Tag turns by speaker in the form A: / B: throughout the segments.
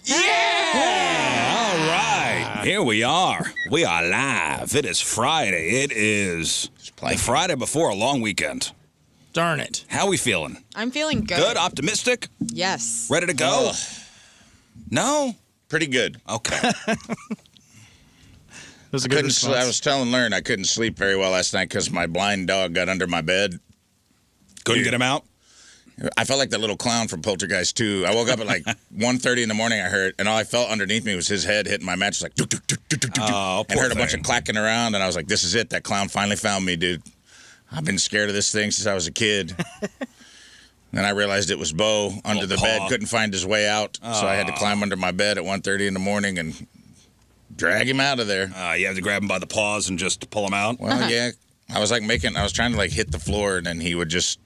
A: Yeah! All right. Here we are. We are live. It is Friday. It is the Friday before a long weekend.
B: Darn it.
A: How we feeling?
C: I'm feeling good.
A: Good? Optimistic?
C: Yes.
A: Ready to go? No?
D: Pretty good.
A: Okay.
B: That was a good response.
D: I was telling Learn I couldn't sleep very well last night because my blind dog got under my bed.
A: Couldn't get him out?
D: I felt like the little clown from Poltergeist 2. I woke up at like 1:30 in the morning, I heard, and all I felt underneath me was his head hitting my mattress like, doo, doo, doo, doo, doo, doo, and heard a bunch of clacking around, and I was like, this is it. That clown finally found me, dude. I've been scared of this thing since I was a kid. Then I realized it was Bo under the bed, couldn't find his way out, so I had to climb under my bed at 1:30 in the morning and drag him out of there.
A: You have to grab him by the paws and just pull him out?
D: Well, yeah. I was trying to like hit the floor, and then he would just...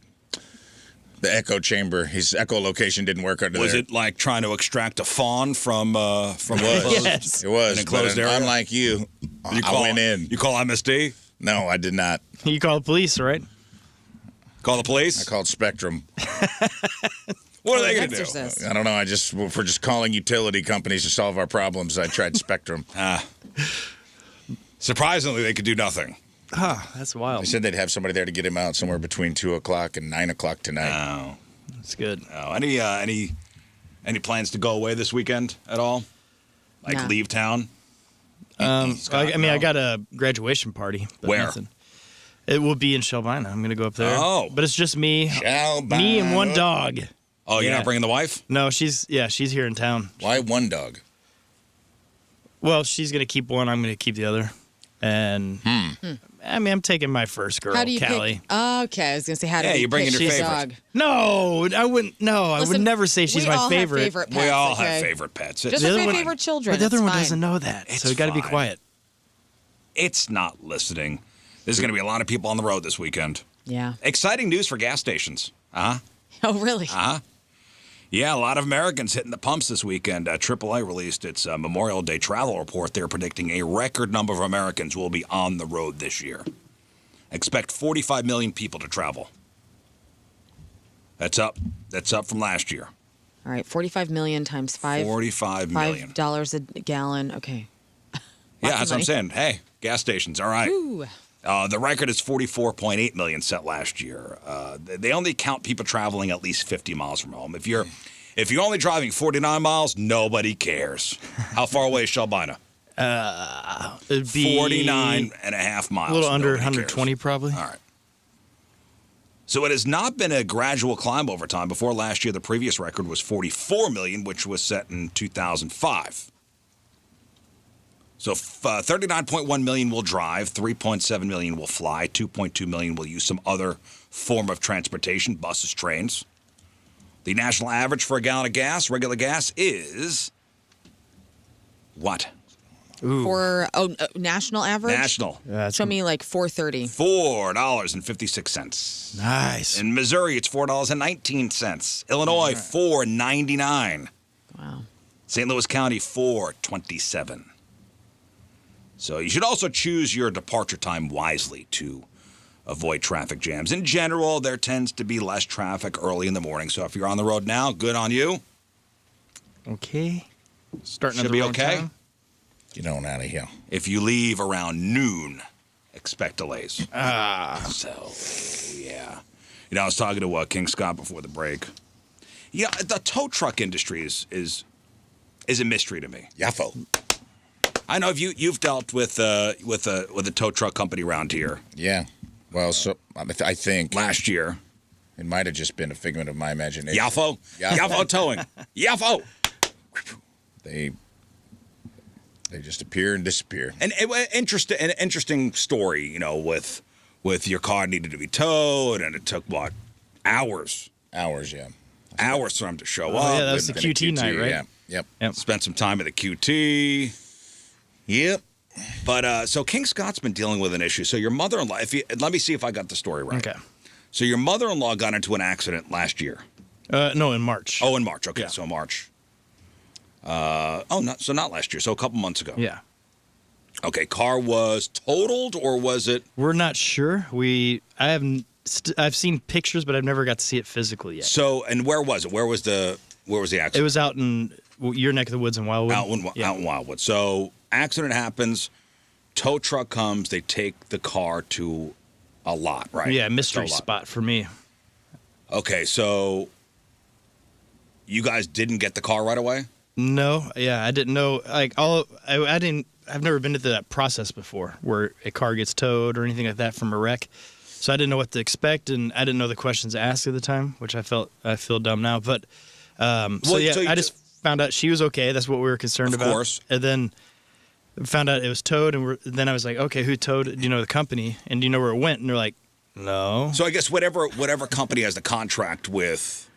D: The echo chamber, his echolocation didn't work under there.
A: Was it like trying to extract a fawn from
D: It was.
B: Yes.
D: It was.
A: An enclosed area?
D: Unlike you, I went in.
A: You call MSD?
D: No, I did not.
B: You called police, right?
A: Call the police?
D: I called Spectrum.
A: What are they going to do?
C: Exorcist.
D: I don't know. If we're just calling utility companies to solve our problems, I tried Spectrum.
A: Surprisingly, they could do nothing.
B: That's wild.
D: They said they'd have somebody there to get him out somewhere between 2 o'clock and 9 o'clock tonight.
A: Oh.
B: That's good.
A: Oh. Any plans to go away this weekend at all? Like
C: No.
A: leave town?
B: I got a graduation party. But
A: Where?
B: nothing. It will be in Shelbina. I'm going to go up there.
A: Oh.
B: But it's just me.
D: Shelbina.
B: Me and one dog.
A: Oh, you're
B: Yeah.
A: not bringing the wife?
B: No, she's here in town.
D: Why one dog?
B: Well, she's going to keep one. I'm going to keep the other. And I mean, I'm taking my first girl,
C: How do you
B: Callie.
C: pick? Okay, I was gonna say how do you
A: you're bringing
C: pick
A: your
C: your
A: favorite.
C: dog?
B: No, I wouldn't. No, I would
C: Listen,
B: never say she's
C: we
B: my
C: all
B: favorite.
C: Have favorite pets,
A: We all
C: okay?
A: have favorite pets.
C: Just
B: The
C: like
B: other
C: my
B: one-
C: favorite children.
B: But the other
C: it's
B: one
C: fine.
B: doesn't know that,
A: It's
B: so we got to be
A: fine.
B: quiet.
A: It's not listening. There's going to be a lot of people on the road this weekend.
C: Yeah.
A: Exciting news for gas stations.
C: Oh, really?
A: Yeah, a lot of Americans hitting the pumps this weekend. AAA released its Memorial Day travel report. They're predicting a record number of Americans will be on the road this year. Expect 45 million people to travel. That's up. That's up from last year.
C: All right, 45 million times
A: 45 million.
C: $5 a gallon. Okay.
A: Yeah, that's
C: of
A: what I'm
C: money.
A: saying. Hey, gas stations, all right.
C: Ooh.
A: The record is 44.8 million set last year. They only count people traveling at least 50 miles from home. If you're only driving 49 miles, nobody cares. How far away is Shelbina?
B: It'd be
A: 49 and a half miles.
B: a little under
A: Nobody
B: 120
A: cares.
B: probably.
A: All right. So it has not been a gradual climb over time. Before last year, the previous record was 44 million, which was set in 2005. So 39.1 million will drive, 3.7 million will fly, 2.2 million will use some other form of transportation, buses, trains. The national average for a gallon of gas, regular gas, is what?
B: Ooh.
C: For national average?
A: National.
C: Show me like 430.
A: $4.56.
B: Nice.
A: In Missouri, it's $4.19. Illinois, $4.99.
C: Wow.
A: St. Louis County, $4.27. So you should also choose your departure time wisely to avoid traffic jams. In general, there tends to be less traffic early in the morning. So if you're on the road now, good on you.
B: Okay. Starting
A: Should
B: at the
A: be
B: wrong
A: okay.
B: time.
D: Get on out of here.
A: If you leave around noon, expect delays. So, yeah. You know, I was talking to King Scott before the break. Yeah, the tow truck industry is a mystery to me.
D: Yaffo.
A: I know you've dealt with a tow truck company around here.
D: Yeah. Well, so I think
A: Last year.
D: it might have just been a figment of my imagination.
A: Yaffo? Yaffo towing. Yaffo!
D: They just appear and disappear.
A: An interesting story, you know, with your car needed to be towed, and it took, what, hours?
D: Hours, yeah.
A: Hours for them to show
B: Oh,
A: up.
B: yeah, that was the
D: Been a
B: QT night, right?
D: Yeah. Yep.
B: Yep.
A: Spent some time at the QT. Yep. But so King Scott's been dealing with an issue. So your mother-in-law, let me see if I got the story right.
B: Okay.
A: So your mother-in-law got into an accident last year.
B: No, in March.
A: Oh, in March. Okay,
B: Yeah.
A: so March. Not last year. So a couple months ago.
B: Yeah.
A: Okay, car was totaled, or was it?
B: We're not sure. I've seen pictures, but I've never got to see it physically yet.
A: So, and where was it? Where was the accident?
B: It was out in your neck of the woods in Wildwood.
A: Out in Wildwood. So accident happens. Tow truck comes. They take the car to a lot, right?
B: Yeah, mystery spot for me.
A: Okay, so you guys didn't get the car right away?
B: No, yeah, I didn't know. Like I didn't. I've never been through that process before, where a car gets towed or anything like that from a wreck. So I didn't know what to expect, and I didn't know the questions asked at the time, which I feel dumb now. But I just found out she was okay. That's what we were concerned about. Of course. And then found out it was towed, and then I was like, okay, who towed it? Do you know the company? And do you know where it went? And they're like, no.
A: So I guess whatever company has the contract with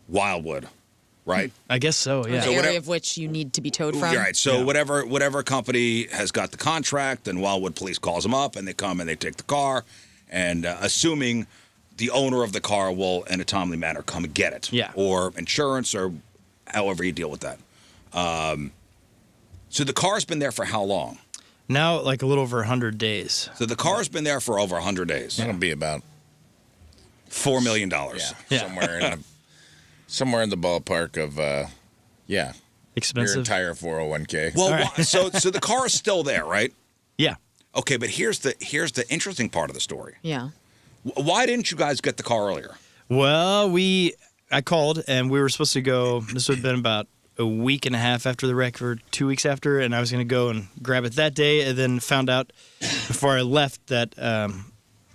A: Wildwood, right?
B: I guess so, yeah.
C: The area of which you need to be towed from.
A: Right. So whatever company has got the contract, then Wildwood Police calls them up, and they come and they take the car, and assuming the owner of the car will, in a timely manner, come and get it.
B: Yeah.
A: Or insurance, or however you deal with that. So the car's been there for how long?
B: Now, like a little over 100 days.
A: So the car's been there for over 100 days.
D: That'll be about
A: $4 million.
D: Yeah. Somewhere in the ballpark of,
B: expensive.
D: Your entire 401k.
A: Well, right. so the car is still there, right?
B: Yeah.
A: Okay, but here's the interesting part of the story.
C: Yeah.
A: Why didn't you guys get the car earlier?
B: Well, I called, and we were supposed to go. This would have been about a week and a half after the wreck, or 2 weeks after, and I was going to go and grab it that day, and then found out before I left that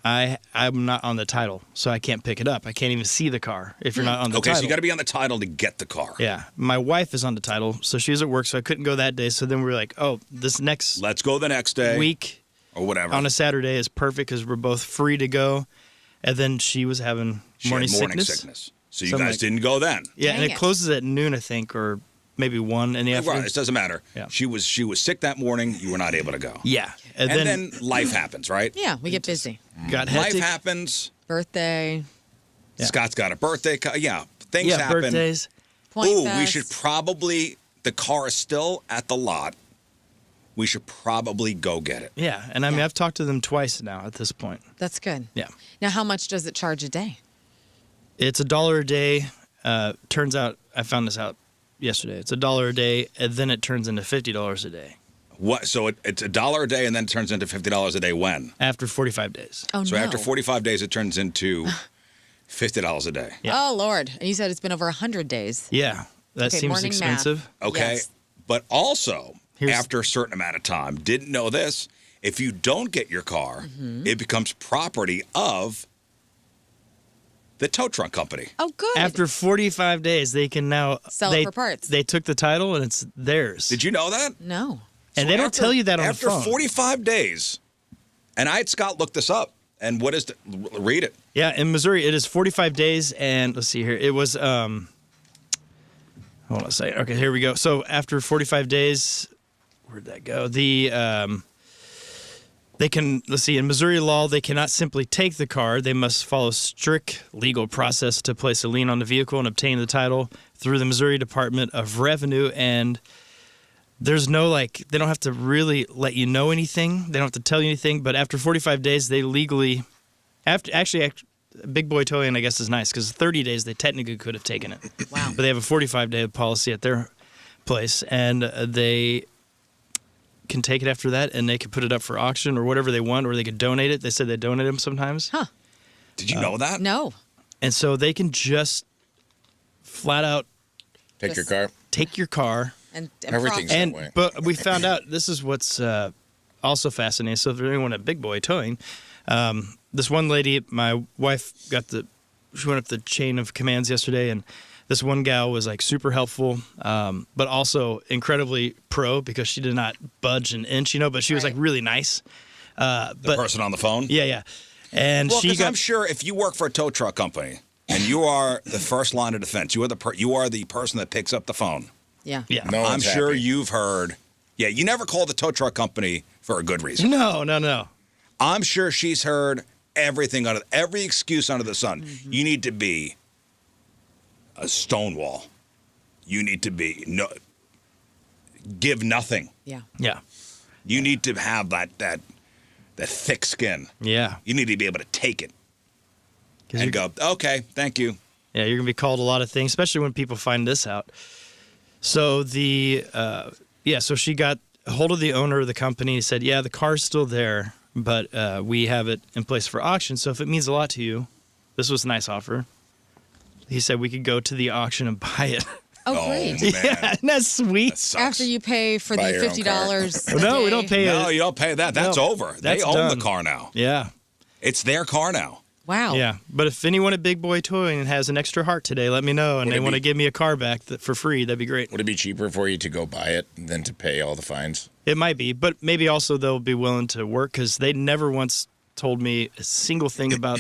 B: I'm not on the title, so I can't pick it up. I can't even see the car if you're not on the title.
A: Okay, so you got to be on the title to get the car.
B: Yeah. My wife is on the title, so she was at work, so I couldn't go that day. So then we were like, oh, let's
A: go the next day.
B: Week.
A: Or whatever.
B: On a Saturday is perfect because we're both free to go. And then she was having morning sickness.
A: So you guys didn't go then.
B: Yeah, and it closes at noon, I think, or maybe 1 in the afternoon.
A: Right, it doesn't matter.
B: Yeah.
A: She was sick that morning. You were not able to go.
B: Yeah.
A: And then life happens, right?
C: Yeah, we get busy.
B: Got hectic.
A: Life happens.
C: Birthday.
A: Yeah. Scott's got a birthday. Things happen.
B: Birthdays.
A: We should probably, the car is still at the lot. We should probably go get it.
B: Yeah, and I mean, I've talked to them twice now at this point.
C: That's good.
B: Yeah.
C: Now, how much does it charge a day?
B: It's $1 a day. Turns out, I found this out yesterday. It's $1 a day, and then it turns into $50 a day.
A: What? So it's $1 a day, and then it turns into $50 a day when?
B: After 45 days.
C: Oh,
A: so after 45 days, it turns into $50 a day.
B: Yeah.
C: Oh, Lord. And you said it's been over 100 days.
B: Yeah, that seems expensive.
C: Math.
A: Okay,
C: yes.
A: But also, after a certain amount of time, didn't know this, if you don't get your car, it becomes property of the tow truck company.
C: Oh, good.
B: After 45 days, they can now
C: sell it for parts.
B: They took the title, and it's theirs.
A: Did you know that?
C: No.
B: And they don't tell you that on the phone.
A: After 45 days, and I had Scott look this up, and what is the, read it.
B: Yeah, in Missouri, it is 45 days, and let's see here. It was, hold on a second. Okay, here we go. So after 45 days, where'd that go? They can, let's see, in Missouri law, they cannot simply take the car. They must follow strict legal process to place a lien on the vehicle and obtain the title through the Missouri Department of Revenue. And there's no, they don't have to really let you know anything. They don't have to tell you anything. But after 45 days, they legally, Big Boy Towing, I guess, is nice because 30 days, they technically could have taken it.
C: Wow.
B: But they have a 45-day policy at their place, and they can take it after that, and they can put it up for auction or whatever they want, or they could donate it. They said they donate them sometimes.
C: Huh.
A: Did you know that?
C: No.
B: And so they can just flat out
D: take your car.
B: Take your car.
C: And
D: everything's that way.
B: But we found out, this is what's also fascinating. So if there's anyone at Big Boy Towing, this one lady, my wife she went up the chain of commands yesterday, and this one gal was super helpful, but also incredibly pro because she did not budge an inch, but she was really nice.
A: The person on the phone?
B: Yeah. And
A: I'm sure if you work for a tow truck company and you are the first line of defense, you are the person that picks up the phone.
C: Yeah.
D: No
A: I'm sure
D: happy.
A: you've heard. Yeah, you never call the tow truck company for a good reason.
B: No.
A: I'm sure she's heard everything every excuse under the sun. Mm-hmm. You need to be a stonewall. You need to be give nothing.
C: Yeah.
A: You need to have that thick skin.
B: Yeah.
A: You need to be able to take it and go, okay, thank you.
B: Yeah, you're gonna be called a lot of things, especially when people find this out. So so she got a hold of the owner of the company, said, yeah, the car's still there, but we have it in place for auction. So if it means a lot to you, this was a nice offer. He said we could go to the auction and buy it.
C: Oh, great.
A: Man.
B: Yeah, isn't that sweet?
A: That sucks.
C: After you pay for
D: Buy
C: the
D: your own
C: $50 a
B: No, we
C: day.
B: don't pay
A: No,
B: it.
A: you don't pay that. That's
B: No,
A: over.
B: that's
A: they own
B: done.
A: the car now.
B: Yeah.
A: It's their car now.
C: Wow.
B: Yeah, but if anyone at Big Boy Towing has an extra heart today, let me know, and
D: Would
B: they
D: it
B: want to
D: be-
B: give me a car back for free. That'd be great.
D: Would it be cheaper for you to go buy it than to pay all the fines?
B: It might be, but maybe also they'll be willing to work because they never once told me a single thing about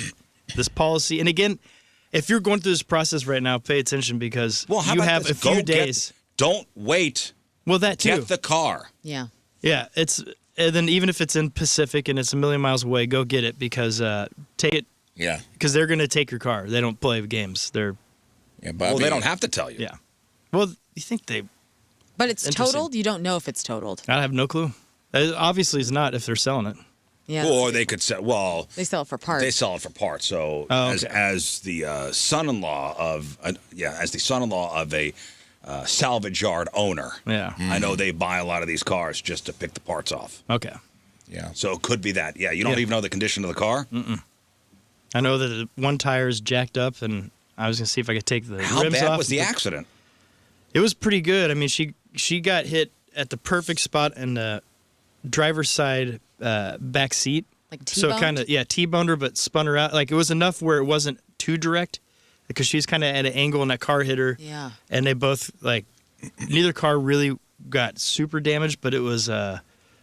B: this policy. And again, if you're going through this process right now, pay attention because
A: Well, how
B: you
A: about
B: have
A: this?
B: a few
A: Go get-
B: days.
A: Don't wait.
B: Well, that too.
A: Get the car.
C: Yeah.
B: Yeah, and then even if it's in Pacific and it's a million miles away, go get it because take it
D: Yeah.
B: because they're going to take your car. They don't play games. They're
D: Yeah, Bobby.
A: Well, they don't have to tell you.
B: yeah. Well, you think they?
C: But it's
B: Interesting.
C: totaled? You don't know if it's totaled.
B: I have no clue. Obviously, it's not if they're selling it.
C: Yeah.
A: Or they could sell. Well,
C: They sell it for parts.
A: they sell it for parts. So
B: Oh,
A: as
B: okay.
A: the son-in-law of a salvage yard owner,
B: Yeah.
A: I know they buy a lot of these cars just to pick the parts off.
B: Okay.
D: Yeah.
A: So it could be that. Yeah, you don't
B: Yeah.
A: even know the condition of the car.
B: I know that one tire is jacked up, and I was gonna see if I could take the
A: How
B: rims
A: bad
B: off.
A: was the accident?
B: It was pretty good. I mean, she got hit at the perfect spot in the driver's side back seat.
C: Like
B: So
C: T-boned?
B: kind of T-boned her, but spun her out. Like it was enough where it wasn't too direct, because she's kind of at an angle and that car hit her.
C: Yeah.
B: And they both neither car really got super damaged, but it was a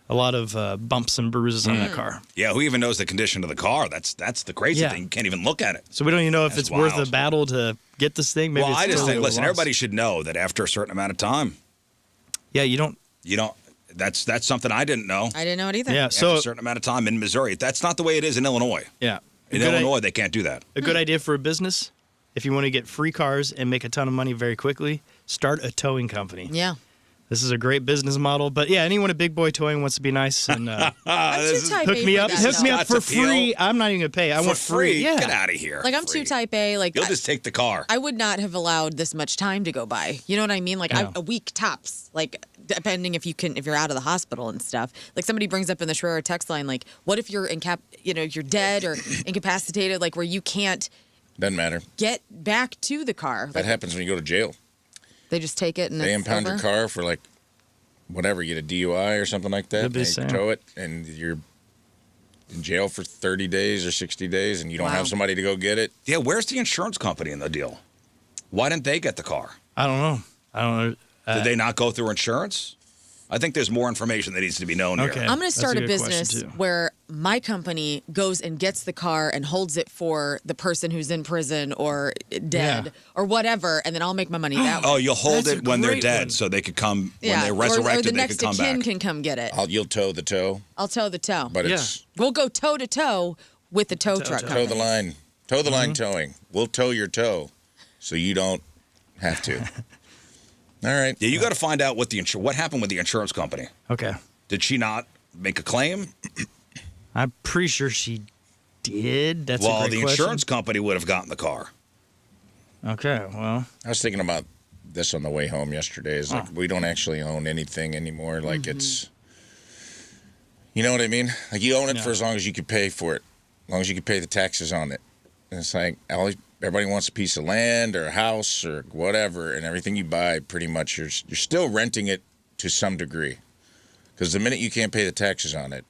B: lot of bumps and bruises on that car.
A: Yeah, who even knows the condition of the car? That's the crazy
B: Yeah.
A: thing. You can't even look at it.
B: So we don't even know if
A: That's
B: it's worth
A: wild.
B: the battle to get this thing. Maybe
A: Well,
B: it's
A: I just
B: totally
A: think,
B: a
A: listen,
B: loss.
A: everybody should know that after a certain amount of time,
B: Yeah, you don't.
A: that's something I didn't know.
C: I didn't know it either.
B: Yeah.
A: After
B: So
A: a certain amount of time in Missouri, that's not the way it is in Illinois.
B: yeah.
A: In Illinois, they can't do that.
B: A good idea for a business, if you want to get free cars and make a ton of money very quickly, start a towing company.
C: Yeah.
B: This is a great business model. But yeah, anyone at Big Boy Towing wants to be nice and
C: I'm too type
B: hook
C: A
B: me
C: for
B: up.
C: that,
B: Hook me
C: though.
B: up for
A: Scott's appeal.
B: free. I'm not even gonna pay. I
A: For
B: want
A: free?
B: Yeah.
A: Get out of here.
C: Like, I'm
A: Free.
C: too type A. Like,
A: You'll just take the car.
C: I would not have allowed this much time to go by. You know what I mean? Like
B: Yeah.
C: a week tops. Like depending if you're out of the hospital and stuff. Like somebody brings up in the Schroer text line, like, what if you're you're dead or incapacitated, like where you can't
D: Doesn't matter.
C: get back to the car?
D: That
C: Like
D: happens when you go to jail.
C: they just take it and
D: They
C: it's
D: impound your
C: over?
D: car for like whatever, you get a DUI or something like that.
B: Could be
D: They
B: the same.
D: tow it, and you're in jail for 30 days or 60 days, and you don't
C: Wow.
D: have somebody to go get it.
A: Yeah, where's the insurance company in the deal? Why didn't they get the car?
B: I don't know.
A: Did they not go through insurance? I think there's more information that needs to be known
B: Okay.
A: here.
C: I'm going to
B: That's
C: start
B: a
C: a
B: good question,
C: business
B: too.
C: where my company goes and gets the car and holds it for the person who's in prison or dead
B: Yeah.
C: or whatever, and then I'll make my money that way.
A: Oh, you'll hold
B: That's
A: it
B: a
A: when they're
B: great
A: dead,
B: one.
A: so they could come when
C: Yeah,
A: they're
C: or
A: resurrected.
C: the
A: They
C: next
A: could come
C: of kin
A: back.
C: can come get it.
D: You'll tow the tow,
C: I'll tow the tow.
D: but
B: Yeah.
D: it's
C: We'll go toe to toe with the tow
B: Toe
C: truck
B: to toe.
D: tow
C: company.
D: the line. Tow the line towing. We'll tow your tow, so you don't have to. All right.
A: Yeah, you got to find out what what happened with the insurance company.
B: Okay.
A: Did she not make a claim?
B: I'm pretty sure she did. That's a
A: Well,
B: great
A: the
B: question.
A: insurance company would have gotten the car.
B: Okay. Well.
D: I was thinking about this on the way home yesterday. Is like we don't actually own anything anymore. Like it's, you know what I mean? Like you own it for
B: Yeah.
D: as long as you can pay for it, as long as you can pay the taxes on it. And it's like everybody wants a piece of land or a house or whatever, and everything you buy, pretty much you're still renting it to some degree, because the minute you can't pay the taxes on it,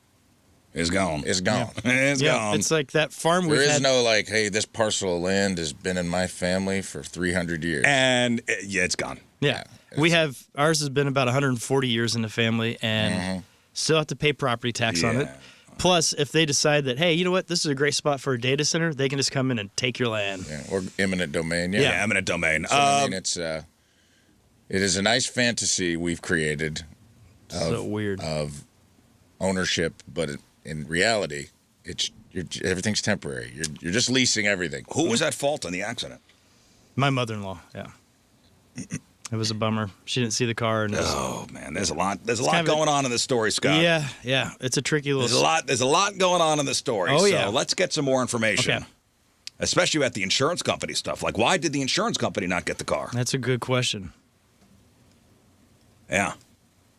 A: It's gone.
D: it's gone.
A: It's
B: Yeah.
A: gone.
B: It's like that farm
D: There
B: we've
D: is
B: had.
D: no like, hey, this parcel of land has been in my family for 300 years.
A: and yeah, it's gone.
B: Yeah. We have ours has been about 140 years in the family, and still have to pay property tax on it.
A: Yeah.
B: Plus, if they decide that, hey, you know what, this is a great spot for a data center, they can just come in and take your land.
D: Yeah, or eminent domain.
A: Yeah, eminent domain.
D: So, I mean, it is a nice fantasy we've created
B: So weird.
D: of ownership, but in reality, everything's temporary. You're just leasing everything.
A: Who was at fault in the accident?
B: My mother-in-law. Yeah. It was a bummer. She didn't see the car, and it was,
A: Oh man, there's a lot. There's a lot
B: kind of a-
A: going on in this story, Scott.
B: yeah. It's a tricky little.
A: There's a lot going on in the story.
B: Oh,
A: so
B: yeah.
A: let's get some more information.
B: Okay.
A: Especially about the insurance company stuff. Like, why did the insurance company not get the car?
B: That's a good question.
A: Yeah.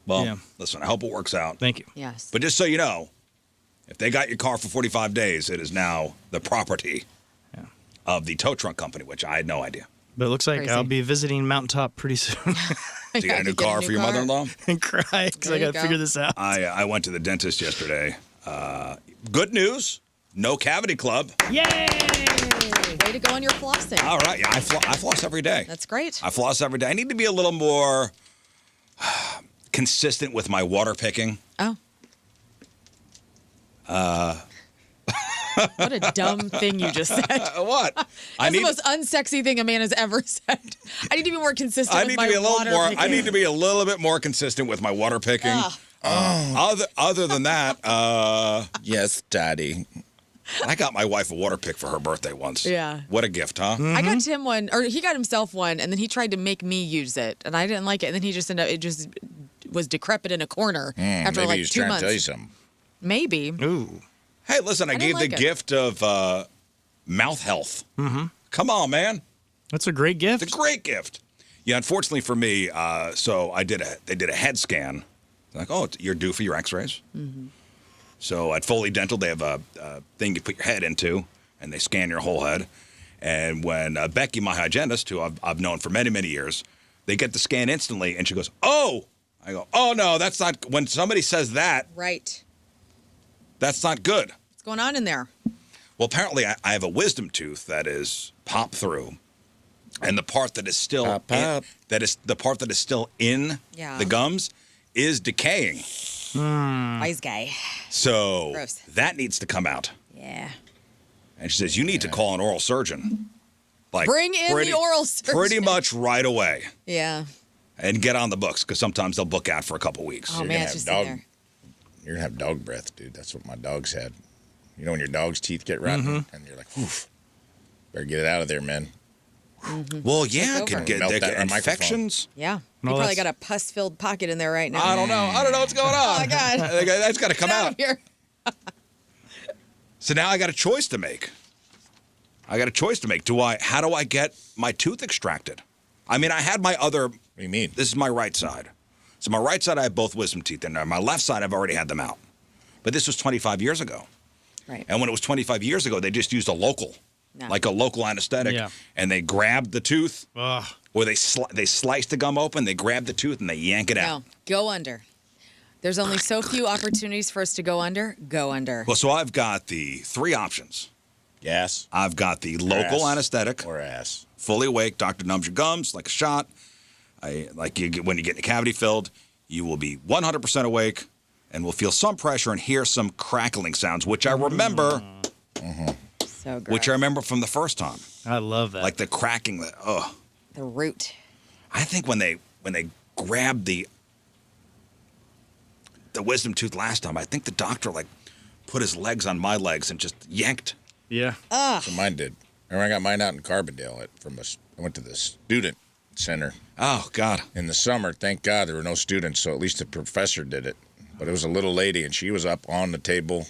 A: Well,
B: Yeah.
A: listen, I hope it works out.
B: Thank you.
C: Yes.
A: But just so you know, if they got your car for 45 days, it is now the property of the tow truck company, which I had no idea.
B: But it looks like
C: Crazy.
B: I'll be visiting Mountaintop pretty soon
A: So you got a new car for your mother-in-law?
B: and cry because I
C: There you
B: got to
C: go.
B: figure this out.
A: I went to the dentist yesterday. Good news, no cavity club.
B: Yay!
C: Way to go on your flossing.
A: All right, yeah, I floss every day.
C: That's great.
A: I floss every day. I need to be a little more consistent with my water picking.
C: Oh. What a dumb thing you just said.
A: What?
C: That's the most unsexy thing a man has ever said. I need to be more consistent
A: I
C: with
A: need
C: my
A: to be a little
C: water
A: more.
C: picking.
A: I need to be a little bit more consistent with my water picking. Other than that,
D: Yes, Daddy.
A: I got my wife a water pick for her birthday once.
C: Yeah.
A: What a gift, huh?
C: I got Tim one, or he got himself one, and then he tried to make me use it, and I didn't like it. And then he just ended up, it just was decrepit in a corner after
D: Maybe
C: like
D: he's
C: 2
D: trying
C: months.
D: to tell you something.
C: Maybe.
B: Ooh.
A: Hey, listen, I
C: I
A: gave
C: didn't
A: the
C: like it.
A: gift of mouth health. Mm-hmm. Come on, man.
B: That's a great gift.
A: It's a great gift. Yeah, unfortunately for me, so they did a head scan. Like, oh, you're due for your x-rays. Mm-hmm. So at Foley Dental, they have a thing you put your head into, and they scan your whole head. And when Becky, my hygienist, who I've known for many, many years, they get the scan instantly, and she goes, oh. I go, oh, no, that's not, when somebody says that,
C: Right.
A: that's not good.
C: What's going on in there?
A: Well, apparently I have a wisdom tooth that is popped through, and the part that is still
D: Pop, pop.
A: the part that is still in
C: Yeah.
A: the gums is decaying.
C: Wise guy.
A: So
C: Gross.
A: that needs to come out.
C: Yeah.
A: And she says you need to call an oral surgeon. Like
C: Bring in the oral surgeon.
A: Pretty much right away,
C: Yeah.
A: and get on the books because sometimes they'll book out for a couple weeks.
C: Oh,
D: You're
C: man,
D: gonna
C: it's
D: have
C: just in there.
D: You're gonna have dog breath, dude. That's what my dogs had. You know when your dog's teeth get rotten and you're like, "Oof, better get it out of there, man."
A: Well, yeah,
C: Take
A: could
C: over.
A: get
D: Melt
A: they
D: that
A: get
D: microphone.
A: infections.
C: Yeah.
B: No,
C: You probably
B: that's-
C: got a pus-filled pocket in there right now.
A: I don't know. I don't know what's going on.
C: Oh, my God.
A: That's got to come
C: Get
A: out.
C: of here.
A: So now I got a choice to make. How do I get my tooth extracted? I mean, I had my other,
D: What do you mean?
A: this is my right side. So my right side, I have both wisdom teeth in there. My left side, I've already had them out. But this was 25 years ago.
C: Right.
A: And when it was 25 years ago, they just used a local,
C: No.
A: like a local anesthetic.
B: Yeah.
A: And they grabbed the tooth,
B: Ugh.
A: or they slice the gum open, they grab the tooth, and they yank it out.
C: No. Go under. There's only so few opportunities for us to go under. Go under.
A: Well, so I've got the three options.
D: Gas
A: I've got the local
D: ass.
A: anesthetic.
D: or ass?
A: Fully awake. Doctor numbs your gums like a shot. Like you get, when you get the cavity filled, you will be 100% awake and will feel some pressure and hear some crackling sounds, which I remember,
C: So gross.
A: which I remember from the first time,
B: I love that.
A: like the cracking.
C: The root.
A: I think when they grabbed the wisdom tooth last time, I think the doctor like put his legs on my legs and just yanked.
B: yeah.
D: So mine did. Remember, I got mine out in Carbondale. I went to the student center
A: Oh God.
D: in the summer. Thank God there were no students, so at least the professor did it. But it was a little lady, and she was up on the table.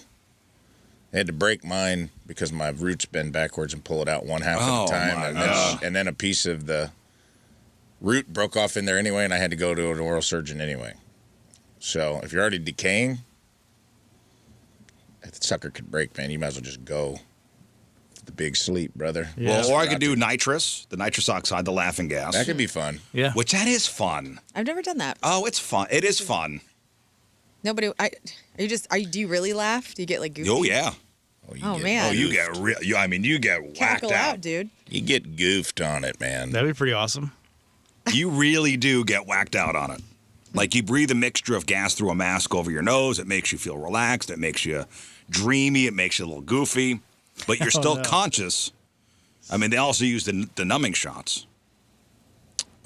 D: They had to break mine because my roots bend backwards and pull it out one half
A: Oh,
D: at a time,
A: my
D: and
A: God.
D: then a piece of the root broke off in there anyway, and I had to go to an oral surgeon anyway. So if you're already decaying, that sucker could break, man. You might as well just go. The big sleep, brother.
B: Yeah.
A: Well, or I could do nitrous, the nitrous oxide, the laughing gas,
D: That could be fun.
B: Yeah.
A: which that is fun.
C: I've never done that.
A: Oh, it's fun. It is fun.
C: Nobody. Do you really laugh? Do you get like goofy?
A: Oh yeah.
C: Oh, man.
A: Oh, you get real. You get whacked
C: Cackle
A: out.
C: out, dude.
D: You get goofed on it, man.
B: That'd be pretty awesome.
A: You really do get whacked out on it. Like you breathe a mixture of gas through a mask over your nose. It makes you feel relaxed. It makes you dreamy. It makes you a little goofy, but you're still
B: no.
A: conscious. I mean, they also use the numbing shots.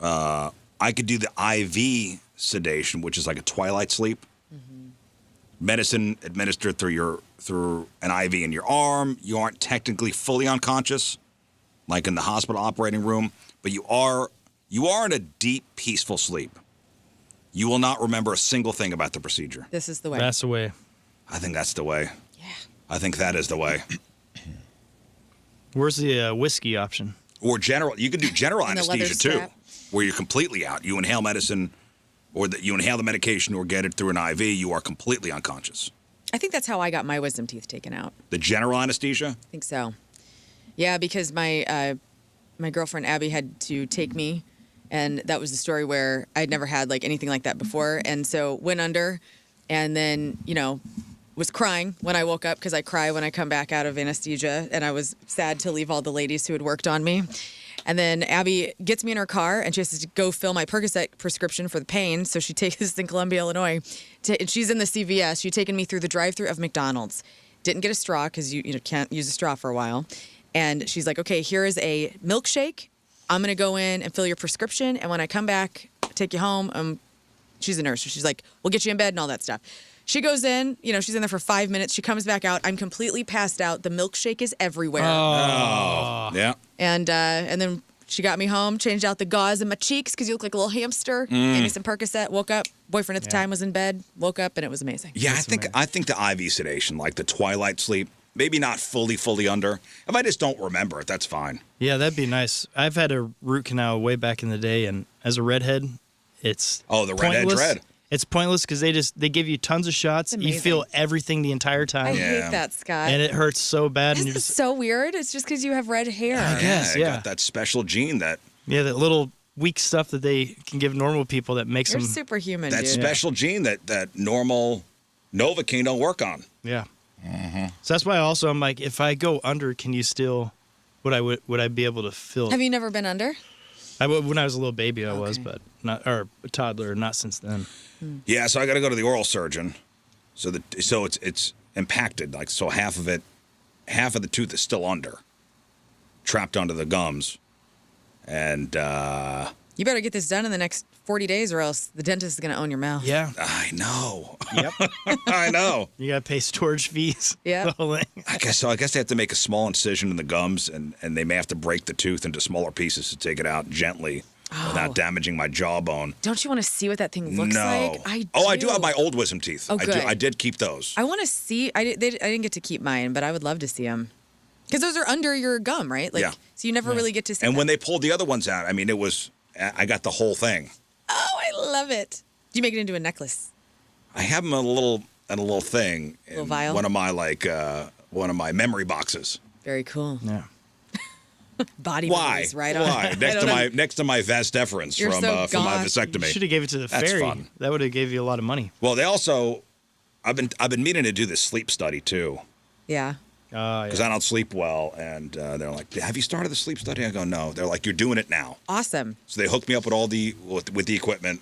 A: I could do the IV sedation, which is like a twilight sleep. Medicine administered through an IV in your arm. You aren't technically fully unconscious, like in the hospital operating room, but you are in a deep, peaceful sleep. You will not remember a single thing about the procedure.
C: This is the way.
B: That's the way.
A: I think that's the way.
C: Yeah.
A: I think that is the way.
B: Where's the whiskey option?
A: Or you can do general
C: And the leather
A: anesthesia too,
C: strap.
A: where you're completely out. You inhale medicine or that you inhale the medication or get it through an IV, you are completely unconscious.
C: I think that's how I got my wisdom teeth taken out.
A: The general anesthesia?
C: I think so. Yeah, because my girlfriend Abby had to take me, and that was the story where I'd never had like anything like that before, and so went under, and then was crying when I woke up because I cry when I come back out of anesthesia, and I was sad to leave all the ladies who had worked on me. And then Abby gets me in her car, and she has to go fill my Percocet prescription for the pain. So she takes this in Columbia, Illinois. She's in the CVS. She's taken me through the drive-thru of McDonald's. Didn't get a straw because you can't use a straw for a while. And she's like, okay, here is a milkshake. I'm going to go in and fill your prescription. And when I come back, take you home. She's a nurse. So she's like, we'll get you in bed and all that stuff. She goes in, she's in there for 5 minutes. She comes back out. I'm completely passed out. The milkshake is everywhere.
A: Oh. Yeah.
C: And then she got me home, changed out the gauze in my cheeks because you look like a little hamster. Gave me some Percocet, woke up. Boyfriend at the time was in bed, woke up, and it was amazing.
A: Yeah, I think the IV sedation, like the twilight sleep, maybe not fully under. If I just don't remember it, that's fine.
B: Yeah, that'd be nice. I've had a root canal way back in the day, and as a redhead, it's
A: the redhead
B: pointless.
A: dread.
B: It's pointless because they give you tons of shots. You feel everything the entire time.
C: I hate that, Scott.
B: And it hurts so bad.
C: Isn't it so weird? It's just because you have red hair.
B: I guess,
A: I got that special gene that...
B: Yeah, that little weak stuff that they can give normal people that makes
C: You're
B: them...
C: superhuman,
A: That
C: dude.
A: special gene that normal Novocaine don't work on.
B: Yeah. So that's why also I'm like, if I go under, can you still... Would I be able to feel...
C: Have you never been under?
B: When I was a little baby, I was, but not, or a toddler, not since then.
A: Yeah, so I got to go to the oral surgeon. So it's impacted, like so half of the tooth is still under, trapped under the gums, and
C: you better get this done in the next 40 days, or else the dentist is going to own your mouth.
B: Yeah,
A: I know.
B: Yep.
A: I know.
B: You got to pay storage fees.
C: Yeah.
B: The whole thing.
A: I guess they have to make a small incision in the gums, and they may have to break the tooth into smaller pieces to take it out gently without damaging my jawbone.
C: Don't you want to see what that thing looks like? I
A: do have my old wisdom teeth.
C: Oh, good.
A: I did keep those.
C: I want to see. I didn't get to keep mine, but I would love to see them. Because those are under your gum, right? Like,
A: Yeah.
C: So you never really get to see
A: And
C: them.
A: when they pulled the other ones out, I mean, I got the whole thing.
C: Oh, I love it. Do you make it into a necklace?
A: I have them in a little thing.
C: Little vial?
A: One of my memory boxes.
C: Very cool.
B: Yeah.
C: Body
A: Why?
C: memories, right on.
A: Why? Next to my vas deferens
C: You're
A: from
C: so
A: my
C: goth.
A: vasectomy.
B: You should have gave it to the
A: That's
B: fairy.
A: fun.
B: That would have gave you a lot of money.
A: Well, they also, I've been meaning to do this sleep study too,
C: Yeah.
A: because I don't sleep well, and they're like, "Have you started the sleep study?" I go, "No." They're like, "You're doing it now."
C: Awesome.
A: So they hooked me up with with the equipment.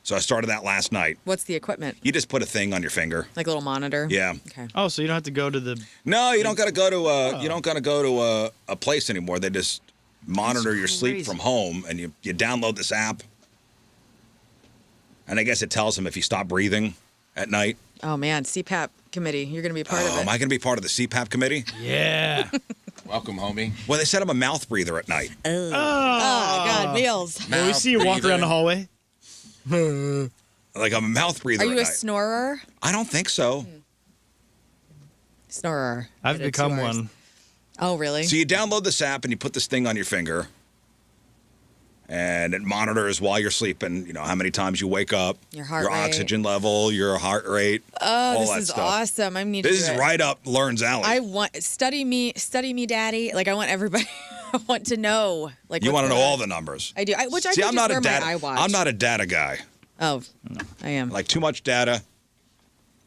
A: So I started that last night.
C: What's the equipment?
A: You just put a thing on your finger.
C: Like a little monitor?
A: Yeah.
C: Okay.
B: Oh, so you don't have to go to the...
A: No, you don't got to go to a place anymore. They just monitor your sleep
B: crazy.
A: from home, and you download this app. And I guess it tells them if you stop breathing at night.
C: Oh, man. CPAP committee. You're going to be a part of it.
A: Am I going to be part of the CPAP committee?
B: Yeah.
D: Welcome, homie.
A: Well, they said I'm a mouth breather at night.
C: Oh, God. Meals.
B: Well, we see you walk around the hallway.
A: Like I'm a mouth breather
C: Are you
A: at
C: a
A: night.
C: snorer?
A: I don't think so.
C: Snorer.
B: I've
C: It's
B: become
C: yours.
B: one.
C: Oh, really?
A: So you download this app and you put this thing on your finger, and it monitors while you're sleeping. You know how many times you wake up,
C: Your heart
A: your
C: rate.
A: oxygen level, your heart rate.
C: Oh,
A: all
C: this
A: that
C: is
A: stuff.
C: awesome. I need to
A: This
C: do
A: is
C: it.
A: right up Learn's alley.
C: I want study me, daddy. Like I want everybody. I want to know. Like
A: You
C: what's
A: want to know
C: going
A: all
C: on.
A: the numbers.
C: I do. I
A: See,
C: could
A: I'm
C: just
A: not
C: wear
A: a
C: my
A: data.
C: iWatch.
A: I'm not a data guy.
C: Oh, I am.
A: Like too much data.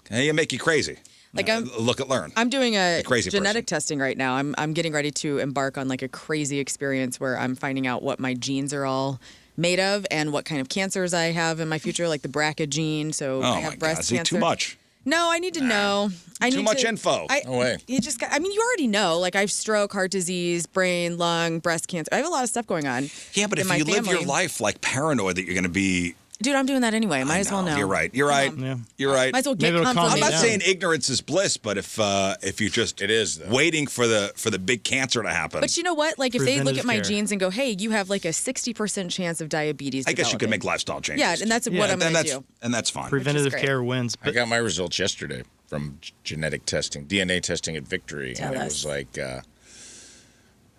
A: Hey, it make you crazy.
C: Like
A: Look at Learn.
C: I'm doing a
A: crazy
C: genetic testing right now. I'm getting ready to embark on like a crazy experience where I'm finding out what my genes are all made of and what kind of cancers I have in my future, like the BRCA gene. So
A: Oh
C: I have
A: my
C: breast
A: God! See,
C: cancer.
A: too much.
C: No, I need to know.
A: Too much info.
D: No way.
C: You just got, I mean, you already know. Like I have stroke, heart disease, brain, lung, breast cancer. I have a lot of stuff going on.
A: Yeah, but
C: in
A: if
C: my
A: you live your
C: family.
A: life like paranoid that you're going to be.
C: Dude, I'm doing that anyway. Might
A: I
C: as well know.
A: You're right. You're right.
B: Yeah.
A: You're right.
C: Might as well get
B: Maybe it'll calm me
A: I'm
C: confirmation.
A: not
B: down.
A: saying ignorance is bliss, but if you're just
D: It is, though.
A: waiting for the big cancer to happen,
C: But you know what? Like if they look at
B: Preventative
C: my
B: care.
C: genes and go, "Hey, you have like a 60% chance of diabetes."
A: I guess you could make
C: developing."
A: lifestyle changes.
C: Yeah, and that's what I'm
A: and
C: going to
A: that's
C: do.
A: and that's fine.
B: Preventative
C: great.
B: care wins.
D: I
B: But
D: got my results yesterday from genetic testing, DNA testing at Victory,
C: Tell
D: and it
C: us.
D: was like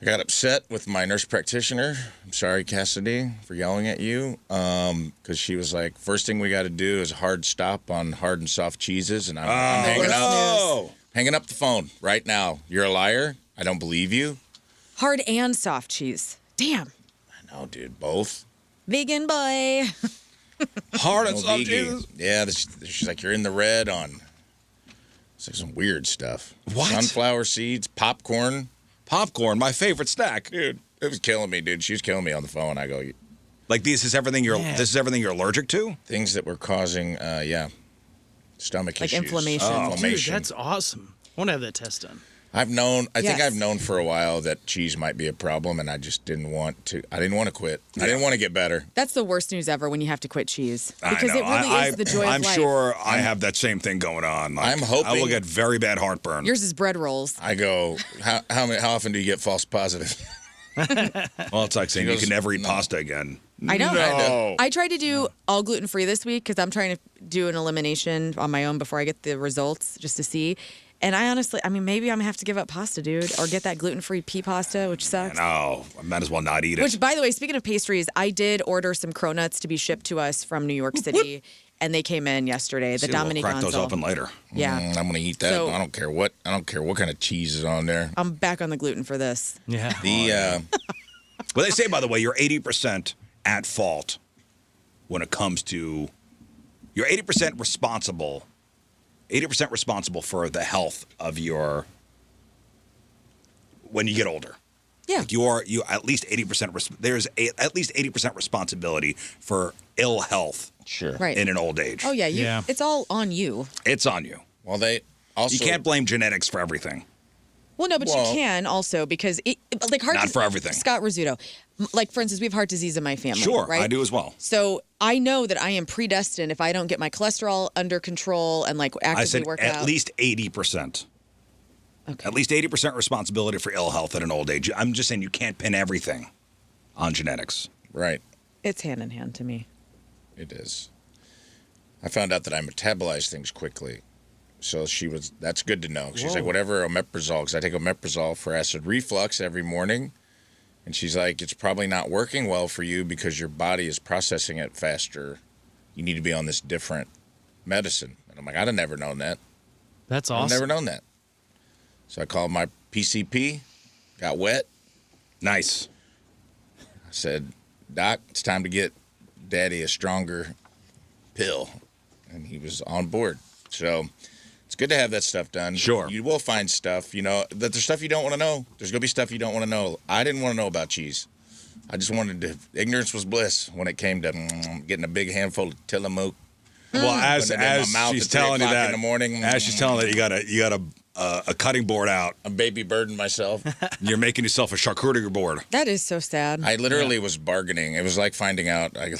D: I got upset with my nurse practitioner. I'm sorry, Cassidy, for yelling at you. Because she was like, first thing we got to do is a hard stop on hard and soft cheeses. And I'm hanging up the phone right now. You're a liar. I don't believe you.
C: Hard and soft cheese. Damn.
D: I know, dude. Both.
C: Vegan boy.
A: Hard and soft cheese.
D: Yeah, she's like, you're in the red on. It's like some weird stuff.
A: What?
D: Sunflower seeds, popcorn.
A: Popcorn, my favorite snack.
D: Dude, it was killing me, dude. She was killing me on the phone. I go,
A: Like this is everything this is everything you're allergic to?
D: things that were causing, stomach
C: Like
D: issues.
C: inflammation.
B: Dude,
D: Inflammation.
B: that's awesome. I want to have that test done.
D: I think
C: Yes.
D: I've known for a while that cheese might be a problem, and I just didn't want to. I didn't want to quit. I didn't want to get better.
C: That's the worst news ever when you have to quit cheese.
A: I
C: Because
A: know.
C: it really is the joy
A: I'm
C: of life.
A: sure I have that same thing going on. Like,
D: I'm hoping-
A: I will get very bad heartburn.
C: Yours is bread rolls.
D: I go, how often do you get false positive?
A: Well, it's like saying
D: She
A: you
D: goes,
A: can never eat
D: "No."
A: pasta again.
C: I know.
A: No.
C: I tried to do all gluten-free this week because I'm trying to do an elimination on my own before I get the results just to see. And I honestly, maybe I'm going to have to give up pasta, dude, or get that gluten-free pea pasta, which sucks.
A: No, I might as well not eat it.
C: Which, by the way, speaking of pastries, I did order some cronuts to be shipped to us from New York City, and they came in yesterday. The
A: See, we'll
C: Dominique
A: crack those
C: Gonzo.
A: open later.
C: Yeah.
D: I'm gonna eat that.
C: So-
D: I don't care what kind of cheese is on there.
C: I'm back on the gluten for this.
B: Yeah.
A: Well, they say, by the way, you're 80% at fault when it comes to you're 80% responsible. 80% responsible for the health of your when you get older.
C: Yeah.
A: Like you at least 80% there's at least 80% responsibility for ill health
D: Sure.
C: Right.
A: in an old age.
C: Oh, yeah.
B: Yeah.
C: It's all on you.
A: It's on you.
D: Well, they also
A: You can't blame genetics for everything.
C: Well, no, but
D: Well-
C: you can also because like heart
A: Not for everything.
C: Scott Rizzuto, like for instance, we have heart disease in my family.
A: Sure,
C: right?
A: I do as well.
C: So I know that I am predestined if I don't get my cholesterol under control and like actively
A: I said
C: work
A: at
C: out.
A: least 80%.
C: Okay.
A: At least 80% responsibility for ill health at an old age. I'm just saying you can't pin everything on genetics.
D: right.
C: It's hand in hand to me.
D: It is. I found out that I metabolize things quickly. So that's good to know. She's like, whatever, omeprazole, because I take omeprazole for acid reflux every morning. And she's like, it's probably not working well for you because your body is processing it faster. You need to be on this different medicine. And I'm like, I'd have never known that.
B: That's
D: I've
B: awesome.
D: never known that. So I called my PCP, got wet.
A: Nice.
D: I said, Doc, it's time to get Daddy a stronger pill. And he was on board. So it's good to have that stuff done.
A: Sure.
D: You will find stuff, that there's stuff you don't want to know. There's going to be stuff you don't want to know. I didn't want to know about cheese. I just wanted to, ignorance was bliss when it came to getting a big handful of Tillamook.
A: Well, as
D: Putting it in my mouth
A: she's
D: at 3
A: telling you
D: o'clock
A: that
D: in the morning.
A: as she's telling you got a cutting board out.
D: A baby burden myself.
A: You're making yourself a charcuterie board.
C: That is so sad.
D: I literally was bargaining. It was like finding out. I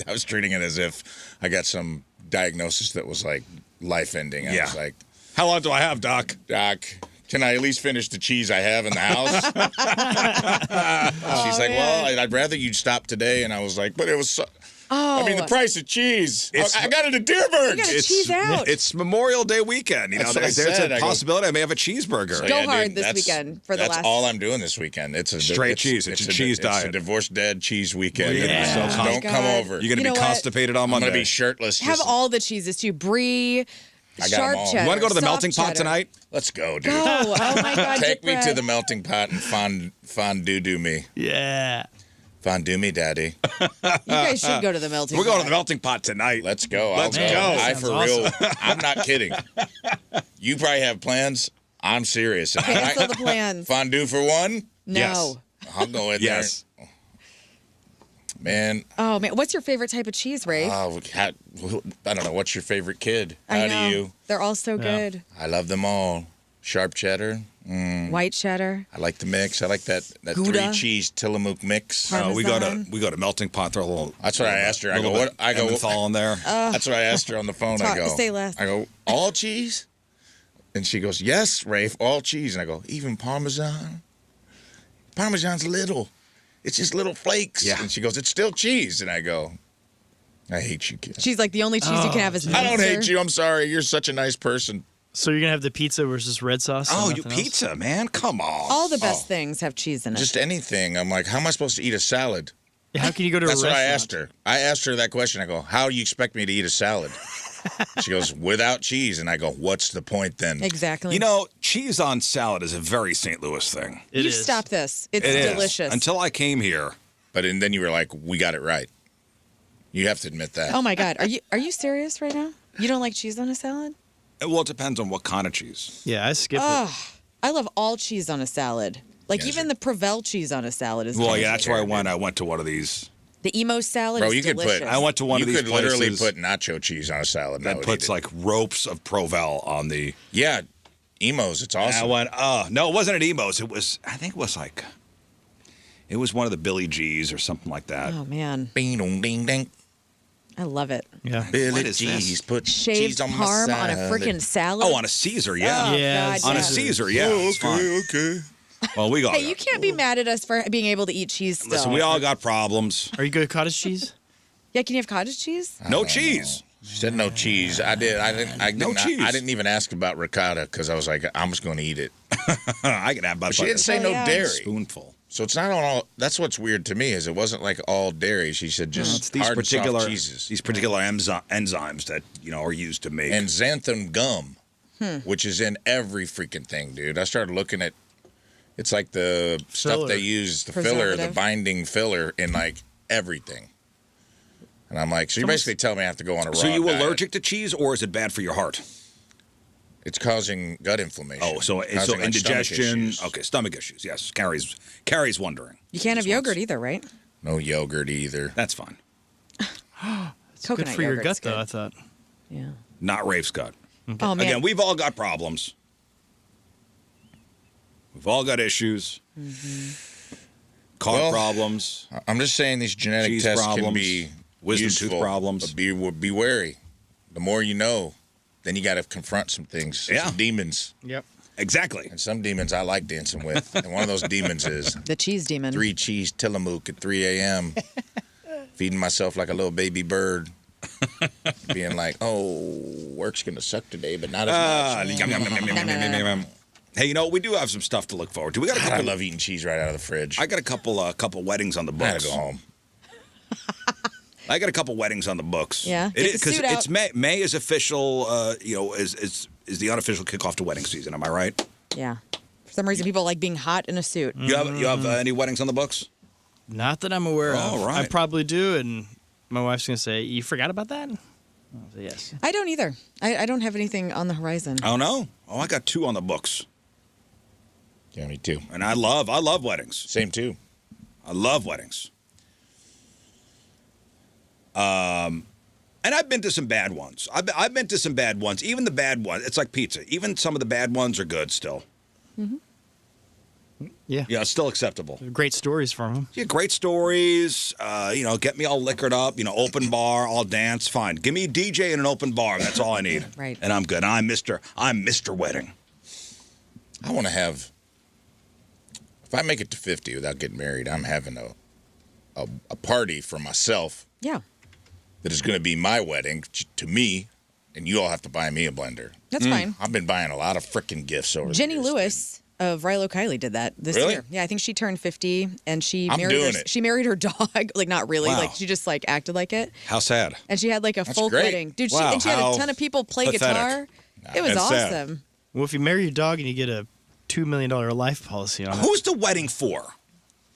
D: was treating it as if I got some diagnosis that was like life ending. I
A: Yeah.
D: was like,
A: How long do I have, Doc?
D: Doc, can I at least finish the cheese I have in the house? She's like, well, I'd rather you'd stop today. And I was like, but it was so. I mean, the price of cheese. I got it at Dearborn.
C: You gotta cheese out.
A: It's Memorial Day weekend. You know,
D: That's what I
A: there's
D: said.
A: a
D: I go-
A: possibility I may have a cheeseburger.
D: So,
C: Go
D: yeah,
C: hard
D: dude,
C: this
D: that's-
C: weekend for the
D: that's
C: last-
D: all I'm doing this weekend. It's a
A: Straight cheese. It's a cheese
D: It's a
A: diet.
D: divorced dad cheese weekend.
A: Yeah.
D: So
A: Oh my
D: don't come
C: God.
D: over.
A: You're going to
C: You
A: be
C: know what?
A: constipated on
D: I'm
A: Monday.
D: going to be shirtless.
C: Have
D: just-
C: all the cheeses too. Brie,
D: I got 'em
C: sharp
D: all.
C: cheddar.
A: You want to go to the
C: soft
A: melting pot
C: cheddar.
A: tonight?
D: Let's go, dude.
C: Go. Oh my God.
D: Take me
C: Brett.
D: to the melting pot and fondue me.
B: Yeah.
D: Fondue me, daddy.
C: You guys should go to the melting
A: We're going to
C: pot.
A: the melting pot tonight.
D: Let's go.
A: Let's
D: I'll
A: go.
D: I
B: Sounds
D: for real. I'm not kidding. You probably have plans. I'm serious. And
C: Cancel the plans.
D: Fondue for one?
C: No.
A: Yes.
D: I'll go in
A: Yes.
D: there. Man,
C: Oh man, what's your favorite type of cheese, Ray?
D: I don't know. What's your favorite kid?
C: I
D: How
C: know.
D: do you?
C: They're all so good.
D: I love them all. Sharp cheddar.
C: White cheddar.
D: I like the mix. I like that
C: Gouda.
D: 3 cheese Tillamook mix.
C: Parmesan.
A: We go to melting pot. Throw a little.
D: That's what I asked her. I go,
A: little
D: what?
A: bit
D: I go,
A: Emmenthal in there.
D: That's what I asked her on the phone. I
C: Talk-
D: go,
C: say less.
D: I go, all cheese? And she goes, yes, Rafe, all cheese. And I go, even Parmesan? Parmesan's little. It's just little flakes.
A: Yeah.
D: And she goes, it's still cheese. And I go, I hate you, kid.
C: She's like the only cheese you can have is
D: I don't
C: Munster.
D: hate you. I'm sorry. You're such a nice person.
B: So you're gonna have the pizza versus red sauce? and
A: Oh,
B: nothing else?
A: pizza, man. Come on.
C: All the best things have cheese in it.
D: Just anything. I'm like, how am I supposed to eat a salad?
B: Yeah, how can you go to
D: That's
B: a
D: what
B: restaurant?
D: I asked her. I asked her that question. I go, how do you expect me to eat a salad? She goes, without cheese. And I go, what's the point then?
C: Exactly.
A: You know, cheese on salad is a very St. Louis thing.
B: It
C: you
B: is.
C: stop this. It's
A: It is.
C: delicious.
A: Until I came here.
D: But and then you were like, we got it right. You have to admit that.
C: Oh my God, are you serious right now? You don't like cheese on a salad?
A: Well, it depends on what kind of cheese.
B: Yeah, I skip it.
C: I love all cheese on a salad. Like
D: Yeah,
C: even the Provel cheese on a salad is.
A: Well,
C: kind of
A: yeah, that's
C: my
A: where I
C: favorite.
A: went. I went to one of these.
C: The emo salad
D: Bro,
C: is
D: you could
C: delicious.
D: put.
A: I went to one
D: you
A: of these
D: could literally
A: places
D: put nacho cheese on a salad. and I
A: that
D: would
A: puts
D: eat it.
A: like ropes of Provel on the.
D: Yeah, emos. It's
A: And
D: awesome.
A: I went, no, it wasn't at Emo's. It was, I think it was like, it was one of the Billy G's or something like that.
C: Oh man,
D: Bing dong ding ding.
C: I love it.
B: Yeah.
D: Billy
A: What is
D: G's
A: this?
D: put
C: Shaved
D: cheese on my
C: parm on a
D: salad.
C: freaking salad.
A: Oh, on a Caesar, yeah.
C: Oh,
B: Yeah,
C: God,
A: On
C: yeah.
A: a Caesar, yeah.
D: Oh,
A: it's fine.
D: okay.
A: Well, we got
C: Hey, you can't be mad at us for being able to eat cheese still.
A: Listen, we all got problems.
B: Are you good at cottage cheese?
C: Yeah, can you have cottage cheese?
A: No cheese.
D: She said no cheese. I didn't.
A: No cheese.
D: I didn't even ask about ricotta because I was like, I'm just going to eat it.
A: I can have about
D: But she
A: like
D: didn't say no
C: yeah.
A: a
D: dairy.
A: spoonful.
D: So it's not all. That's what's weird to me is it wasn't like all dairy. She said just
A: It's these
D: hard and
A: particular
D: soft cheeses
A: enzymes that are used to make.
D: and xanthan gum, which is in every freaking thing, dude. I started looking at. It's like the stuff
B: Filler.
D: they use, the filler, the
C: Preservative.
D: binding filler in like everything. And I'm like, so you basically tell me I have to go on a raw
A: So you
D: diet.
A: allergic to cheese, or is it bad for your heart?
D: It's causing gut inflammation.
A: Oh, so
D: Causing, like, stomach
A: indigestion.
D: issues.
A: Okay, stomach issues. Yes, Carrie's wondering.
C: You can't have yogurt either, right?
D: No yogurt either.
A: That's fine.
B: It's
C: Coconut
B: good for your
C: yogurt's
B: gut, though,
C: good.
B: I thought.
C: Yeah.
A: Not Rafe's gut.
C: Oh man.
A: Again, we've all got problems. We've all got issues. Car
D: Well,
A: problems.
D: I'm just saying these genetic
A: Cheese
D: tests
A: problems,
D: can be
A: wisdom
D: useful,
A: tooth problems.
D: but be wary. The more you know, then you got to confront some things,
A: Yeah.
D: some demons.
B: Yep.
A: Exactly.
D: And some demons I like dancing with. And one of those demons is
C: the cheese demon.
D: 3 cheese Tillamook at 3 a.m., feeding myself like a little baby bird, being like, oh, work's going to suck today, but not as much.
A: Yum, yum, yum, yum, yum, yum, yum, yum. Hey, we do have some stuff to look forward to. We got a
D: God, I
A: couple.
D: love eating cheese right out of the fridge.
A: I got a couple weddings on the
D: I gotta
A: books.
D: go home.
A: I got a couple weddings on the books.
C: Yeah,
A: it
C: get
A: is
C: the
A: because
C: suit
A: it's
C: out.
A: May. May is official. Is the unofficial kickoff to wedding season. Am I right?
C: Yeah. For some reason, people like being hot in a suit.
A: You have any weddings on the books?
B: Not that I'm aware of.
A: All right.
B: I probably do, and my wife's going to say, you forgot about that? I'll say yes.
C: I don't either. I don't have anything on the horizon.
A: Oh no. Oh, I got 2 on the books,
D: Yeah, me too.
A: and I love weddings.
D: Same too.
A: I love weddings. And I've been to some bad ones. I've been to some bad ones. Even the bad ones. It's like pizza. Even some of the bad ones are good still.
B: Yeah.
A: Yeah, it's still acceptable.
B: Great stories from him.
A: Yeah, great stories. Get me all liquored up. Open bar. I'll dance. Fine. Give me a DJ and an open bar. That's all I need.
C: Right.
A: And I'm good. I'm Mr. Wedding.
D: I want to have. If I make it to 50 without getting married, I'm having a party for myself
C: Yeah.
D: that is going to be my wedding to me, and you all have to buy me a blender.
C: That's fine.
D: I've been buying a lot of freaking gifts over the
C: Jenny
D: years,
C: Lewis of Rilo Kiley did that this
D: Really?
C: year. Yeah, I think she turned 50 and she
D: I'm
C: married
D: doing
C: her,
D: it.
C: she married her dog. Like not really.
A: Wow.
C: Like she just like acted like it.
A: How sad.
C: And she had like a folk
D: great.
C: wedding. Dude,
A: Wow,
C: she had
A: how
C: a ton of people play
A: pathetic.
C: guitar. It was
A: That's sad.
C: awesome.
B: Well, if you marry your dog and you get a $2 million life policy on it.
A: Who's the wedding for?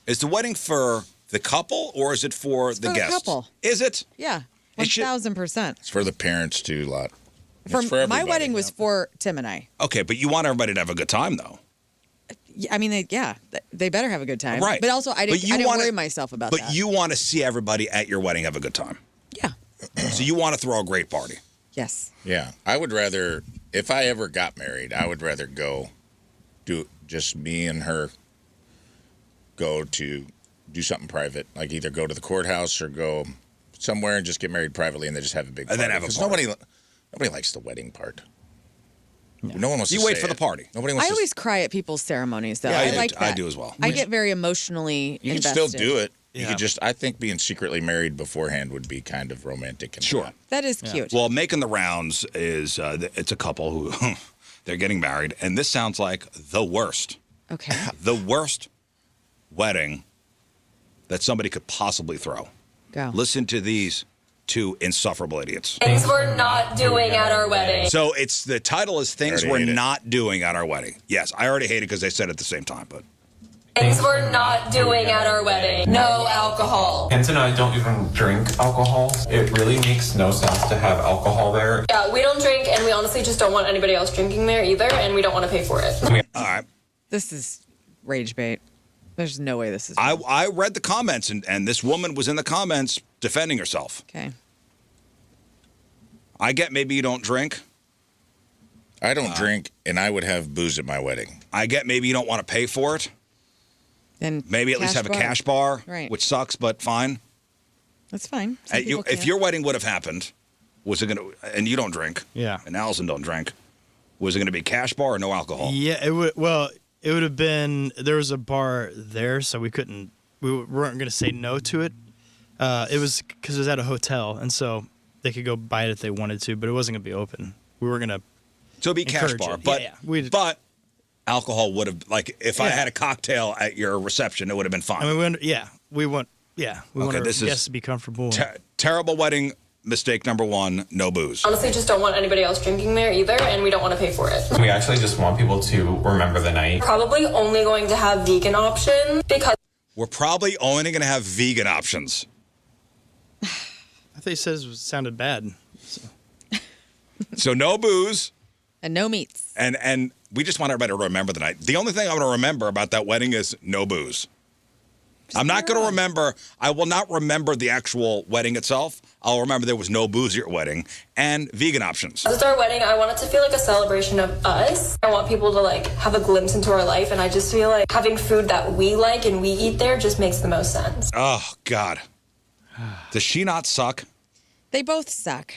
A: Is the wedding for the couple or is it for the
C: for the
A: guests?
C: couple.
A: Is it?
C: Yeah.
A: It should-
C: 1,000%.
D: It's for the parents too, lot. It's
C: For
D: for
C: my
D: everybody.
C: wedding was for Tim and I.
A: Okay, but you want everybody to have a good time, though.
C: Yeah, I mean, they better have a good time.
A: Right.
C: But also, I
A: But
C: didn't,
A: you
C: I didn't
A: wanna-
C: worry myself about
A: But
C: that.
A: you want to see everybody at your wedding have a good time.
C: Yeah.
A: So you want to throw a great party.
C: Yes.
D: Yeah, I would rather, if I ever got married, I would rather go do just me and her go to do something private, like either go to the courthouse or go somewhere and just get married privately and then just have a big
A: And
D: party.
A: then have a
D: 'Cause
A: party.
D: nobody likes the wedding part. No one wants
A: You
D: to
A: wait
D: say
A: for the
D: it.
A: party.
D: Nobody wants
C: I
D: to
C: always cry at people's ceremonies, though.
A: Yeah,
C: I
A: I
C: like
A: do-
C: that.
A: I do as well.
C: I get very emotionally
D: You can
C: invested.
D: still do it. You
B: Yeah.
D: could just, I think being secretly married beforehand would be kind of romantic and
A: Sure.
D: hot.
C: That is cute.
A: Well, making the rounds is it's a couple who They're getting married, and this sounds like the worst.
C: Okay.
A: The worst wedding that somebody could possibly throw.
C: Go.
A: Listen to these two insufferable idiots.
E: Things we're not doing at our wedding.
A: So the title is Things
D: I
A: We're
D: already hate it.
A: Not Doing at Our Wedding. Yes, I already hate it because they said it at the same time, but.
E: Things we're not doing at our wedding. No alcohol.
F: Kent and I don't even drink alcohol. It really makes no sense to have alcohol there.
E: Yeah, we don't drink, and we honestly just don't want anybody else drinking there either, and we don't want to pay for it.
A: All right.
C: This is rage bait. There's no way this is real.
A: I read the comments, and this woman was in the comments defending herself.
C: Okay.
A: I get maybe you don't drink.
D: I don't drink, and I would have booze at my wedding.
A: I get maybe you don't want to pay for it.
C: Then
A: Maybe at least have a cash bar,
C: Right.
A: which sucks, but fine.
C: That's fine. Some people
A: If
C: can't.
A: your wedding would have happened, was it going to, and you don't drink,
B: Yeah.
A: and Allison don't drink, was it going to be cash bar or no alcohol?
B: Yeah, it would. Well, it would have been. There was a bar there, so we couldn't. We weren't going to say no to it. It was because it was at a hotel, and so they could go buy it if they wanted to, but it wasn't going to be open. We were going to.
A: So it'd be cash
B: Encourage
A: bar,
B: it.
A: but
B: Yeah.
A: but alcohol would have, like, if I
B: Yeah.
A: had a cocktail at your reception, it would have been fine.
B: I mean, we want our
A: this is
B: guests to be comfortable.
A: Terrible wedding mistake number one: no booze.
E: Honestly, just don't want anybody else drinking there either, and we don't want to pay for it.
F: We actually just want people to remember the night.
E: Probably only going to have vegan options because
A: We're probably only going to have vegan options.
B: I thought you said it sounded bad.
A: So no booze,
C: And no meats.
A: and we just want everybody to remember the night. The only thing I'm going to remember about that wedding is no booze. I'm not going to remember. I will not remember the actual wedding itself. I'll remember there was no booze at your wedding and vegan options.
E: it's our wedding. I want it to feel like a celebration of us. I want people to like have a glimpse into our life, and I just feel like having food that we like and we eat there just makes the most sense.
A: Oh, God. Does she not suck?
C: They both suck.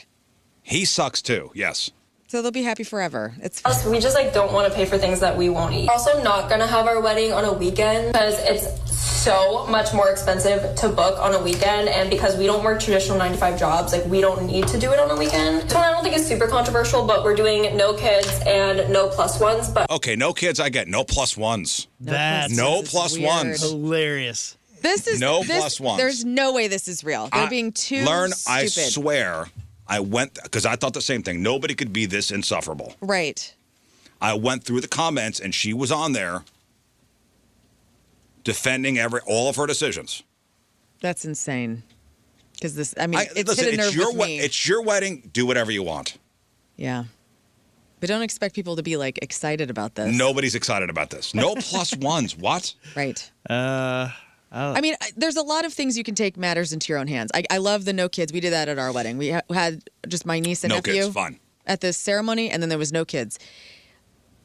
A: He sucks too, yes.
C: So they'll be happy forever. It's
E: Us, we just like don't want to pay for things that we won't eat. Also not gonna have our wedding on a weekend because it's so much more expensive to book on a weekend, and because we don't work traditional 9-to-5 jobs, like we don't need to do it on a weekend. This one I don't think is super controversial, but we're doing no kids and no plus ones, but
A: Okay, no kids, I get no plus ones.
B: That's
A: No
C: This is
A: plus
C: weird.
A: ones.
B: hilarious.
C: This is
A: No
C: this,
A: plus ones.
C: There's no way this is real. They're being too
A: I
C: stupid.
A: swear, I went, because I thought the same thing. Nobody could be this insufferable.
C: Right.
A: I went through the comments, and she was on there defending all of her decisions.
C: That's insane. Because this, I mean, it's
A: listen,
C: hit a nerve with me.
A: it's your wedding. Do whatever you want.
C: Yeah. But don't expect people to be like excited about this.
A: Nobody's excited about this. No plus ones. What?
C: Right.
B: I
C: mean, there's a lot of things you can take matters into your own hands. I love the no kids. We did that at our wedding. We had just my niece and
A: No
C: nephew
A: kids. Fine.
C: at the ceremony, and then there was no kids.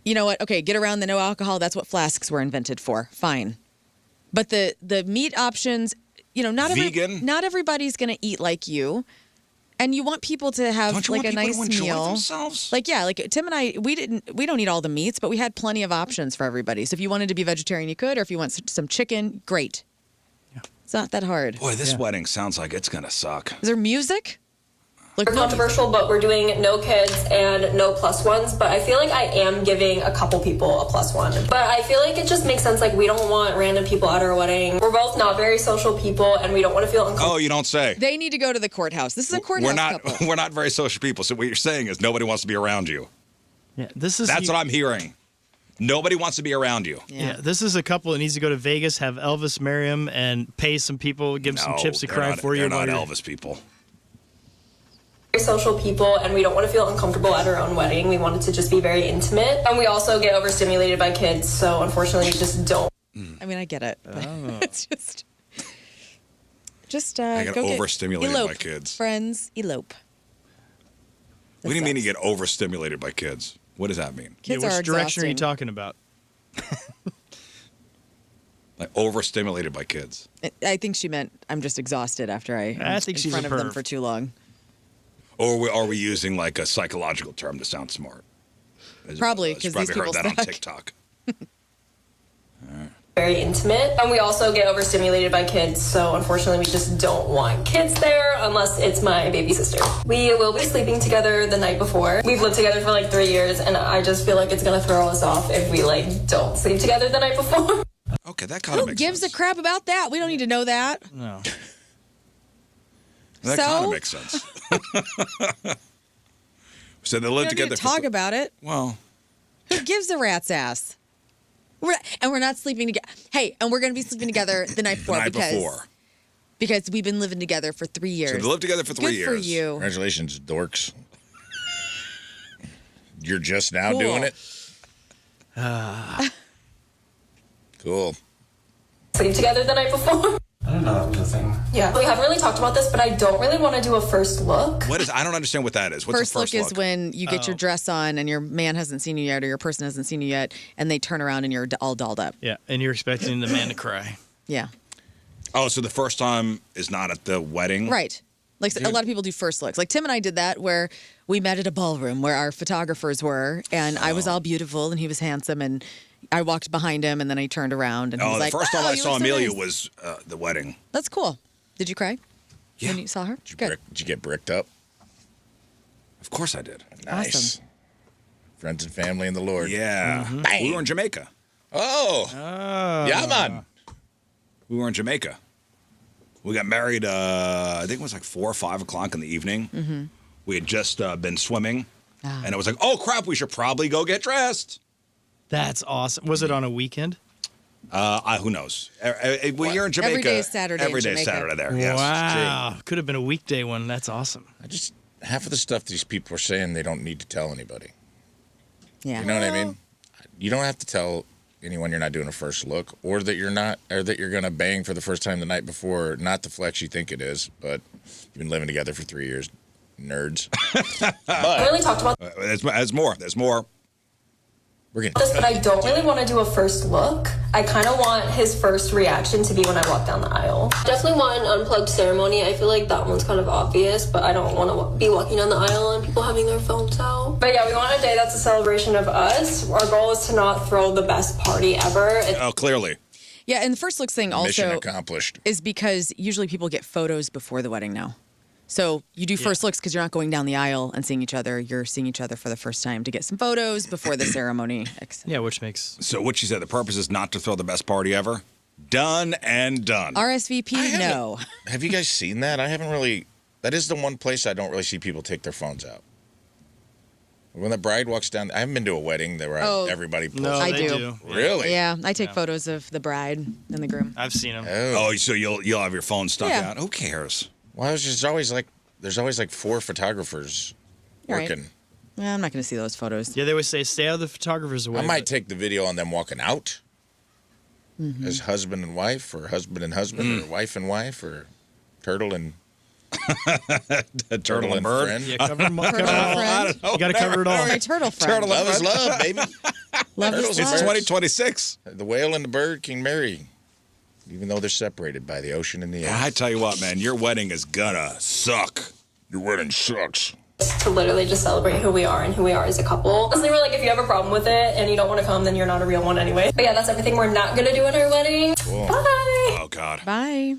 C: You know what? Okay, get around the no alcohol. That's what flasks were invented for. Fine. But the meat options, you know,
A: Vegan.
C: not everybody's going to eat like you. And you want people to have
A: Don't you
C: like
A: want
C: a
A: people
C: nice
A: to enjoy
C: meal.
A: themselves?
C: Like, yeah, like Tim and I, we don't eat all the meats, but we had plenty of options for everybody. So if you wanted to be vegetarian, you could, or if you want some chicken, great. Yeah. It's not that hard.
A: Boy, this wedding sounds like it's gonna suck.
C: Is there music? Like,
E: we're controversial, but we're doing no kids and no plus ones. But I feel like I am giving a couple people a plus one. But I feel like it just makes sense. Like, we don't want random people at our wedding. We're both not very social people, and we don't want to feel uncomfortable.
A: Oh, you don't say.
C: They need to go to the courthouse. This is a courthouse couple.
A: We're not very social people. So what you're saying is nobody wants to be around you.
B: Yeah, this is
A: That's what I'm hearing. Nobody wants to be around you.
B: Yeah, this is a couple that needs to go to Vegas, have Elvis marry him, and pay some people, give them some chips to cry for you.
A: They're not
B: while you're-
A: Elvis people.
E: Social people, and we don't want to feel uncomfortable at our own wedding. We want it to just be very intimate, and we also get overstimulated by kids, so unfortunately we just don't.
C: I mean, I get it. But it's just
A: I get
C: go
A: overstimulated
C: elope,
A: by kids.
C: Friends, elope.
A: What do you mean you get overstimulated by kids? What does that mean?
C: Kids
B: which
C: are
B: direction are you
C: exhausting.
B: talking about?
A: Like overstimulated by kids.
C: I think she meant I'm just exhausted after
B: I
C: I'm
B: think
C: in
B: she's
C: front
B: a
C: of them
B: perv.
C: for too long.
A: Or are we using like a psychological term to sound smart?
C: Probably,
A: You
C: 'cause
A: probably
C: these
A: heard
C: people
A: that on
C: suck.
A: TikTok.
E: very intimate. And we also get overstimulated by kids, so unfortunately we just don't want kids there unless it's my baby sister. We will be sleeping together the night before. We've lived together for like 3 years, and I just feel like it's gonna throw us off if we like don't sleep together the night before.
A: Okay, that kind of
C: Who
A: makes
C: gives
A: sense.
C: a crap about that? We don't need to know that.
B: No.
A: That kind of makes sense. So they
C: We
A: live
C: don't
A: together.
C: need to talk about it.
A: Well,
C: Who gives a rat's ass? We're not sleeping together. Hey, and we're going to be sleeping together the night before. Because we've been living together for 3 years.
A: So they lived together for 3 years.
C: Good for you.
D: Congratulations, dorks. You're just now
C: Cool.
D: doing it? Cool.
E: Sleep together the night before.
F: I don't know, that was a thing.
E: Yeah. We haven't really talked about this, but I don't really want to do a first look.
A: What is? I don't understand what that is. What's
C: First
A: a first
C: look is when you get your dress on and your man hasn't seen you yet or your person hasn't seen you yet, and they turn around and you're all dolled up.
B: Yeah, and you're expecting the man to cry.
C: Yeah.
A: Oh, so the first time is not at the wedding?
C: Right. Like a lot of people do first looks. Like Tim and I did that where we met at a ballroom where our photographers were, and I was all beautiful and he was handsome, and I walked behind him and then I turned around and he was
A: the
C: like,
A: first time I
C: you
A: saw
C: look so
A: Amelia
C: nice.
A: was the wedding.
C: That's cool. Did you cry
A: Yeah.
C: when you saw her?
D: Did you get bricked up?
A: Of course I did.
D: Nice.
C: Awesome.
D: Friends and family in the Lord.
A: Yeah.
D: Bang.
A: We were in Jamaica.
D: Oh. Yeah, man.
A: We were in Jamaica. We got married, I think it was like 4 or 5 o'clock in the evening.
C: Mm-hmm.
A: We had just been swimming.
C: Ah.
A: And it was like, oh, crap, we should probably go get dressed.
B: That's awesome. Was it on a weekend?
A: Who knows? You're in Jamaica.
C: Every day is Saturday in
A: Every day is
C: Jamaica.
A: Saturday there. Yes.
B: Wow. Could have been a weekday one. That's awesome.
D: Half of the stuff these people are saying they don't need to tell anybody.
C: Yeah.
D: You know what I mean? You don't have to tell anyone you're not doing a first look, or that you're gonna bang for the first time the night before. Not the flex you think it is, but you've been living together for 3 years, nerds.
E: I really talked about
A: There's more. There's more.
D: We're getting
E: this, but I don't really want to do a first look. I kind of want his first reaction to be when I walk down the aisle. Definitely want an unplugged ceremony. I feel like that one's kind of obvious, but I don't want to be walking down the aisle and people having their phones out. But yeah, we want a day that's a celebration of us. Our goal is to not throw the best party ever.
A: Oh, clearly.
C: Yeah, and the first looks thing
D: mission
C: also
D: accomplished.
C: is because usually people get photos before the wedding now. So you do first looks because you're not going down the aisle and seeing each other. You're seeing each other for the first time to get some photos before the ceremony.
B: Yeah, which makes...
A: So what she said, the purpose is not to throw the best party ever. Done and done.
C: RSVP, no.
D: Have you guys seen that? I haven't really. That is the one place I don't really see people take their phones out. When the bride walks down, I haven't been to a wedding where everybody pulls.
B: No,
C: I
B: they
C: do.
D: Really?
C: Yeah, I take photos of the bride and the groom.
B: I've seen them.
A: Oh, so you'll have your phone stuck
C: Yeah.
A: out. Who cares?
D: Well, there's always like 4 photographers
C: Right.
D: working.
C: Well, I'm not going to see those photos.
B: Yeah, they always say stay out of the photographer's way.
D: I might
B: but-
D: take the video on them walking out as husband and wife, or husband and husband, or wife and wife, or turtle and
A: Turtle and bird.
D: friend.
B: Yeah, cover them all.
C: Turtle friend.
B: You got to cover it all.
C: My turtle friend.
A: Turtle
D: Love is love, baby.
C: Love
D: Turtles
C: is
A: It's
D: and
C: love.
D: birds.
A: 2026.
D: The whale and the bird can marry, even though they're separated by the ocean and the air.
A: I tell you what, man, your wedding is gonna suck. Your wedding sucks.
E: To literally just celebrate who we are and who we are as a couple. Honestly, we're like, if you have a problem with it and you don't want to come, then you're not a real one anyway. But yeah, that's everything we're not going to do at our wedding.
D: Cool.
E: Bye.
A: Oh, God.
C: Bye.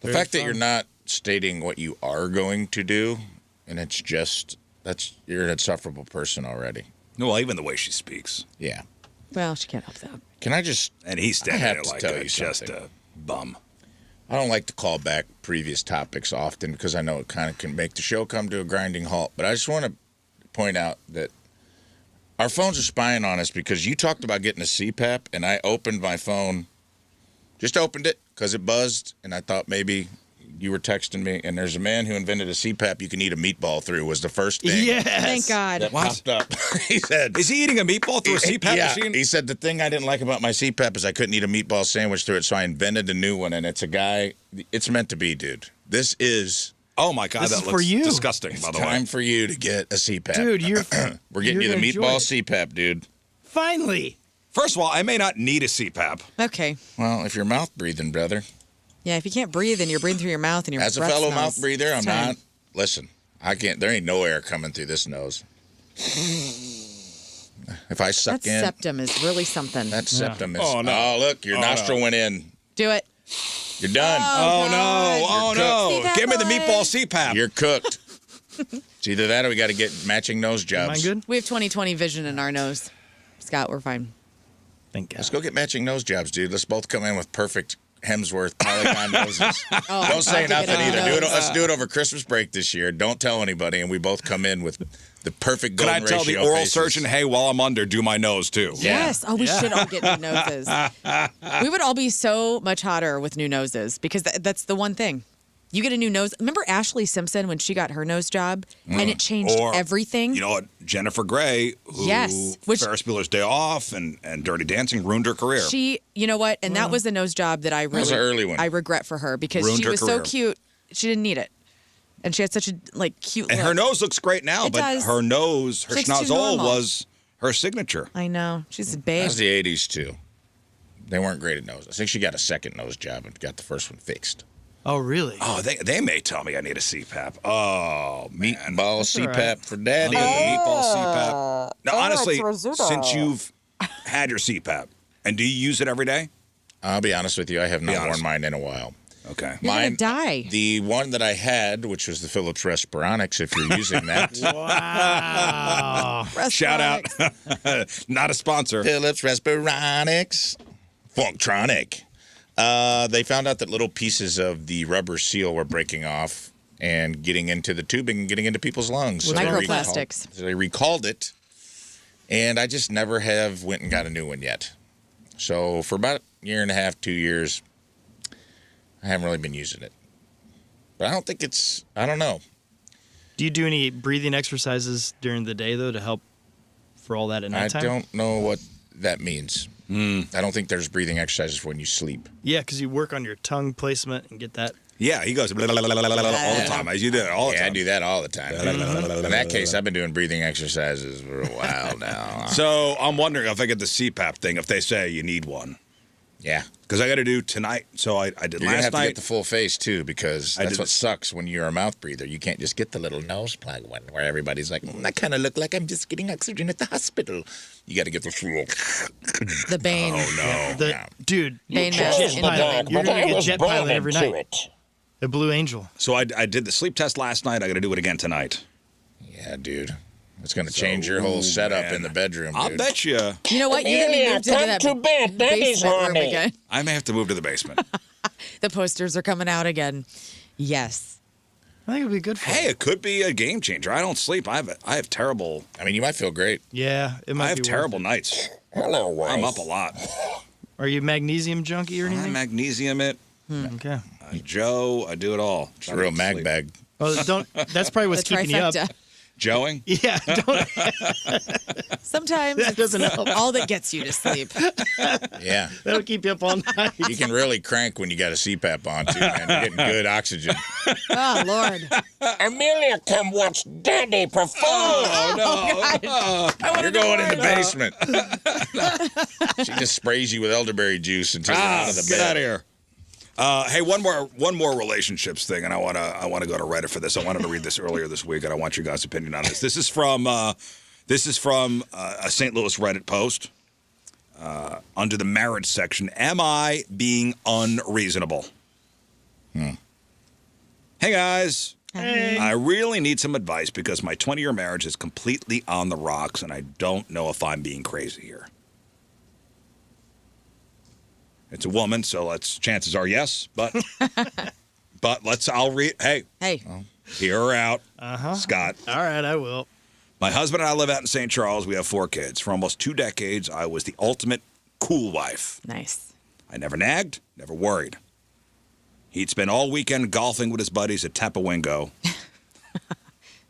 D: The fact that you're not stating what you are going to do, and it's just, you're an insufferable person already.
A: Well, even the way she speaks.
D: Yeah.
C: Well, she can't help that.
D: Can I just,
A: And he's standing
D: I have
A: there
D: to
A: like
D: tell you
A: just
D: something.
A: a bum.
D: I don't like to call back previous topics often because I know it kind of can make the show come to a grinding halt. But I just want to point out that our phones are spying on us because you talked about getting a CPAP, and I opened my phone, just opened it because it buzzed, and I thought maybe you were texting me, and there's a man who invented a CPAP you can eat a meatball through was the first thing.
B: Yes.
C: Thank God.
D: That popped up. He said,
A: Is he eating a meatball through a CPAP
D: yeah,
A: machine?
D: he said the thing I didn't like about my CPAP is I couldn't eat a meatball sandwich through it, so I invented a new one, and it's a guy. It's meant to be, dude. This is
A: Oh, my God.
B: This
A: That
B: is for
A: looks
B: you.
A: disgusting, by the way.
D: time for you to get a CPAP.
B: Dude,
D: We're getting you
B: you're
D: the
B: gonna
D: meatball
B: enjoy
D: CPAP, dude.
B: Finally.
A: First of all, I may not need a CPAP.
C: Okay.
D: Well, if you're mouth breathing, brother.
C: Yeah, if you can't breathe and you're breathing through your mouth and your
D: As a
C: breath
D: fellow
C: smells,
D: mouth breather, I'm
C: it's time.
D: not. Listen, I can't. There ain't no air coming through this nose. If I suck
C: That
D: in,
C: septum is really something.
D: that septum is.
A: Oh, no.
D: Oh, look, your nostril went in.
C: Do it.
D: You're done.
A: Oh, no. Oh, no.
C: CPAP
A: Give me the
C: boy.
A: meatball CPAP.
D: You're cooked. It's either that or we got to get matching nose jobs.
B: Am I good?
C: We have 20/20 vision in our nose. Scott, we're fine.
B: Thank God.
D: Let's go get matching nose jobs, dude. Let's both come in with perfect Hemsworth polygon noses.
C: Oh,
D: Don't say
C: I'll have to
D: nothing
C: get a
D: either.
C: nose.
D: Let's do it over Christmas break this year. Don't tell anybody, and we both come in with the perfect
A: Can I
D: golden
A: tell the
D: ratio
A: oral
D: faces.
A: surgeon, hey, while I'm under, do my nose too?
D: Yeah.
C: Yes. Oh, we should all get new noses. We would all be so much hotter with new noses because that's the one thing. You get a new nose. Remember Ashley Simpson when she got her nose job and it changed
A: Or,
C: everything?
A: You know what? Jennifer Grey, who
C: Yes, which-
A: Ferris Bueller's Day Off and Dirty Dancing ruined her career.
C: You know what? And that was the nose job that I really,
D: was an early one.
C: I regret for her because
A: Ruined
C: she
A: her
C: was so
A: career.
C: cute. She didn't need it. And she had such a cute
A: and
C: look.
A: her nose looks great now,
C: It
A: but
C: does.
A: her nose, her
C: She looks too
A: schnozzle
C: normal.
A: was her signature.
C: I know. She's a
D: That
C: babe.
D: was the 80s, too. They weren't great at noses. I think she got a second nose job and got the first one fixed.
B: Oh, really?
A: Oh, they may tell me I need a CPAP. Oh, man.
D: Meatball
B: all
D: CPAP
B: right.
D: for daddy.
A: The meatball CPAP. Now, honestly, since you've had your CPAP, and do you use it every day?
D: I'll be honest with you, I have not
A: honest.
D: worn mine in a while.
A: Okay.
C: You're gonna
D: Mine,
C: die.
D: the one that I had, which was the Philips Respironics, if you're using that.
B: Wow.
A: Shout out. Not a sponsor.
D: Philips Respironics. Funktronic. They found out that little pieces of the rubber seal were breaking off and getting into the tubing and getting into people's lungs. So they
C: Microplastics.
D: so they recalled it, and I just never have went and got a new one yet. So for about a year and a half, 2 years, I haven't really been using it. But I don't think it's, I don't know.
B: Do you do any breathing exercises during the day, though, to help for all that at
D: I
B: nighttime?
D: don't know what that means. I don't think there's breathing exercises for when you sleep.
B: Yeah, because you work on your tongue placement and get that.
A: Yeah, he goes blah, blah, blah, blah, blah, blah, all the time. You do it all the
D: Yeah, I
A: time.
D: do that all the time. In that case, I've been doing breathing exercises for a while now.
A: So I'm wondering if I get the CPAP thing, if they say you need one.
D: Yeah.
A: Because I got to do tonight. So I did
D: You're going to
A: last
D: have to
A: night.
D: get the full face, too, because that's
A: did-
D: what sucks when you're a mouth breather. You can't just get the little nose plug one where everybody's like, I kind of look like I'm just getting oxygen at the hospital. You got to get the full.
C: The Bane.
A: Oh, no.
B: Dude,
C: Bane
B: jet
C: mask in
B: pilot.
C: heaven.
B: You're going to get jet pilot every night. A Blue Angel.
A: So I did the sleep test last night. I got to do it again tonight.
D: Yeah, dude. It's going to change your whole setup
A: man.
D: in the bedroom,
A: I'll
D: dude.
A: bet you
C: You know what? You're going to be moved into that basement room again.
A: I may have to move to the basement.
C: The posters are coming out again. Yes.
B: I think it would be good for
A: Hey,
B: you.
A: it could be a game changer. I don't sleep. I have terrible.
D: I mean, you might feel great.
B: Yeah, it might
A: I have
B: be worth
A: terrible
B: it.
A: nights.
D: Hello, wife.
A: I'm up a lot.
B: Are you magnesium junkie or
A: I
B: anything?
A: magnesium it.
B: Okay.
A: Joe, I do it all.
D: It's a real mag bag.
B: Well, don't. That's probably what's
C: The
B: keeping you up.
C: trifecta.
A: Joeing?
B: Yeah, don't.
C: Sometimes
B: That doesn't
C: it's
B: help.
C: all that gets you to sleep.
D: Yeah.
B: That'll keep you up all night.
D: You can really crank when you got a CPAP on, too, man. You're getting good oxygen.
C: Oh, Lord.
D: Amelia, come watch Daddy perform.
A: Oh, no.
D: You're going in the basement. She just sprays you with elderberry juice until you're out of the
A: Get
D: bed.
A: out of here. Hey, one more relationships thing, and I wanna go to Reddit for this. I wanted to read this earlier this week, and I want your guys' opinion on this. This is from a St. Louis Reddit post under the marriage section. Am I being unreasonable? Hey guys.
B: Hey.
A: I really need some advice because my 20-year marriage is completely on the rocks, and I don't know if I'm being crazy here. It's a woman, so chances are yes, but I'll read. Hey, hear her out. Scott.
B: All right, I will.
A: My husband and I live out in St. Charles. We have 4 kids. For almost 2 decades, I was the ultimate cool wife.
C: Nice.
A: I never nagged, never worried. He'd spend all weekend golfing with his buddies at Tapawingo.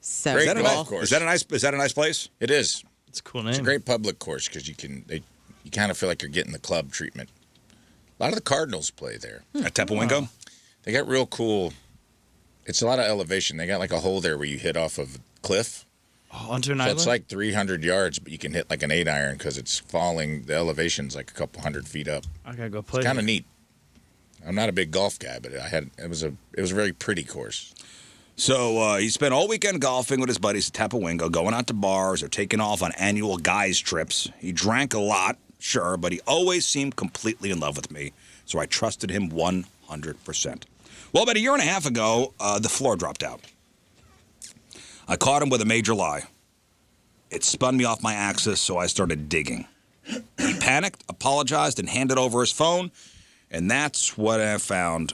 C: So
D: Great
A: Is that a
C: cool.
D: golf course.
A: Is that a nice place?
D: It is.
B: It's a cool name.
D: It's a great public course because you kind of feel like you're getting the club treatment. A lot of the Cardinals play there.
A: At Tapawingo?
D: They got real cool. It's a lot of elevation. They got like a hole there where you hit off of a cliff.
B: Oh, onto an
D: So
B: island?
D: it's like 300 yards, but you can hit like an 8-iron because it's falling. The elevation's like a couple hundred feet up.
B: I gotta go play.
D: It's kind of neat. I'm not a big golf guy, but it was a very pretty course.
A: So he spent all weekend golfing with his buddies at Tapawingo, going out to bars or taking off on annual guys' trips. He drank a lot, sure, but he always seemed completely in love with me, so I trusted him 100%. Well, about a year and a half ago, the floor dropped out. I caught him with a major lie. It spun me off my axis, so I started digging. He panicked, apologized, and handed over his phone, and that's what I found.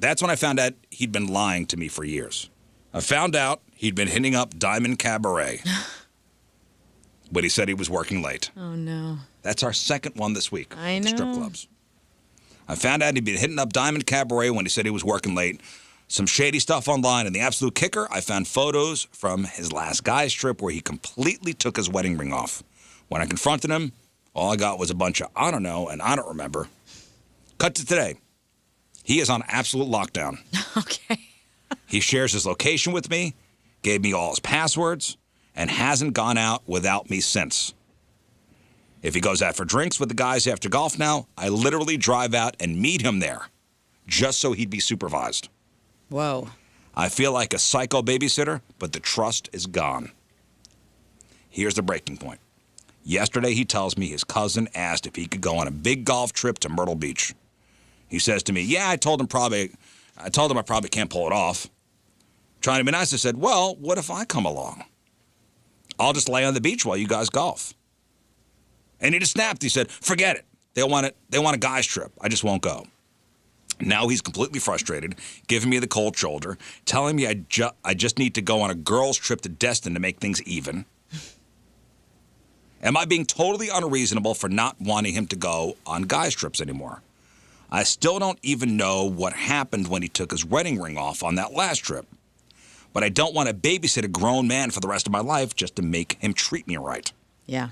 A: That's when I found out he'd been lying to me for years. I found out he'd been hitting up Diamond Cabaret, but he said he was working late.
C: Oh, no.
A: That's our second one this week.
C: I know.
A: Strip clubs. I found out he'd been hitting up Diamond Cabaret when he said he was working late. Some shady stuff online, and the absolute kicker, I found photos from his last guy's trip where he completely took his wedding ring off. When I confronted him, all I got was a bunch of I don't know and I don't remember. Cut to today. He is on absolute lockdown.
C: Okay.
A: He shares his location with me, gave me all his passwords, and hasn't gone out without me since. If he goes out for drinks with the guys after golf now, I literally drive out and meet him there, just so he'd be supervised.
C: Whoa.
A: I feel like a psycho babysitter, but the trust is gone. Here's the breaking point. Yesterday, he tells me his cousin asked if he could go on a big golf trip to Myrtle Beach. He says to me, yeah, I told him I probably can't pull it off. Trying to be nice, I said, well, what if I come along? I'll just lay on the beach while you guys golf. And he just snapped. He said, forget it. They want a guy's trip. I just won't go. Now he's completely frustrated, giving me the cold shoulder, telling me I just need to go on a girl's trip to Destin to make things even. Am I being totally unreasonable for not wanting him to go on guys' trips anymore? I still don't even know what happened when he took his wedding ring off on that last trip. But I don't want to babysit a grown man for the rest of my life just to make him treat me right.
C: Yeah.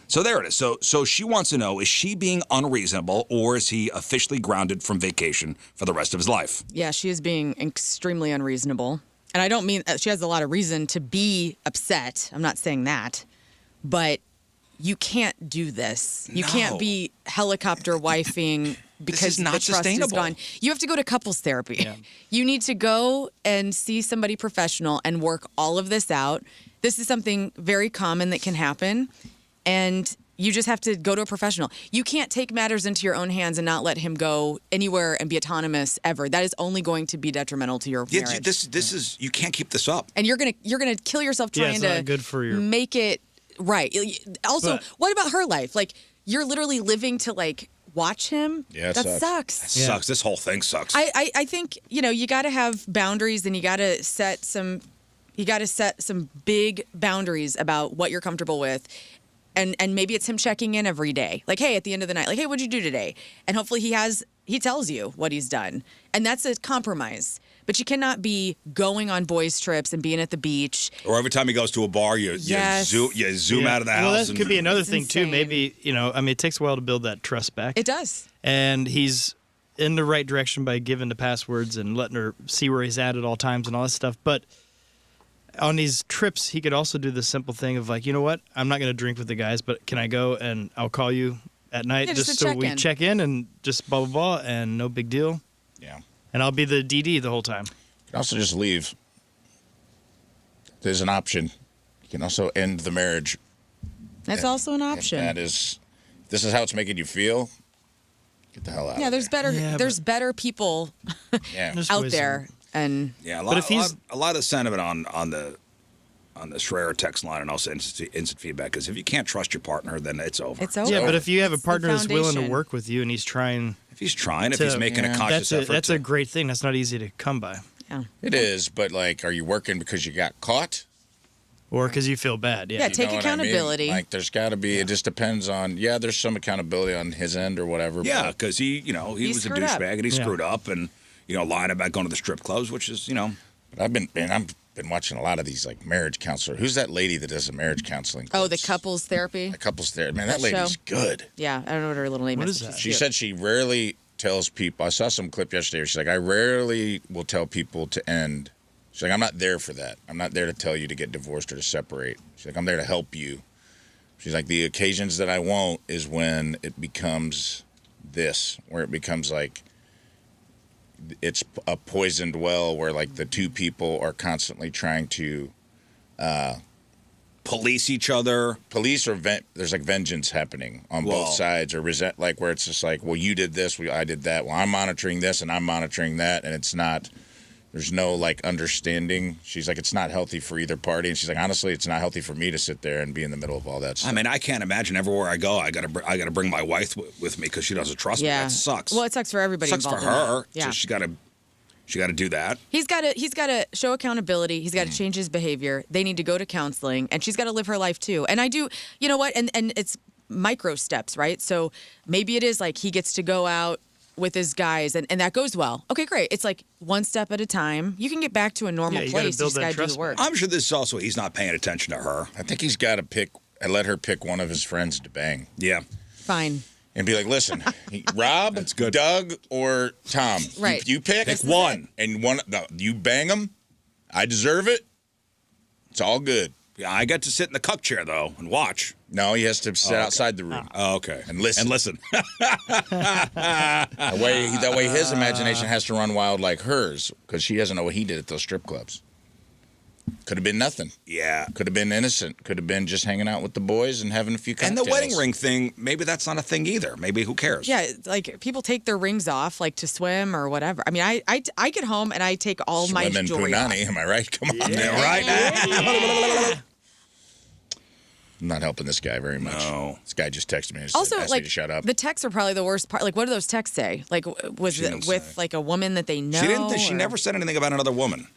A: So there it is. So she wants to know, is she being unreasonable or is he officially grounded from vacation for the rest of his life?
C: Yeah, she is being extremely unreasonable. And I don't mean she has a lot of reason to be upset. I'm not saying that. But you can't do this. You can't be helicopter wifing because
A: this is not
C: the trust
A: sustainable.
C: is gone. You have to go to couples therapy.
B: Yeah.
C: You need to go and see somebody professional and work all of this out. This is something very common that can happen. And you just have to go to a professional. You can't take matters into your own hands and not let him go anywhere and be autonomous ever. That is only going to be detrimental to your marriage.
A: This is you can't keep this up.
C: And you're gonna kill yourself trying
B: it's
C: to
B: not good for your...
C: make it right. Also,
B: But-
C: what about her life? Like, you're literally living to like watch him.
D: Yeah, it
C: that
D: sucks.
C: sucks.
A: It sucks. This whole thing sucks.
C: I think you got to have boundaries and you got to set some big boundaries about what you're comfortable with. And maybe it's him checking in every day. Like, hey, at the end of the night, like, hey, what'd you do today? And hopefully he tells you what he's done. And that's a compromise. But you cannot be going on boys' trips and being at the beach.
A: Or every time he goes to a bar, you zoom out of the house.
B: Well, that
A: and,
B: could be another thing, too.
C: insane.
B: Maybe, it takes a while to build that trust back.
C: It does.
B: And he's in the right direction by giving the passwords and letting her see where he's at all times and all that stuff. But on these trips, he could also do the simple thing of like, you know what? I'm not going to drink with the guys, but can I go and I'll call you at night
C: just
B: just
C: to
B: so
C: check
B: we
C: in.
B: check in and just blah, blah, blah, and no big deal.
D: Yeah.
B: And I'll be the DD the whole time.
D: You can also just leave. There's an option. You can also end the marriage.
C: That's also an option.
D: If this is how it's making you feel, get the hell out.
C: Yeah,
D: of
C: there's
D: there.
C: better. There's better people
D: Yeah.
B: There's
C: out
B: ways
C: there, and
A: Yeah,
B: But if he's-
A: a lot of sentiment on the Schreier text line and also instant feedback is if you can't trust your partner, then it's over.
C: it's over.
B: Yeah, but if you have a
C: It's the
B: partner that's willing to
C: foundation.
B: work with you and he's trying,
A: If he's trying, if he's
B: to-
A: making a
D: Yeah.
A: conscious effort.
B: that's a great thing. That's not easy to come by.
C: Yeah.
D: It is, but like, are you working because you got caught?
B: Or because you feel bad. Yeah.
C: Yeah,
D: You
C: take
D: know what I mean?
C: accountability.
D: Like, there's got to be. It just depends on. Yeah, there's some accountability on his end or whatever.
A: Yeah,
D: but
A: because he was a
C: screwed up.
A: douchebag and he
B: Yeah.
A: screwed up and lying about going to the strip clubs, which is
D: I've been watching a lot of these like marriage counselor. Who's that lady that does the marriage counseling?
C: Oh, the
D: clips?
C: couples therapy.
D: The couples therapy. Man, that
C: That
D: lady's
C: show?
D: good.
C: Yeah, I don't know what her little name
B: What
C: is.
B: is
C: but
B: that?
D: She
C: she's
D: said she rarely tells people. I saw some clip yesterday where she's like, I rarely will tell people to end. She's like, I'm not there for that. I'm not there to tell you to get divorced or to separate. She's like, I'm there to help you. She's like, the occasions that I won't is when it becomes this, where it becomes like it's a poisoned well where like the two people are constantly trying to
A: police each other.
D: Police or there's like vengeance happening on both sides, or resent, like where it's just like, well, you did this, I did that. Well, I'm monitoring this and I'm monitoring that, and it's not. There's no like understanding. She's like, it's not healthy for either party, and she's like, honestly, it's not healthy for me to sit there and be in the middle of all that stuff.
A: I mean, I can't imagine everywhere I go, I gotta bring my wife with me because she doesn't trust me. That sucks.
C: Well, it sucks for everybody.
A: It sucks for
C: involved in
A: her.
C: that. Yeah.
A: So she gotta do that.
C: He's got to show accountability. He's got to change his behavior. They need to go to counseling, and she's got to live her life too. And I do, you know what? And it's micro steps, right? So maybe it is like he gets to go out with his guys, and that goes well. Okay, great. It's like one step at a time. You can get back to a normal place. You just got to do the work.
A: I'm sure this is also he's not paying attention to her.
D: I think he's got to pick and let her pick one of his friends to bang.
A: Yeah.
C: Fine.
D: And be like, listen, Rob, that's good. Doug, or Tom.
C: Right.
D: You pick
A: one.
D: And you bang them. I deserve it. It's all good.
A: Yeah, I get to sit in the cuck chair, though, and watch.
D: No, he has to sit outside the room.
A: Oh, okay.
D: And listen.
A: That
D: way his imagination has to run wild like hers, because she doesn't know what he did at those strip clubs. Could have been nothing.
A: Yeah.
D: Could have been innocent. Could have been just hanging out with the boys and having a few cocktails.
A: And the wedding ring thing, maybe that's not a thing either. Maybe who cares?
C: Yeah, like people take their rings off, like to swim or whatever. I mean, I get home and I take all my jewelry off.
D: Am I right? Come on.
A: Yeah, right.
D: I'm not helping this guy very much.
A: No.
D: This guy just texted me and
C: Also,
D: asked
C: like,
D: me to shut up.
C: the texts are probably the worst part. Like, what do those texts say? Like, was it with like a woman that they know?
A: She didn't. She never said anything about another woman.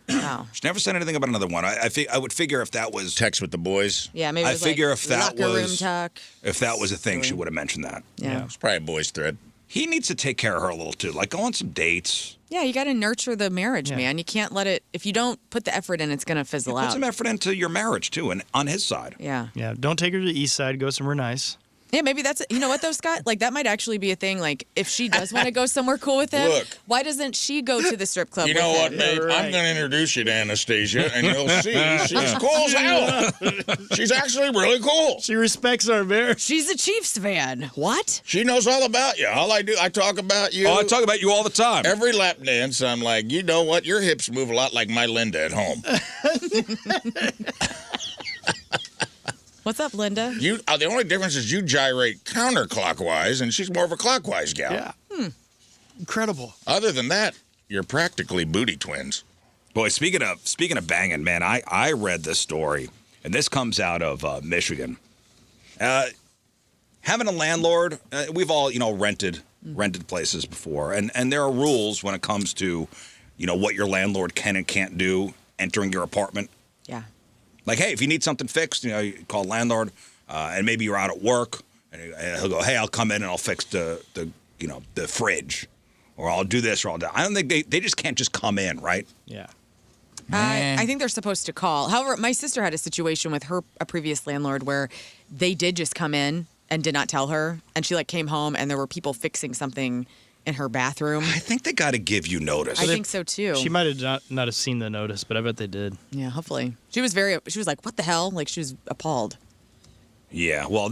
C: Oh.
A: She never said anything about another one. I would figure if that was
D: text with the boys.
C: Yeah, maybe. It was
A: figure
C: like
A: if that
C: locker room
A: was
C: talk.
A: If that was a thing, she would have mentioned that.
C: Yeah.
D: It's probably a boys thread.
A: He needs to take care of her a little too. Like go on some dates.
C: Yeah, you got to nurture the marriage, man. You can't let it. If you don't put the effort in, it's gonna fizzle out.
A: Put some effort into your marriage too, and on his side.
C: Yeah.
B: Yeah. Don't take her to the east side. Go somewhere nice.
C: Yeah, maybe that's, you know what though, Scott? Like that might actually be a thing. Like if she does want to go somewhere cool with him,
D: Look.
C: why doesn't she go to the strip club
D: You
C: with
D: know what,
C: him?
D: babe?
B: Yeah, right.
D: I'm going to introduce you to Anastasia, and you'll see she's cool as hell. She's actually really cool.
B: She respects our marriage.
C: She's a Chiefs fan. What?
D: She knows all about you. All I do, I talk about you.
A: Oh, I talk about you all the time.
D: Every lap dance, I'm like, you know what? Your hips move a lot like my Linda at home.
C: What's up, Linda?
D: The only difference is you gyrate counterclockwise, and she's more of a clockwise gal.
B: Yeah. Incredible.
D: Other than that, you're practically booty twins.
A: Boy, speaking of banging, man, I read this story, and this comes out of Michigan. Having a landlord, we've all rented places before, and there are rules when it comes to what your landlord can and can't do entering your apartment.
C: Yeah.
A: Like, hey, if you need something fixed, you call landlord, and maybe you're out at work, and he'll go, hey, I'll come in and I'll fix the fridge, or I'll do this, or I'll do. I don't think they just can't just come in, right?
B: Yeah.
C: I think they're supposed to call. However, my sister had a situation with a previous landlord where they did just come in and did not tell her, and she came home and there were people fixing something in her bathroom.
A: I think they got to give you notice.
C: I think so too.
B: She might have not have seen the notice, but I bet they did.
C: Yeah, hopefully. She was like, what the hell? Like, she was appalled.
A: Yeah, well,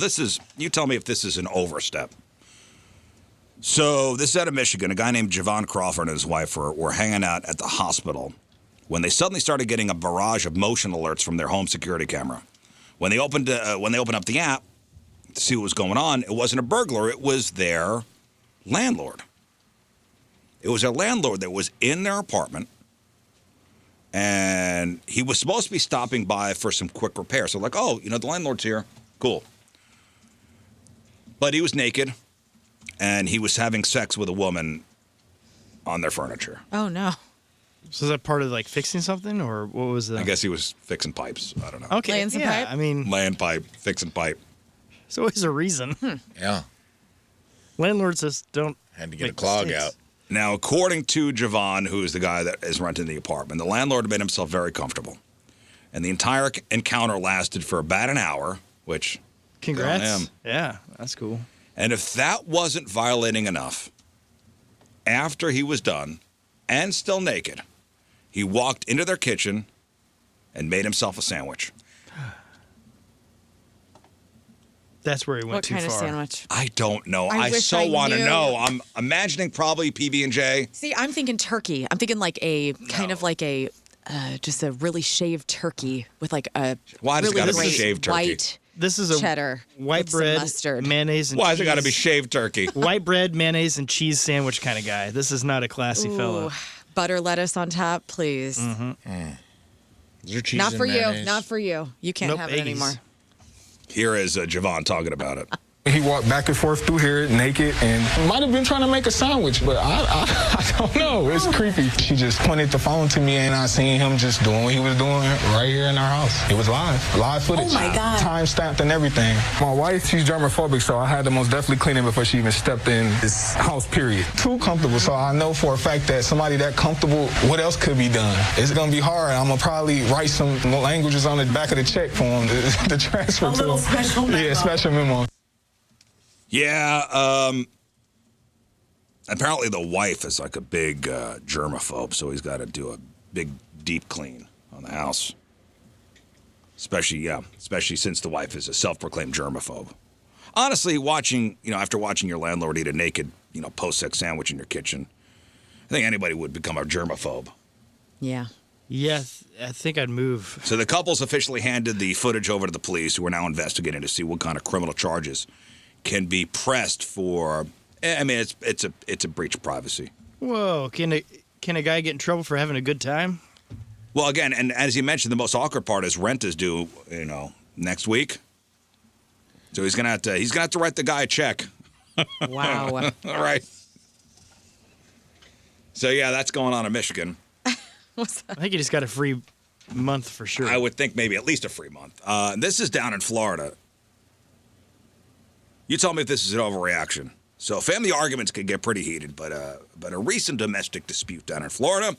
A: you tell me if this is an overstep. So this is out of Michigan. A guy named Javon Crawford and his wife were hanging out at the hospital when they suddenly started getting a barrage of motion alerts from their home security camera. When they opened up the app to see what was going on, it wasn't a burglar. It was their landlord. It was their landlord that was in their apartment, and he was supposed to be stopping by for some quick repair. So the landlord's here. Cool. But he was naked, and he was having sex with a woman on their furniture.
C: Oh, no.
B: So is that part of fixing something, or what was that?
A: I guess he was fixing pipes. I don't know.
B: Okay.
C: Laying some
B: yeah,
C: pipe?
B: I mean,
A: Laying pipe, fixing pipe.
B: there's always a reason.
D: Yeah.
B: Landlords just don't.
D: Had to get a
B: make
D: clog
B: mistakes.
D: out.
A: Now, according to Javon, who is the guy that is renting the apartment, the landlord made himself very comfortable. And the entire encounter lasted for about an hour, which...
B: Congrats.
A: Good on him.
B: Yeah, that's cool.
A: And if that wasn't violating enough, after he was done and still naked, he walked into their kitchen and made himself a sandwich.
B: That's where he went
C: What
B: too
C: kind
B: far.
C: of sandwich?
A: I don't know.
C: I
A: I
C: wish
A: so
C: I
A: want to
C: knew.
A: know. I'm imagining probably PB&J.
C: See, I'm thinking turkey. I'm thinking like a kind of like a just a really shaved turkey with like a
A: Why does it
C: really
A: gotta be
C: great
A: shaved turkey?
C: white
B: This is a
C: cheddar
B: white
C: with some
B: bread,
C: mustard.
B: mayonnaise, and
A: Why
B: cheese.
A: has it got to be shaved turkey?
B: White bread, mayonnaise, and cheese sandwich kind of guy. This is not a classy fellow.
C: Ooh, butter lettuce on top, please.
D: Is there cheese
C: Not
D: in
C: for you.
D: mayonnaise?
C: Not for you. You can't
B: Nope,
C: have it
B: eggies.
C: anymore.
A: Here is Javon talking about it.
G: He walked back and forth through here naked and might have been trying to make a sandwich, but I don't know. It's creepy. She just pointed the phone to me and I seen him just doing what he was doing right here in our house. It was live footage.
H: Oh my God.
G: Time stamped and everything. My wife, she's germophobic, so I had to most definitely clean it before she even stepped in this house, period. Too comfortable, so I know for a fact that somebody that comfortable, what else could be done? It's gonna be hard. I'm gonna probably write some languages on the back of the check for him to transfer
H: A
G: to
H: little
G: him.
H: special memo.
G: Yeah, special memo.
A: Yeah, apparently the wife is like a big germaphobe, so he's got to do a big deep clean on the house. Especially since the wife is a self-proclaimed germaphobe. Honestly, after watching your landlord eat a naked, post-sex sandwich in your kitchen, I think anybody would become a germaphobe.
C: Yeah.
B: Yeah, I think I'd move.
A: So the couple's officially handed the footage over to the police, who are now investigating to see what kind of criminal charges can be pressed for. I mean, it's a breach of privacy.
B: Whoa, can a guy get in trouble for having a good time?
A: Well, again, and as you mentioned, the most awkward part is rent is due, next week. So he's gonna have to write the guy a check.
C: Wow.
A: All right. So yeah, that's going on in Michigan.
C: What's that?
B: I think he just got a free month for sure.
A: I would think maybe at least a free month. This is down in Florida. You tell me if this is an overreaction. So family arguments can get pretty heated, but a recent domestic dispute down in Florida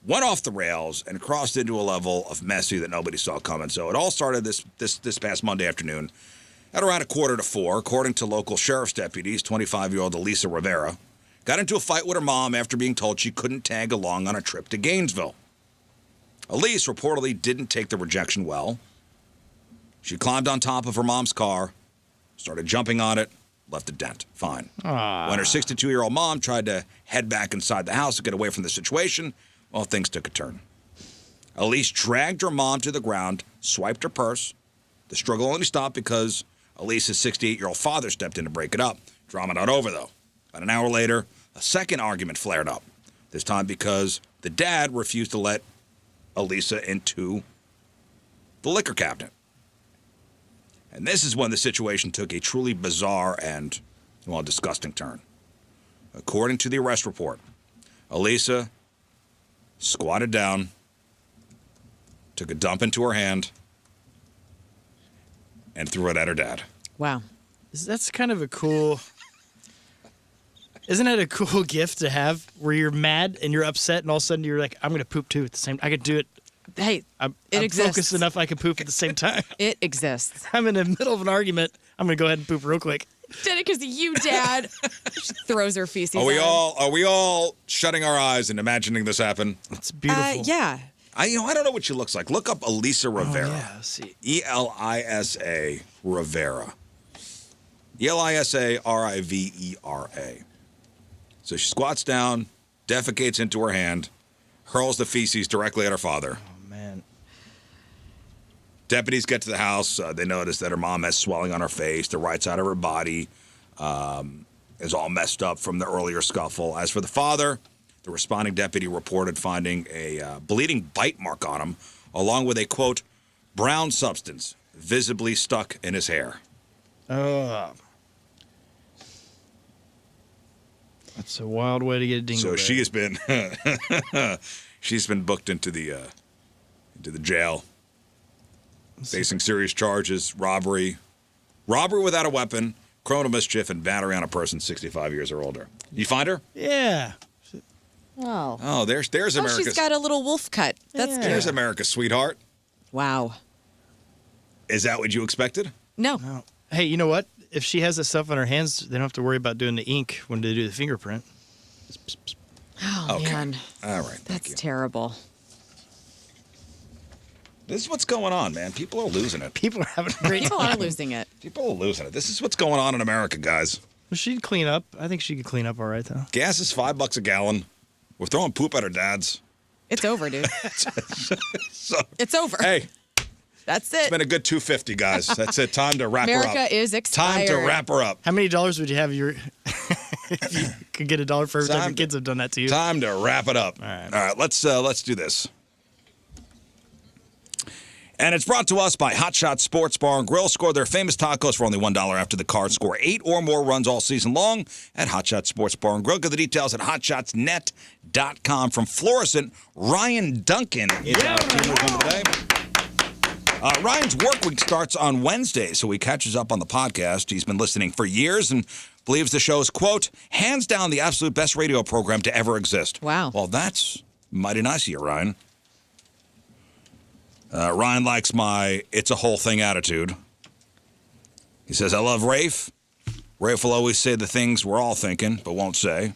A: went off the rails and crossed into a level of messy that nobody saw coming. So it all started this past Monday afternoon at around 3:45. According to local sheriff's deputies, 25-year-old Elisa Rivera got into a fight with her mom after being told she couldn't tag along on a trip to Gainesville. Elise reportedly didn't take the rejection well. She climbed on top of her mom's car, started jumping on it, left a dent. Fine.
B: Aww.
A: When her 62-year-old mom tried to head back inside the house to get away from the situation, well, things took a turn. Elise dragged her mom to the ground, swiped her purse. The struggle only stopped because Elise's 68-year-old father stepped in to break it up. Drama not over, though. About an hour later, a second argument flared up, this time because the dad refused to let Elisa into the liquor cabinet. And this is when the situation took a truly bizarre and, disgusting turn. According to the arrest report, Elisa squatted down, took a dump into her hand, and threw it at her dad.
C: Wow.
B: That's kind of a cool. Isn't it a cool gift to have where you're mad and you're upset and all of a sudden you're like, I'm going to poop too at the same time. I could do it.
C: Hey,
B: I'm
C: exists.
B: focused enough I can poop at the same time.
C: It exists.
B: I'm in the middle of an argument. I'm going to go ahead and poop real quick.
C: Did it because of you, Dad. She throws her feces.
A: Are we
C: at him.
A: all shutting our eyes and imagining this happen?
B: It's beautiful.
C: Yeah.
A: I don't know what she looks like. Look up Elisa Rivera.
B: Oh, yeah, let's see.
A: Elisa Rivera. Elisarivera. So she squats down, defecates into her hand, hurls the feces directly at her father.
B: Oh, man.
A: Deputies get to the house. They notice that her mom has swelling on her face. The right side of her body is all messed up from the earlier scuffle. As for the father, the responding deputy reported finding a bleeding bite mark on him, along with a, quote, brown substance visibly stuck in his hair.
B: That's a wild way to get a dingo.
A: So she has been she's been booked into the jail, facing serious charges: robbery without a weapon, criminal mischief, and battery on a person 65 years or older. You find her?
B: Yeah.
C: Oh.
A: Oh, there's
C: Oh,
A: America's.
C: she's got a little wolf cut. That's
B: Yeah.
C: cute.
A: There's America's sweetheart.
C: Wow.
A: Is that what you expected?
C: No.
B: Oh. Hey, you know what? If she has this stuff on her hands, they don't have to worry about doing the ink when they do the fingerprint.
C: Oh,
A: Okay.
C: man.
A: All right. Thank
C: That's
A: you.
C: terrible.
A: This is what's going on, man. People are losing it.
B: People are having a great
C: People
B: time.
C: are losing it.
A: People are losing it. This is what's going on in America, guys.
B: Well, she'd clean up. I think she could clean up all right, though.
A: Gas is $5 a gallon. We're throwing poop at our dads.
C: It's over, dude.
A: So,
C: It's over.
A: hey,
C: That's it.
A: it's been a good 250, guys. That's it. Time to wrap her up.
C: America is
A: Time
C: expired.
A: to wrap her up.
B: How many dollars would you have if you could get $1 for every time your kids have done that to you?
A: Time to wrap it up.
B: All right.
A: All right, let's do this. And it's brought to us by Hot Shot Sports Bar and Grill. Score their famous tacos for only $1 after the card. Score 8 or more runs all season long at Hot Shot Sports Bar and Grill. Get the details at hotshotsnet.com. From Florissant, Ryan Duncan is our team with him today. Ryan's work week starts on Wednesday, so he catches up on the podcast. He's been listening for years and believes the show is, quote, hands down the absolute best radio program to ever exist.
C: Wow.
A: Well, that's mighty nice of you, Ryan. Ryan likes my it's a whole thing attitude. He says, I love Rafe. Rafe will always say the things we're all thinking, but won't say.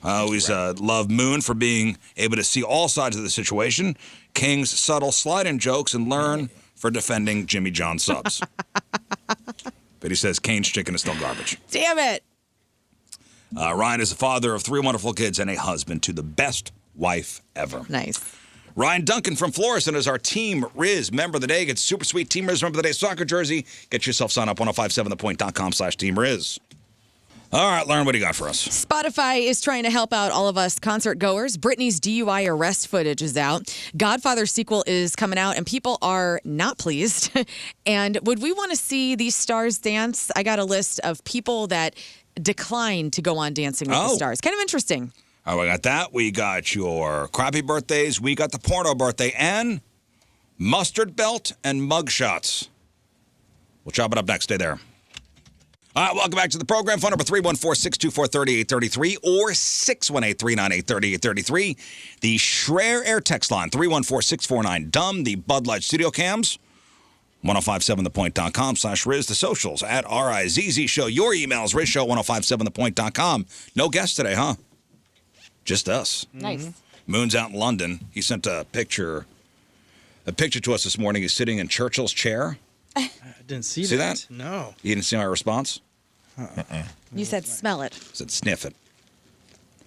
A: I always love Moon for being able to see all sides of the situation. King's subtle slide-in jokes and learn for defending Jimmy John subs. But he says Kane's chicken is still garbage.
C: Damn it.
A: Ryan is the father of 3 wonderful kids and a husband to the best wife ever.
C: Nice.
A: Ryan Duncan from Florissant is our Team Rizz member of the day. Get super sweet Team Rizz member of the day soccer jersey. Get yourself signed up 1057thepoint.com/Team Rizz. All right, Lauren, what do you got for us?
C: Spotify is trying to help out all of us concert goers. Britney's DUI arrest footage is out. Godfather sequel is coming out, and people are not pleased. And would we want to see these stars dance? I got a list of people that declined to go on Dancing with the Stars. Kind of interesting.
A: All right, we got that. We got your crappy birthdays. We got the porno birthday and mustard belt and mug shots. We'll chop it up next. Stay there. All right, welcome back to the program. Phone number 314-624-3833 or 618-398-3833. The Schreier Air text line, 314-649-DUMB. The Bud Light studio cams, 1057thepoint.com/Rizz. The socials at RIZZ Show. Your emails, RizzShow1057thepoint.com. No guests today, huh? Just us.
C: Nice.
A: Moon's out in London. He sent a picture to us this morning. He's sitting in Churchill's chair.
B: I didn't see
A: that.
B: No.
A: You didn't see my response?
C: You said smell it.
A: I said sniff it.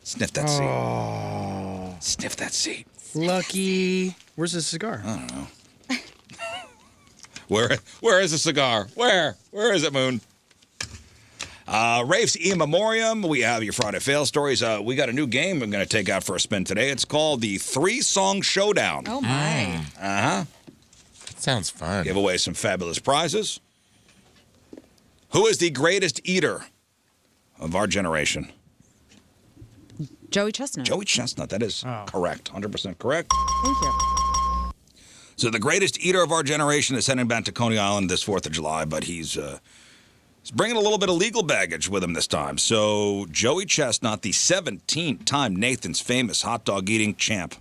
A: Sniff that seat. Sniff that seat.
B: Lucky. Where's the cigar?
A: I don't know. Where is the cigar? Where is it, Moon? Rafe's in Memoriam. We have your Friday fail stories. We got a new game I'm going to take out for a spin today. It's called the 3-Song Showdown.
C: Oh, my.
A: Uh-huh.
D: Sounds fun.
A: Give away some fabulous prizes. Who is the greatest eater of our generation?
C: Joey Chestnut.
A: Joey Chestnut. That is correct. 100% correct.
C: Thank you.
A: So the greatest eater of our generation is heading back to Coney Island this 4th of July, but he's bringing a little bit of legal baggage with him this time. So Joey Chestnut, the 17th-time Nathan's famous hot dog eating champ,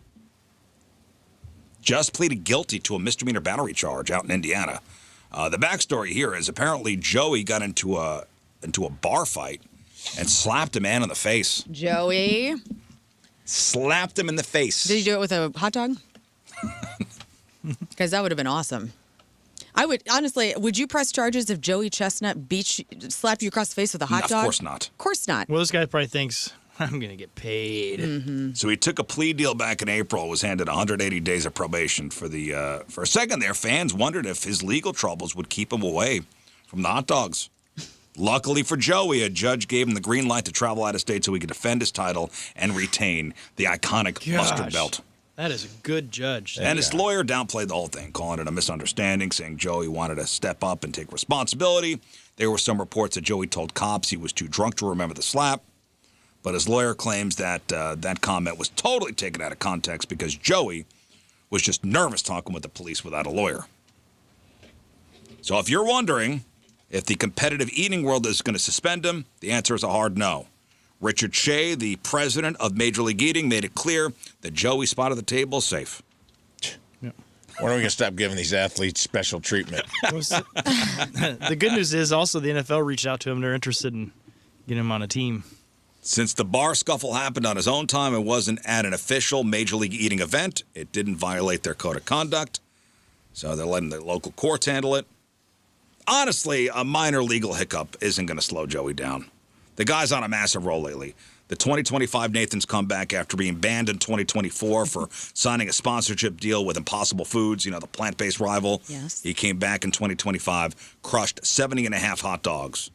A: just pleaded guilty to a misdemeanor battery charge out in Indiana. The backstory here is apparently Joey got into a bar fight and slapped a man in the face.
C: Joey.
A: Slapped him in the face.
C: Did you do it with a hot dog? Because that would have been awesome. I would, honestly, would you press charges if Joey Chestnut slapped you across the face with a hot dog?
A: Of course not.
C: Of course not.
B: Well, this guy probably thinks, I'm going to get paid.
C: Mm-hmm.
A: So he took a plea deal back in April, was handed 180 days of probation. For a second there, fans wondered if his legal troubles would keep him away from the hot dogs. Luckily for Joey, a judge gave him the green light to travel out of state so he could defend his title and retain the iconic mustard belt.
B: That is a good judge.
A: And his lawyer downplayed the whole thing, calling it a misunderstanding, saying Joey wanted to step up and take responsibility. There were some reports that Joey told cops he was too drunk to remember the slap. But his lawyer claims that that comment was totally taken out of context because Joey was just nervous talking with the police without a lawyer. So if you're wondering if the competitive eating world is going to suspend him, the answer is a hard no. Richard Shea, the president of Major League Eating, made it clear that Joey's spot at the table is safe.
D: When are we going to stop giving these athletes special treatment?
B: The good news is also the NFL reached out to him. They're interested in getting him on a team.
A: Since the bar scuffle happened on his own time and wasn't at an official Major League Eating event, it didn't violate their code of conduct. So they're letting the local courts handle it. Honestly, a minor legal hiccup isn't going to slow Joey down. The guy's on a massive roll lately. The 2025 Nathan's come back after being banned in 2024 for signing a sponsorship deal with Impossible Foods, the plant-based rival.
C: Yes.
A: He came back in 2025, crushed 70 and a half hot dogs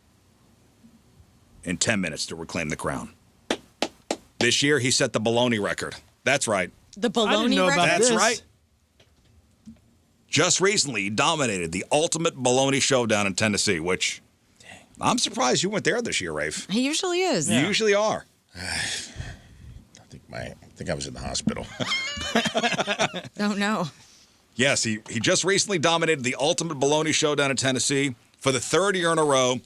A: in 10 minutes to reclaim the crown. This year, he set the bologna record. That's right.
C: The
B: I didn't
C: bologna
B: know
C: record?
B: about
A: That's
B: this.
A: right. Just recently, he dominated the ultimate bologna showdown in Tennessee, which I'm surprised you weren't there this year, Rafe.
C: He usually is.
A: You usually are.
D: I think I was in the hospital.
C: Don't know.
A: Yes, he just recently dominated the ultimate bologna showdown in Tennessee for the third year in a row,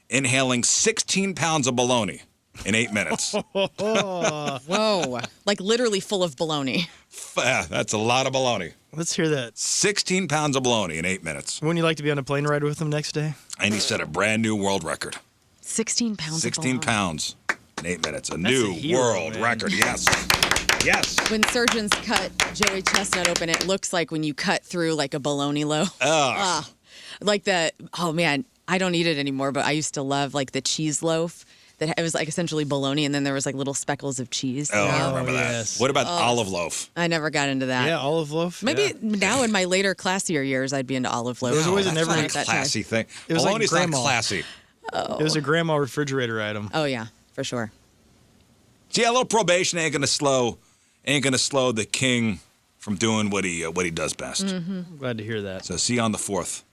A: inhaling 16 pounds of bologna in 8 minutes.
C: Whoa. Like literally full of bologna.
A: That's a lot of bologna.
B: Let's hear that.
A: 16 pounds of bologna in 8 minutes.
B: Wouldn't you like to be on a plane ride with him next day?
A: And he set a brand new world record.
C: 16 pounds
A: 16
C: of bologna.
A: pounds in 8 minutes. A
B: a
A: new
B: hero,
A: world
B: man.
A: record. Yes. Yes.
C: When surgeons cut Joey Chestnut open, it looks like when you cut through like a bologna loaf. Like oh man, I don't eat it anymore, but I used to love like the cheese loaf. That it was like essentially bologna, and then there was like little speckles of cheese.
A: Oh, I remember that.
B: yes.
A: What about olive loaf?
C: I never got into that.
B: Yeah, olive loaf.
C: Maybe
B: yeah.
C: now in my later, classier years, I'd be into olive loaf.
B: There's always an
A: That's
B: every-
A: not a classy thing.
B: It was like
A: Bologna's not
B: grandma.
A: classy.
B: It was a grandma refrigerator item.
C: Oh yeah, for sure.
A: See, a little probation ain't gonna slow the king from doing what he does best.
B: I'm glad to hear that.
A: So see you on the 4th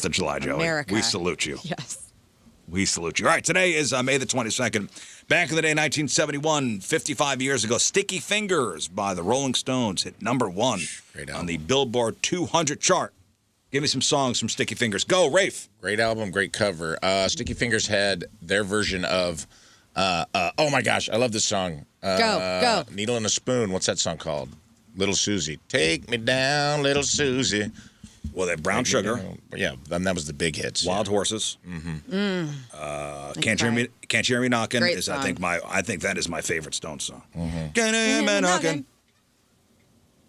A: of July, Joey.
C: America.
A: We salute you.
C: Yes.
A: We salute you. All right, today is May the 22nd. Back in the day, 1971, 55 years ago, Sticky Fingers by the Rolling Stones hit number 1
D: Great
A: on
D: album.
A: the Billboard 200 chart. Give me some songs from Sticky Fingers. Go, Rafe.
D: Great album, great cover. Sticky Fingers had their version of, oh my gosh, I love this song.
C: Go.
D: Needle and a Spoon. What's that song called? Little Susie. Take me down, little Susie.
A: Well, they have Brown Sugar,
D: Yeah, and that was the big hits.
A: Wild Horses. Can't Hear Me Knocking
C: Great
A: is
C: song.
A: I think that is my favorite Stones song.
D: Mm-hmm.
A: Can't hear me knocking.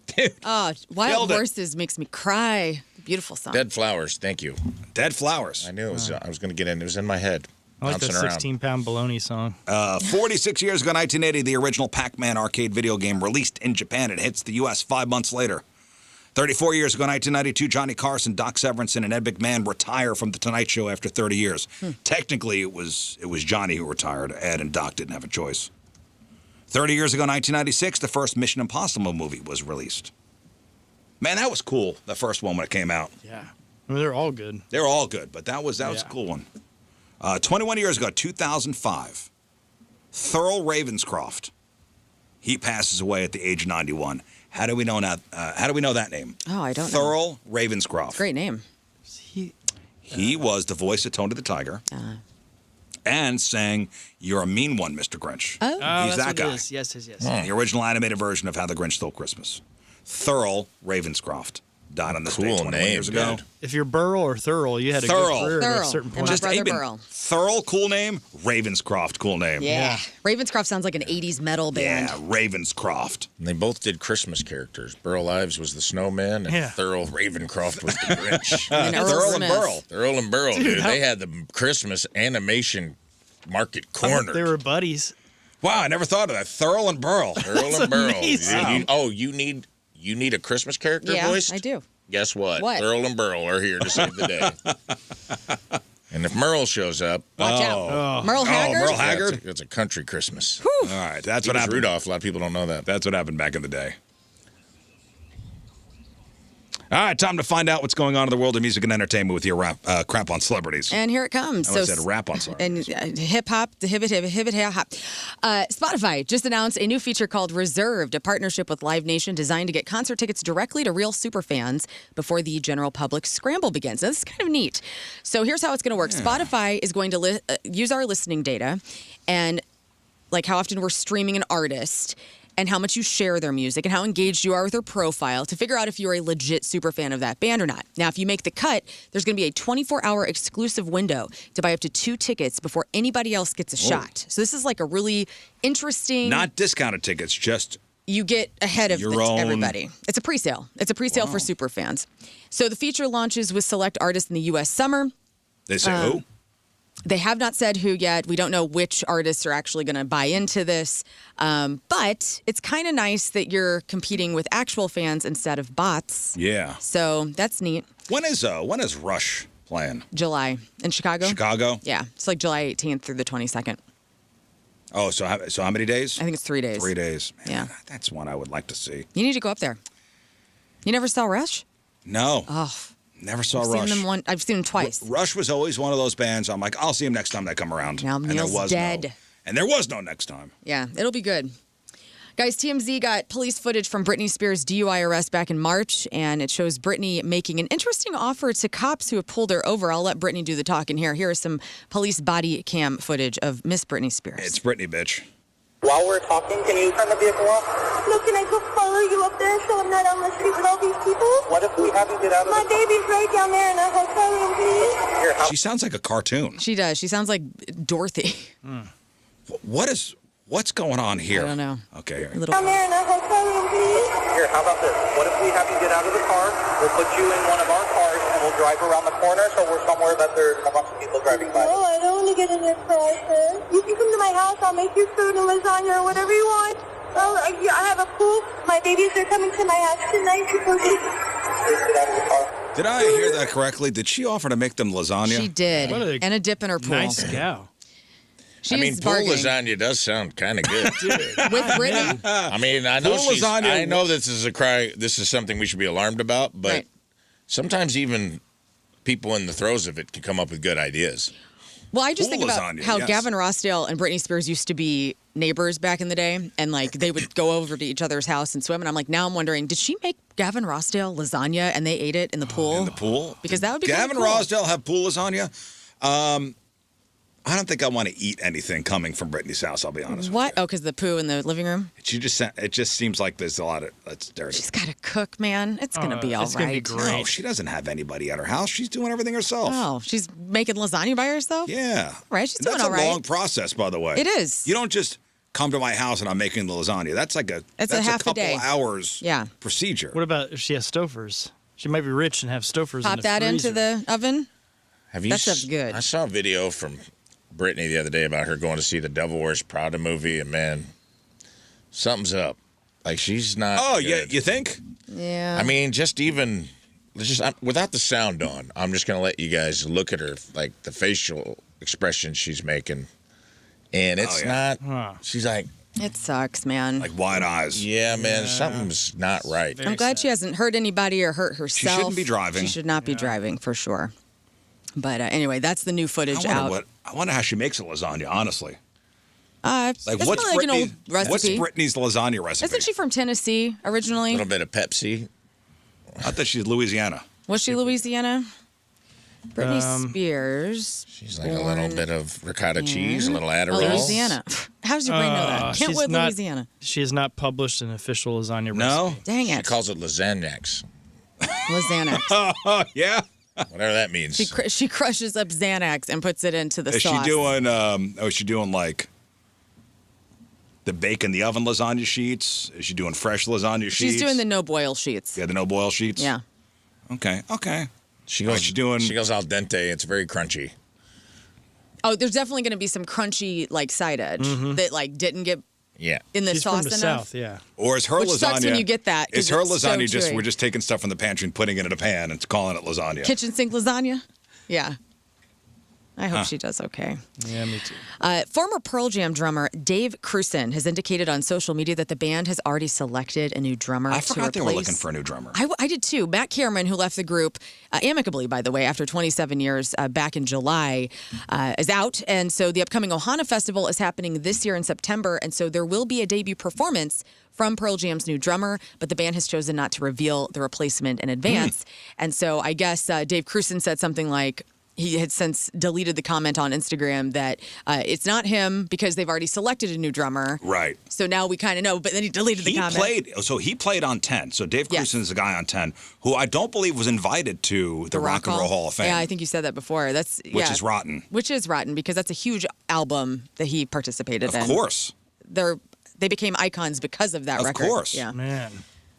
A: Dude,
C: Oh,
A: Killed
C: Wild
A: it.
C: Horses makes me cry. Beautiful song.
D: Dead Flowers. Thank you.
A: Dead Flowers.
D: I knew it was. I was going to get in. It was in my head.
B: I like that
D: bouncing around.
B: 16-pound bologna song.
A: 46 years ago, 1980, the original Pac-Man arcade video game released in Japan. It hits the U.S. 5 months later. 34 years ago, 1992, Johnny Carson, Doc Severinsen, and Ed McMahon retire from The Tonight Show after 30 years. Technically, it was Johnny who retired. Ed and Doc didn't have a choice. 30 years ago, 1996, the first Mission Impossible movie was released. Man, that was cool, the first one when it came out.
B: Yeah. I mean, they're all good.
A: They're all good, but that was a cool one. 21 years ago, 2005, Thurl Ravenscroft. He passes away at the age of 91. How do we know that? How do we know that name?
C: Oh, I don't know.
A: Thurl Ravenscroft.
C: Great name.
A: He was the voice of Tony the Tiger, and sang "You're a Mean One, Mr. Grinch."
C: Oh.
A: He's
B: that's
A: that
B: what
A: guy.
B: it is. Yes.
A: The original animated version of How the Grinch Stole Christmas. Thurl Ravenscroft died on this day
D: Cool
A: 21
D: name,
A: years ago.
D: dude.
B: If you're Burl or Thurl, you had a
A: Thurl.
B: good career at a
C: Thurl.
B: certain
C: And
B: point.
C: my brother
A: Aben.
C: Burl.
A: Thurl, cool name. Ravenscroft, cool name.
C: Yeah. Ravenscroft sounds like an 80s metal band.
A: Yeah, Ravenscroft.
D: And they both did Christmas characters. Burl Ives was the snowman, and
B: Yeah.
D: Thurl Ravencroft was the Grinch.
C: And Earl
A: Thurl and
C: Smith.
A: Burl.
D: Thurl and Burl, dude.
B: how-
D: They had the Christmas animation market
B: I thought
D: cornered.
B: they were buddies.
A: Wow, I never thought of that. Thurl and Burl.
D: Thurl and Burl.
B: amazing.
D: You need a Christmas character
C: Yeah,
D: voiced?
C: I do.
D: Guess what?
C: What?
D: Thurl and Burl are here to save the day. And if Merle shows up,
C: Watch out. Merle Haggard?
A: Merle Haggard?
D: It's a country Christmas.
A: All right, that's
D: He
A: what
D: was
A: happened.
D: Rudolph. A lot of people don't know that.
A: That's what happened back in the day. All right, time to find out what's going on in the world of music and entertainment with your crap on celebrities.
C: And here it comes.
A: I said rap on celebrities.
C: And hip hop, the hip hop. Spotify just announced a new feature called Reserved, a partnership with Live Nation designed to get concert tickets directly to real super fans before the general public scramble begins. Now, this is kind of neat. So here's how it's going to work. Spotify is going to use our listening data and like how often we're streaming an artist and how much you share their music and how engaged you are with their profile to figure out if you're a legit super fan of that band or not. Now, if you make the cut, there's going to be a 24-hour exclusive window to buy up to 2 tickets before anybody else gets a shot. So this is like a really interesting...
A: Not discounted tickets, just
C: you get ahead of
A: Your own-
C: everybody. It's a pre-sale. It's a pre-sale for super fans. So the feature launches with select artists in the U.S. summer.
A: They say who?
C: They have not said who yet. We don't know which artists are actually going to buy into this. But it's kind of nice that you're competing with actual fans instead of bots.
A: Yeah.
C: So that's neat.
A: When is Rush playing?
C: July in Chicago.
A: Chicago?
C: Yeah, it's like July 18th through the 22nd.
A: Oh, so how many days?
C: I think it's 3 days.
A: 3 days. Man,
C: Yeah.
A: That's one I would like to see.
C: You need to go up there. You never saw Rush?
A: No.
C: Oh,
A: Never saw
C: I've
A: Rush.
C: I've seen them twice.
A: Rush was always one of those bands. I'm like, I'll see him next time they come around.
C: Now Neil's dead.
A: And there was no next time.
C: Yeah, it'll be good. Guys, TMZ got police footage from Britney Spears' DUI arrest back in March, and it shows Britney making an interesting offer to cops who have pulled her over. I'll let Britney do the talking here. Here is some police body cam footage of Miss Britney Spears.
A: It's Britney, bitch.
H: While we're talking, can you turn the vehicle off?
I: No, can I go follow you up there so I'm not on the street with all these people?
H: What if we have you get out of
I: My
H: the
I: baby's right down there in a hotel room, please.
H: Here, how
A: She sounds like a cartoon.
C: She does. She sounds like Dorothy.
A: What's going on here?
C: I don't know.
A: Okay. Here.
C: A little.
I: Down there in a hotel room, please.
H: Here, how about this? What if we have you get out of the car? We'll put you in one of our cars and we'll drive around the corner so we're somewhere that there's a bunch of people driving by.
I: Oh, I don't want to get in your car, sir. You can come to my house. I'll make you food and lasagna or whatever you want. Oh, I have a pool. My babies are coming to my house tonight.
H: Please get out of the car.
A: Did I hear that correctly? Did she offer to make them lasagna?
C: She did.
B: What a
C: And a dip in her pool.
B: Nice gal.
C: She's
D: I mean, pool
C: bargaining.
D: lasagna does sound kind of good.
C: With Britney.
D: I mean, I know
A: Pool lasagna-
D: I know this is a cry. This is something we should be alarmed about, but
C: Right.
D: sometimes even people in the throes of it can come up with good ideas.
C: Well, I just
A: Pool
C: think about
A: lasagna,
C: how
A: yes.
C: Gavin Rossdale and Britney Spears used to be neighbors back in the day, and like they would go over to each other's house and swim. And I'm like, now I'm wondering, did she make Gavin Rossdale lasagna and they ate it in the pool?
A: In the pool?
C: Because that would be
A: Gavin
C: kinda cool.
A: Rossdale have pool lasagna? I don't think I want to eat anything coming from Britney's house, I'll be honest
C: What?
A: with you.
C: Oh, because the poo in the living room.
A: It just seems like there's a lot of that's dirty.
C: She's got to cook, man. It's gonna be all
B: it's gonna be
C: right.
B: great.
A: No, she doesn't have anybody at her house. She's doing everything herself.
C: Oh, she's making lasagna by herself.
A: Yeah.
C: Right, she's
A: And
C: doing
A: that's
C: all right.
A: a long process, by the way.
C: It is.
A: You don't just come to my house and I'm making the lasagna. That's like
C: It's a
A: that's
C: half a
A: couple
C: day.
A: hours
C: Yeah.
A: procedure.
B: What about if she has Stouffer's? She might be rich and have Stouffer's.
C: Pop
B: in the
C: that into
B: freezer.
C: the oven.
D: Have you?
C: That stuff's good.
D: I saw a video from Brittany the other day about her going to see the Devil Wears Prada movie, and man, something's up. Like she's not.
A: Oh,
D: good.
A: yeah, you think?
C: Yeah.
D: I mean, without the sound on, I'm just gonna let you guys look at her, like the facial expression she's making, and it's
A: yeah.
D: not. She's like,
C: it sucks, man.
A: Like wide eyes.
D: yeah, man, something's not right.
C: I'm glad she hasn't hurt anybody or hurt herself.
A: shouldn't be driving.
C: She should not be driving for sure. But anyway, that's the new footage out.
A: I wonder how she makes a lasagna, honestly.
C: Like
A: Like,
C: it's
A: what's
C: probably like an old
A: Britney's, what's
C: recipe.
A: Britney's lasagna recipe?
C: Isn't she from Tennessee
D: A
C: originally?
D: little bit of Pepsi.
A: I thought she's Louisiana.
C: Was she Louisiana? Britney Spears.
D: She's like a little bit of ricotta cheese, a little Adderall.
C: Oh, Louisiana. How does your brain know that? Can't
B: she's
C: live
B: not-
C: Louisiana.
B: She has not published an official lasagna
A: No?
B: recipe.
C: Dang
D: She
C: it.
D: calls it lasagnax,
C: Lasagna.
A: Oh, yeah?
D: whatever that means.
C: She crushes up Xanax and puts it into the
A: Is
C: sauce.
A: she doing like the bake in the oven lasagna sheets? Is she doing fresh lasagna sheets?
C: She's doing the no boil sheets.
A: Yeah, the no boil sheets?
C: Yeah.
A: Okay.
D: She
A: All
D: goes.
A: right, she's doing-
D: She goes al dente. It's very crunchy.
C: Oh, there's definitely going to be some crunchy like side edge that like didn't get
D: Yeah.
C: in the
B: She's
C: sauce
B: from the
C: enough.
B: South, yeah.
A: Or is her
C: Which
A: lasagna...
C: sucks when you get that, 'cause
A: Is her
C: it's so
A: lasagna just...
C: chewy.
A: We're just taking stuff from the pantry and putting it in a pan and calling it lasagna?
C: Kitchen sink lasagna? Yeah. I hope she does okay.
B: Yeah, me too.
C: Former Pearl Jam drummer Dave Krusen has indicated on social media that the band has already selected a new drummer
A: I
C: to
A: forgot they were
C: replace-
A: looking for a new drummer.
C: I did too. Matt Cameron, who left the group amicably, by the way, after 27 years back in July, is out. And so the upcoming Ohana Festival is happening this year in September. And so there will be a debut performance from Pearl Jam's new drummer, but the band has chosen not to reveal the replacement in advance. And so I guess Dave Krusen said something like, he had since deleted the comment on Instagram that it's not him because they've already selected a new drummer.
A: Right.
C: So now we kind of know, but then he deleted the comment.
A: He played on 10. So Dave
C: Yes.
A: Krusen is the guy on 10 who I don't believe was invited to the Rock and Roll Hall of Fame.
C: Yeah, I think you said that before.
A: Which is rotten.
C: Which is rotten because that's a huge album that he participated in.
A: Of course.
C: they became icons because of that record.
A: Of course.
C: Yeah.
B: Man.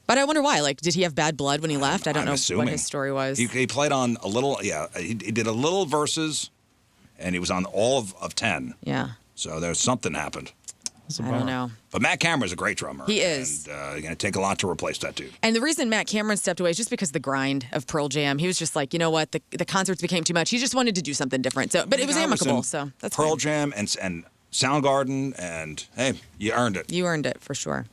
C: But I wonder why. Like, did he have bad blood when he left? I don't know
A: assuming.
C: what his story was.
A: He played on a little, he did a little verses, and he was on all of 10.
C: Yeah.
A: So there's something happened.
C: I don't know.
A: But Matt Cameron's a great drummer.
C: He is.
A: And going to take a lot to replace that dude.
C: And the reason Matt Cameron stepped away is just because of the grind of Pearl Jam. He was just like, you know what, the concerts became too much. He just wanted to do something different. So, but it was amicable, so that's
A: Pearl
C: fine.
A: Jam and Soundgarden, and hey, you earned it.
C: You earned it, for sure.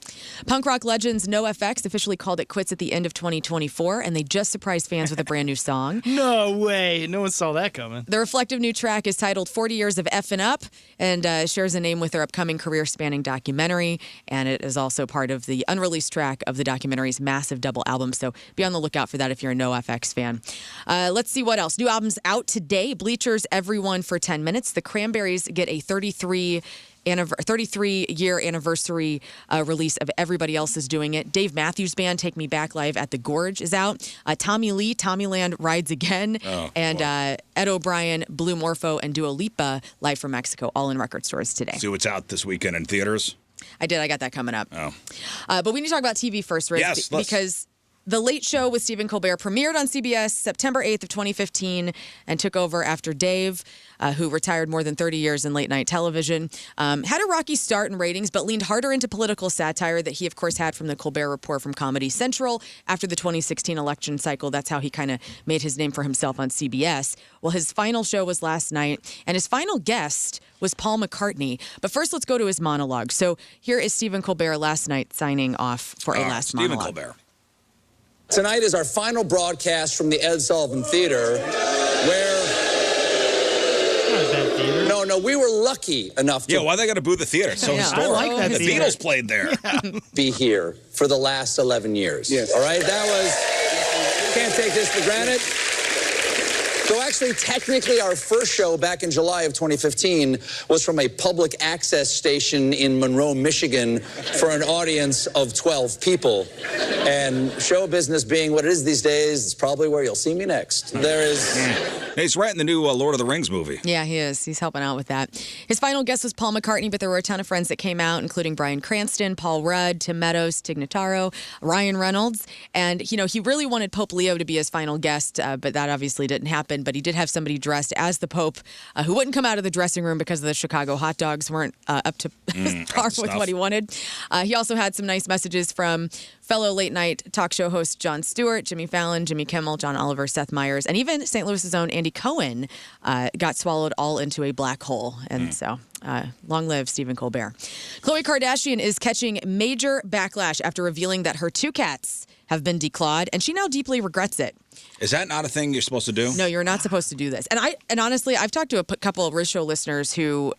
C: Punk rock legends NoFX officially called it quits at the end of 2024, and they just surprised fans with a brand new song.
B: No way. No one saw that coming.
C: The reflective new track is titled 40 Years of Effin' Up and shares a name with their upcoming career-spanning documentary, and it is also part of the unreleased track of the documentary's massive double album, so be on the lookout for that if you're a NoFX fan. Let's see what else. New albums out today. Bleachers, Everyone for 10 Minutes. The Cranberries get a 33-year anniversary release of Everybody Else Is Doing It. Dave Matthews Band, Take Me Back Live at the Gorge is out. Tommy Lee, Tommyland Rides Again. And Ed O'Brien, Blue Morpho, and Dua Lipa, live from Mexico, all in record stores today.
A: See what's out this weekend in theaters?
C: I got that coming up.
A: Oh.
C: But we need to talk about TV first, Rizz,
A: Yes, let's.
C: because The Late Show with Stephen Colbert premiered on CBS September 8th of 2015 and took over after Dave, who retired more than 30 years in late-night television, had a rocky start in ratings, but leaned harder into political satire that he, of course, had from the Colbert Report from Comedy Central after the 2016 election cycle. That's how he kind of made his name for himself on CBS. Well, his final show was last night, and his final guest was Paul McCartney. But first, let's go to his monologue. So here is Stephen Colbert last night signing off for a last
A: Stephen
C: monologue.
A: Colbert.
J: Tonight is our final broadcast from the Ed Sullivan Theater, where... No, we were lucky enough to...
A: Yeah, why they got to boo the theater? It's so historic.
B: I like that
A: The
B: theater.
A: Beatles played there.
J: be here for the last 11 years. Yes. All right, that was... Can't take this for granted. So actually, technically, our first show back in July of 2015 was from a public access station in Monroe, Michigan, for an audience of 12 people. And show business being what it is these days, it's probably where you'll see me next. There is...
A: He's right in the new Lord of the Rings movie.
C: Yeah, he is. He's helping out with that. His final guest was Paul McCartney, but there were a ton of friends that came out, including Bryan Cranston, Paul Rudd, Tim Meadows, Tig Notaro, Ryan Reynolds. And, you know, he really wanted Pope Leo to be his final guest, but that obviously didn't happen. But he did have somebody dressed as the Pope who wouldn't come out of the dressing room because the Chicago hot dogs weren't up to par with what he wanted. He also had some nice messages from fellow late-night talk show hosts Jon Stewart, Jimmy Fallon, Jimmy Kimmel, John Oliver, Seth Meyers, and even St. Louis's own Andy Cohen got swallowed all into a black hole. And so long live Stephen Colbert. Khloe Kardashian is catching major backlash after revealing that her 2 cats have been declawed, and she now deeply regrets it.
A: Is that not a thing you're supposed to do?
C: No, you're not supposed to do this. And honestly, I've talked to a couple of Rizz Show listeners who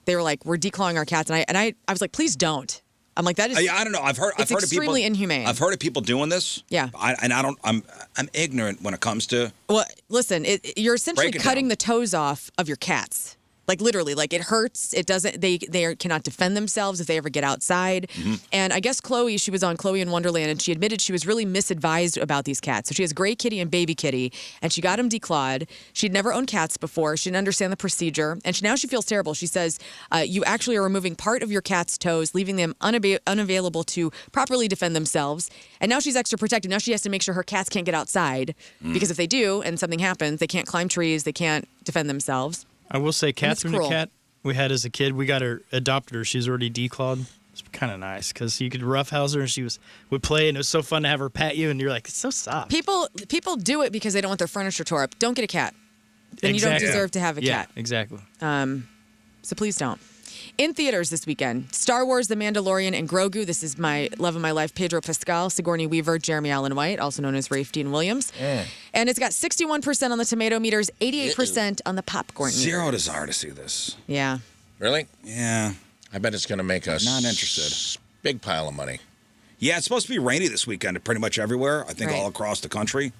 C: they were like, "We're declawing our cats," and I was like, "Please don't." I'm like, that is.
A: I don't know. I've heard of people
C: extremely inhumane.
A: I've heard of people doing this.
C: Yeah.
A: I'm ignorant when it comes to.
C: Well, listen, you're essentially
A: Break it
C: cutting
A: down.
C: the toes off of your cats. Like literally, like it hurts. It doesn't. They cannot defend themselves if they ever get outside. And I guess Khloe, she was on Khloe in Wonderland, and she admitted she was really misadvised about these cats. So she has Gray Kitty and Baby Kitty, and she got them declawed. She'd never owned cats before. She didn't understand the procedure, and now she feels terrible. She says, "You actually are removing part of your cat's toes, leaving them unavailable to properly defend themselves." And now she's extra protective. Now she has to make sure her cats can't get outside because if they do and something happens, they can't climb trees, they can't defend themselves.
B: I will say, Catherine, the
C: cruel.
B: cat we had as a kid, we got her, adopted her. She's already declawed. It's kind of nice because you could roughhouse her and she would play, and it was so fun to have her pat you, and you're like, it's so soft.
C: People do it because they don't want their furniture tore up. Don't get a cat. Then you don't deserve to have a cat.
B: Exactly.
C: So please don't. In theaters this weekend, Star Wars, The Mandalorian, and Grogu. This is my love of my life, Pedro Pascal, Sigourney Weaver, Jeremy Allen White, also known as Rafe Dean Williams. And it's got 61% on the tomato meters, 88% on the popcorn meter.
A: Zero desire to see this.
C: Yeah.
D: Really?
A: Yeah.
D: I bet it's going to make us
A: Not interested.
D: Big pile of money.
A: Yeah, it's supposed to be rainy this weekend pretty much everywhere. I think
C: Right.
A: all across the country.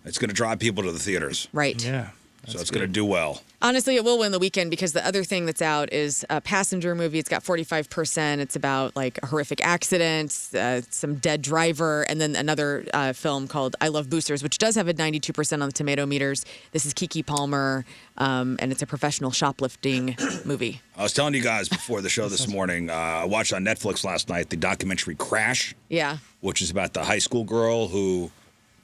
A: It's going to drive people to the theaters.
C: Right.
B: Yeah.
A: So it's going to do well.
C: Honestly, it will win the weekend because the other thing that's out is a passenger movie. It's got 45%. It's about like a horrific accident, some dead driver, and then another film called I Love Boosters, which does have a 92% on the tomato meters. This is Keke Palmer, and it's a professional shoplifting movie.
A: I was telling you guys before the show this morning, I watched on Netflix last night the documentary Crash.
C: Yeah.
A: Which is about the high school girl who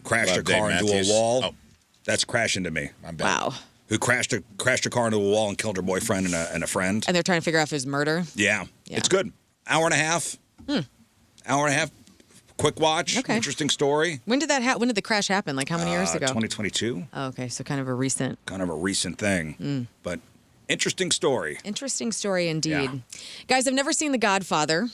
A: crashed her car into a wall. Oh. That's Crash Into Me.
C: Wow.
A: Who crashed her car into a wall and killed her boyfriend and a friend.
C: And they're trying to figure out his murder.
A: Yeah. It's good. Hour and a half. Hour and a half. Quick watch. Okay. Interesting story.
C: When did that when did the crash happen? Like how many years ago?
A: 2022.
C: Oh, okay, so kind of a recent
A: thing. But interesting story.
C: Interesting story indeed. Yeah. Guys, I've never seen The Godfather.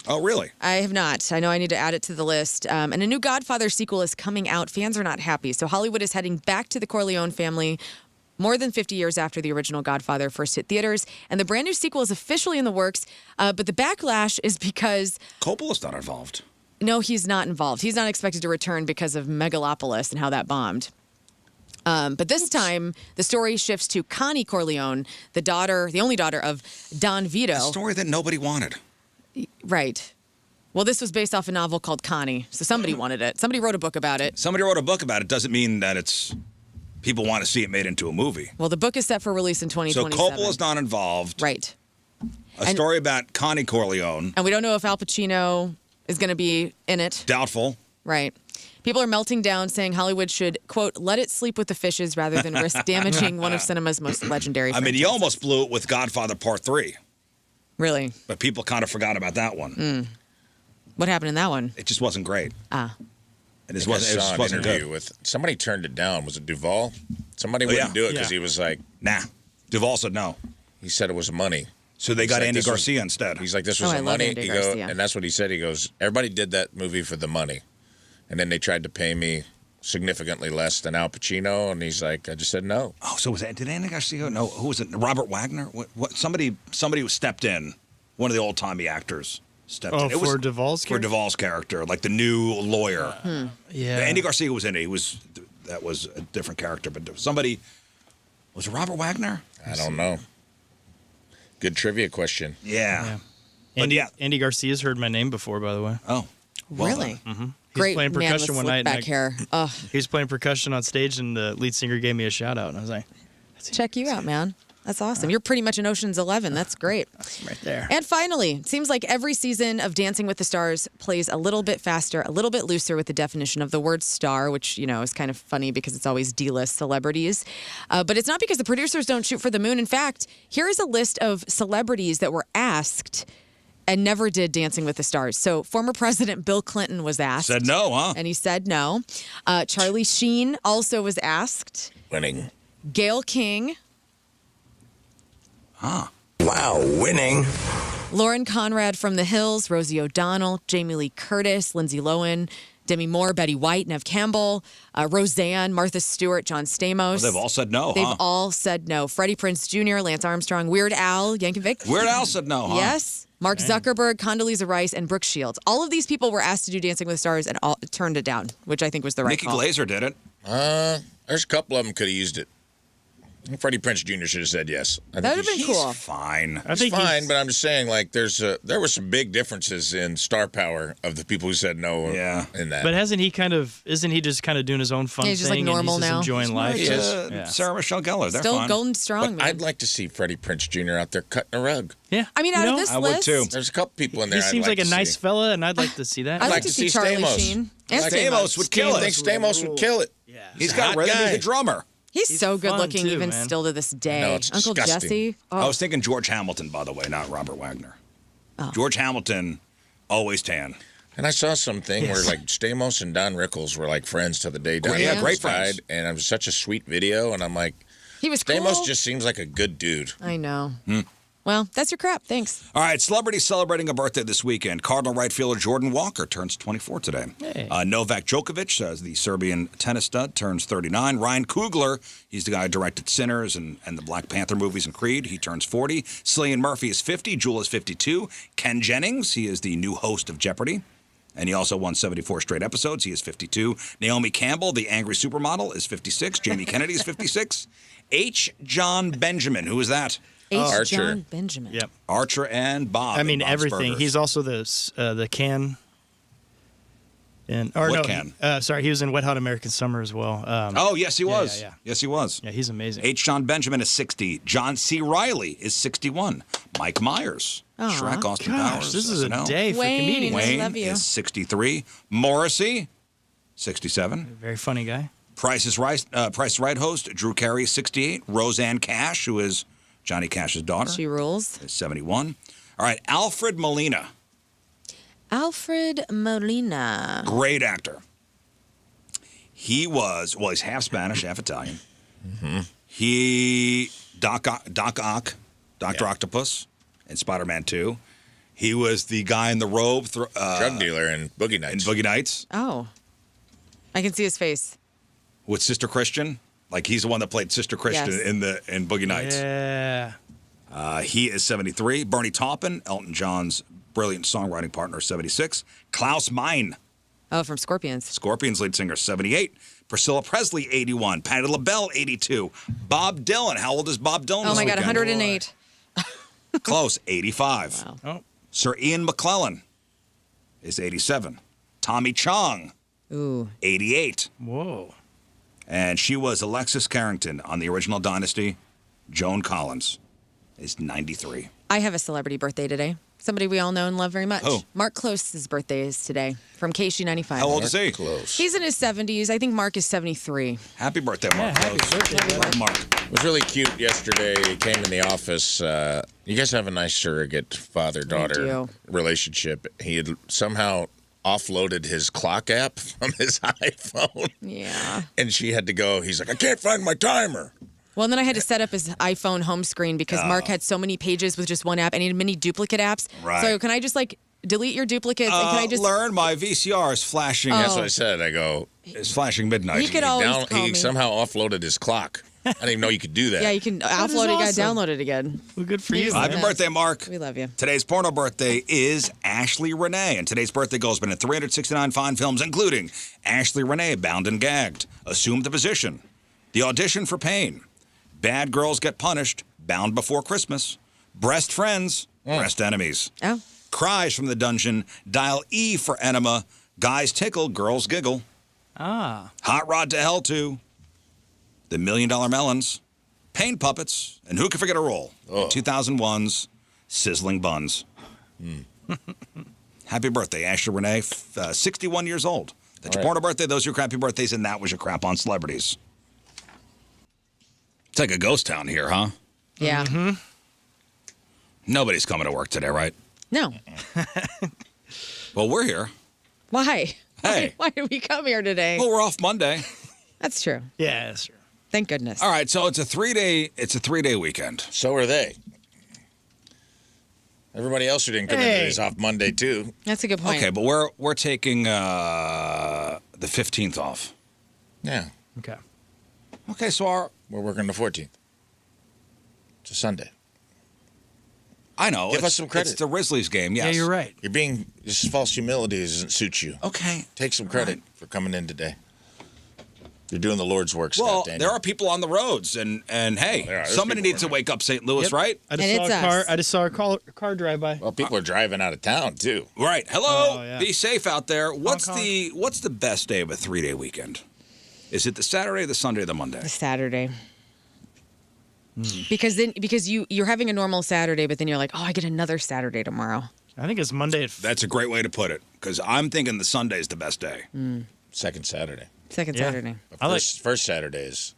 A: Oh, really?
C: I have not. I know I need to add it to the list. And a new Godfather sequel is coming out. Fans are not happy. So Hollywood is heading back to the Corleone family more than 50 years after the original Godfather first hit theaters. And the brand new sequel is officially in the works. But the backlash is because
A: Coppola's not involved.
C: No, he's not involved. He's not expected to return because of Megalopolis and how that bombed. But this time, the story shifts to Connie Corleone, the only daughter of Don Vito.
A: A story that nobody wanted.
C: Right. Well, this was based off a novel called Connie, so somebody wanted it. Somebody wrote a book about it.
A: Somebody wrote a book about it. Doesn't mean that people want to see it made into a movie.
C: Well, the book is set for release in 2027.
A: So Coppola's not involved.
C: Right.
A: A story about Connie Corleone.
C: And we don't know if Al Pacino is going to be in it.
A: Doubtful.
C: Right. People are melting down, saying Hollywood should, quote, let it sleep with the fishes rather than risk damaging one of cinema's most legendary franchises.
A: I mean, you almost blew it with Godfather Part 3.
C: Really?
A: But people kind of forgot about that one.
C: What happened in that one?
A: It just wasn't great. It just wasn't
D: good. Somebody turned it down. Was it Duvall? Somebody wouldn't do it because he was like,
A: nah. Duvall said no.
D: He said it was money.
A: So they got Andy Garcia instead.
D: He's like, this was the money. And that's what he said. He goes, everybody did that movie for the money. And then they tried to pay me significantly less than Al Pacino, and he's like, I just said no.
A: Oh, so did Andy Garcia? No, who was it? Robert Wagner? What? Somebody who stepped in. One of the old-timey actors stepped in.
B: Oh, for Duvall's character?
A: For Duvall's character, like the new lawyer.
B: Yeah.
A: Andy Garcia was in it. That was a different character, but somebody, was it Robert Wagner?
D: I don't know. Good trivia question.
A: Yeah.
B: Andy Garcia's heard my name before, by the way.
A: Oh.
C: Well really?
B: Mm-hmm.
C: Great
B: he was playing percussion
C: man with
B: one night.
C: Back hair.
B: He was playing percussion on stage, and the lead singer gave me a shout out, and I was like,
C: check you out, man. That's awesome. You're pretty much in Ocean's 11. That's great.
B: That's right there.
C: And finally, it seems like every season of Dancing with the Stars plays a little bit faster, a little bit looser with the definition of the word star, which, is kind of funny because it's always D-list celebrities. But it's not because the producers don't shoot for the moon. In fact, here is a list of celebrities that were asked and never did Dancing with the Stars. So former President Bill Clinton was asked.
A: Said no, huh?
C: And he said no. Charlie Sheen also was asked.
D: Winning.
C: Gayle King.
A: Huh.
K: Wow, winning.
C: Lauren Conrad from The Hills, Rosie O'Donnell, Jamie Lee Curtis, Lindsay Lohan, Demi Moore, Betty White, Neve Campbell, Roseanne, Martha Stewart, John Stamos.
A: Well, they've all said no,
C: They've all said no. Freddie Prinze Jr., Lance Armstrong, Weird Al Yankovic.
A: Weird Al said no, huh?
C: Yes. Mark Zuckerberg, Condoleezza Rice, and Brooke Shields. All of these people were asked to do Dancing with the Stars and all turned it down, which I think was the right call.
A: Nikki Glaser did it.
D: There's a couple of them could have used it. Freddie Prinze Jr. should have said yes.
C: That would have been cool.
A: He's fine.
D: He's fine, but I'm just saying, like, there were some big differences in star power of the people who said no in that.
B: But isn't he just kind of doing his own fun thing?
C: He's just like normal
B: and he's
C: now.
B: Just enjoying life.
A: He is. Sarah Michelle Gellar. They're
C: still
A: fine.
C: golden strong,
D: but
C: man.
D: I'd like to see Freddie Prinze Jr. out there cutting a rug.
B: Yeah.
C: I mean, out of this
A: I
C: list.
A: would too.
D: There's a couple people in there
B: He seems like a nice fella, and I'd like to see that.
C: I'd like to see Charlie Sheen. And
A: Stamos would kill it.
D: I think Stamos would kill it.
B: Yeah.
A: He's got rhythm. He's a drummer.
C: He's so good looking,
B: too,
C: even
B: man.
C: still to this day.
D: No, it's
C: Uncle
D: disgusting.
C: Jesse. Oh.
A: I was thinking George Hamilton, by the way, not Robert Wagner.
C: Oh.
A: George Hamilton, always tan.
D: And I saw something where like Stamos and Don Rickles were like friends till the day Don
A: Yeah,
D: Rickles
A: great
D: died,
A: friends.
D: and it was such a sweet video. And I'm like,
C: He was
D: Stamos
C: cool.
D: just seems like a good dude.
C: I know. Well, that's your crap. Thanks.
A: All right, celebrities celebrating a birthday this weekend. Cardinal right fielder Jordan Walker turns 24 today.
B: Hey.
A: Novak Djokovic, the Serbian tennis stud, turns 39. Ryan Coogler, he's the guy who directed Sinners and the Black Panther movies and Creed. He turns 40. Cillian Murphy is 50. Jewel is 52. Ken Jennings, he is the new host of Jeopardy! And he also won 74 straight episodes. He is 52. Naomi Campbell, the angry supermodel, is 56. Jamie Kennedy is 56. H. John Benjamin, who is that?
C: H. John Benjamin.
B: Yep.
A: Archer and Bob.
B: I mean,
A: in Bob's
B: everything.
A: Burgers.
B: He's also the can.
A: What can?
B: Sorry, he was in Wet Hot American Summer as well.
A: Oh, yes, he was.
B: Yeah.
A: Yes, he was.
B: Yeah, he's amazing.
A: H. John Benjamin is 60. John C. Riley is 61. Mike Myers. Shrek, Austin Powers.
B: This is a
A: SNL.
B: day for
C: Wayne.
B: comedians.
C: I
A: Wayne
C: love you.
A: is 63. Morrissey, 67.
B: Very funny guy.
A: Price is Right host Drew Carey is 68. Roseanne Cash, who is Johnny Cash's daughter,
C: She rules.
A: is 71. All right, Alfred Molina,
C: Alfred Molina.
A: great actor. He's half Spanish, half Italian. He Doc Ock, Dr. Octopus in Spider-Man 2. He was the guy in the robe,
D: Drug dealer in Boogie Nights.
A: in Boogie Nights
C: Oh. I can see his face.
A: with Sister Christian. Like he's the one that played Sister Christian
C: Yes.
A: in Boogie Nights.
B: Yeah.
A: He is 73. Bernie Taupin, Elton John's brilliant songwriting partner, 76. Klaus Meine,
C: Oh, from Scorpions.
A: Scorpions lead singer, 78. Priscilla Presley, 81. Patti LaBelle, 82. Bob Dylan. How old is Bob Dylan?
C: Oh
A: this
C: my God,
A: weekend?
C: 108.
A: Close, 85.
C: Wow.
B: Oh.
A: Sir Ian McClellan is 87. Tommy Chong,
C: Ooh.
A: 88.
B: Whoa.
A: And she was Alexis Carrington on the original Dynasty. Joan Collins is 93.
C: I have a celebrity birthday today. Somebody we all know and love very much.
A: Who?
C: Mark Close's birthday is today from KC95.
A: How old is he?
D: Close.
C: He's in his 70s. I think Mark is 73.
A: Happy birthday, Mark.
B: Yeah, happy birthday,
A: Mark.
D: It was really cute yesterday. He came in the office. You guys have a nice surrogate father-daughter
C: do.
D: relationship. He had somehow offloaded his clock app from his iPhone.
C: Yeah.
D: And she had to go. He's like, I can't find my timer.
C: Well, and then I had to set up his iPhone home screen because Mark had so many pages with just one app and he had many duplicate apps.
A: Right.
C: So can I just delete your duplicates and can I just
A: learn my VCR is flashing.
D: That's what I said. I go,
A: It's flashing midnight.
C: He could always call
D: he
C: me.
D: somehow offloaded his clock. I didn't even know you could do that.
C: Yeah, you can upload it, you gotta
B: awesome.
C: download it again.
B: Well, good for you.
C: He's
A: Happy
C: the
A: birthday,
C: best.
A: Mark.
C: We love you.
A: Today's porno birthday is Ashley Renee, and today's birthday girl has been in 369 fine films, including Ashley Renee, Bound and Gagged, Assume the Position, The Audition for Pain, Bad Girls Get Punished, Bound Before Christmas, Breast Friends, Breast Enemies,
C: Oh.
A: Cries from the Dungeon, Dial E for Enema, Guys Tickle, Girls Giggle, Hot Rod to Hell 2, The $1 Million Melons, Pain Puppets, and who can forget a role? 2001's Sizzling Buns. Happy birthday, Ashley Renee, 61 years old. That's your porno birthday, those are your crappy birthdays, and that was your crap on celebrities. It's like a ghost town here, huh?
C: Yeah.
A: Nobody's coming to work today, right?
C: No.
A: Well, we're here.
C: Why?
A: Hey.
C: Why did we come here today?
A: Well, we're off Monday.
C: That's true.
B: Yeah, that's true.
C: Thank goodness.
A: All right, so it's a three-day weekend.
D: So are they. Everybody else who didn't come in
B: Hey.
D: today is off Monday, too.
C: That's a good point.
A: Okay, but we're taking the 15th off.
D: Yeah.
B: Okay.
A: Okay, so
D: We're working the 14th. It's a Sunday.
A: I know.
D: Give
A: it's-
D: us some credit.
A: It's the Risley's game, yes.
B: Yeah, you're right.
D: This false humility doesn't suit you.
A: Okay.
D: Take some credit for coming in today. You're doing the Lord's work,
A: Well,
D: Scott Daniel.
A: there are people on the roads, and hey,
D: there's
A: somebody
D: people
A: needs to
D: around.
A: wake up St. Louis,
B: Yep.
A: right?
B: I just
C: And
B: saw
C: it's
B: a car.
C: us.
B: I just saw a car drive by.
D: Well, people are driving out of town, too.
A: Right. Hello.
B: Oh, yeah.
A: Be safe out there. What's
B: honk.
A: the best day of a 3-day weekend? Is it the Saturday, the Sunday, or the Monday?
C: The Saturday. Because you're having a normal Saturday, but then you're like, oh, I get another Saturday tomorrow.
B: I think it's Monday at
A: That's a great way to put it, because I'm thinking the Sunday is the best day.
D: Second Saturday.
C: Second
B: Yeah.
C: Saturday.
D: But
B: I like-
D: first Saturday is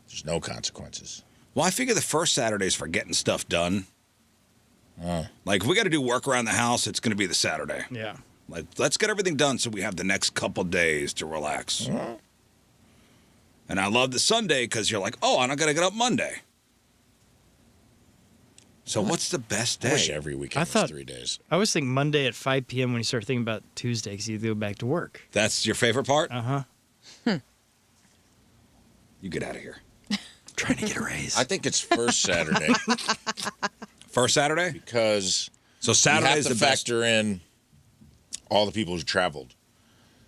D: there's no consequences.
A: Well, I figure the first Saturday is for getting stuff done. Like, if we got to do work around the house, it's going to be the Saturday.
B: Yeah.
A: Like, let's get everything done so we have the next couple days to relax. And I love the Sunday because you're like, oh, I'm not going to get up Monday. So what's the best
D: I wish
A: day?
D: every weekend
B: I thought-
D: was 3 days.
B: I always think Monday at 5 p.m. when you start thinking about Tuesday because you go back to work.
A: That's your favorite part?
B: Uh-huh.
A: You get out of here. Trying to get a raise.
D: I think it's first Saturday
A: First Saturday?
D: because
A: So
D: you
A: Saturday
D: have
A: is
D: to
A: the best.
D: factor in all the people who traveled.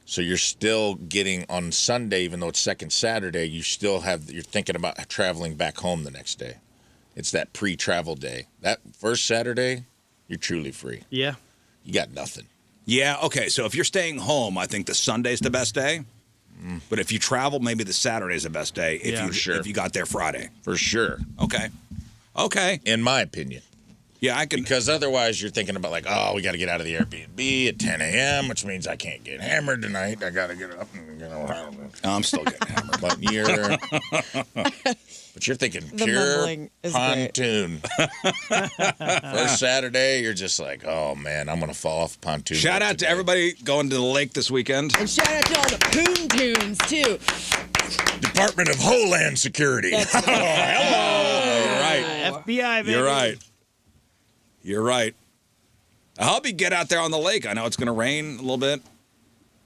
D: So you're still getting on Sunday, even though it's second Saturday, you're thinking about traveling back home the next day. It's that pre-travel day. That first Saturday, you're truly free.
B: Yeah.
D: You got nothing.
A: Yeah, okay. So if you're staying home, I think the Sunday's the best day. But if you travel, maybe the Saturday's the best day if you got there Friday.
D: For sure.
A: Okay.
D: In my opinion.
A: Yeah, I can.
D: Because otherwise you're thinking about like, oh, we got to get out of the Airbnb at 10 a.m., which means I can't get hammered tonight. I got to get up and,
A: I'm still getting hammered.
D: But you're thinking
C: The
D: pure
C: mumbling is
D: pontoon. First Saturday, you're just like, oh, man, I'm going to fall off a pontoon.
A: Shout out to everybody going to the lake this weekend.
C: And shout out to all the poon tunes, too.
D: Department of Homeland Security.
A: Hello. You're right.
B: FBI, baby.
A: You're right. I hope you get out there on the lake. I know it's going to rain a little bit.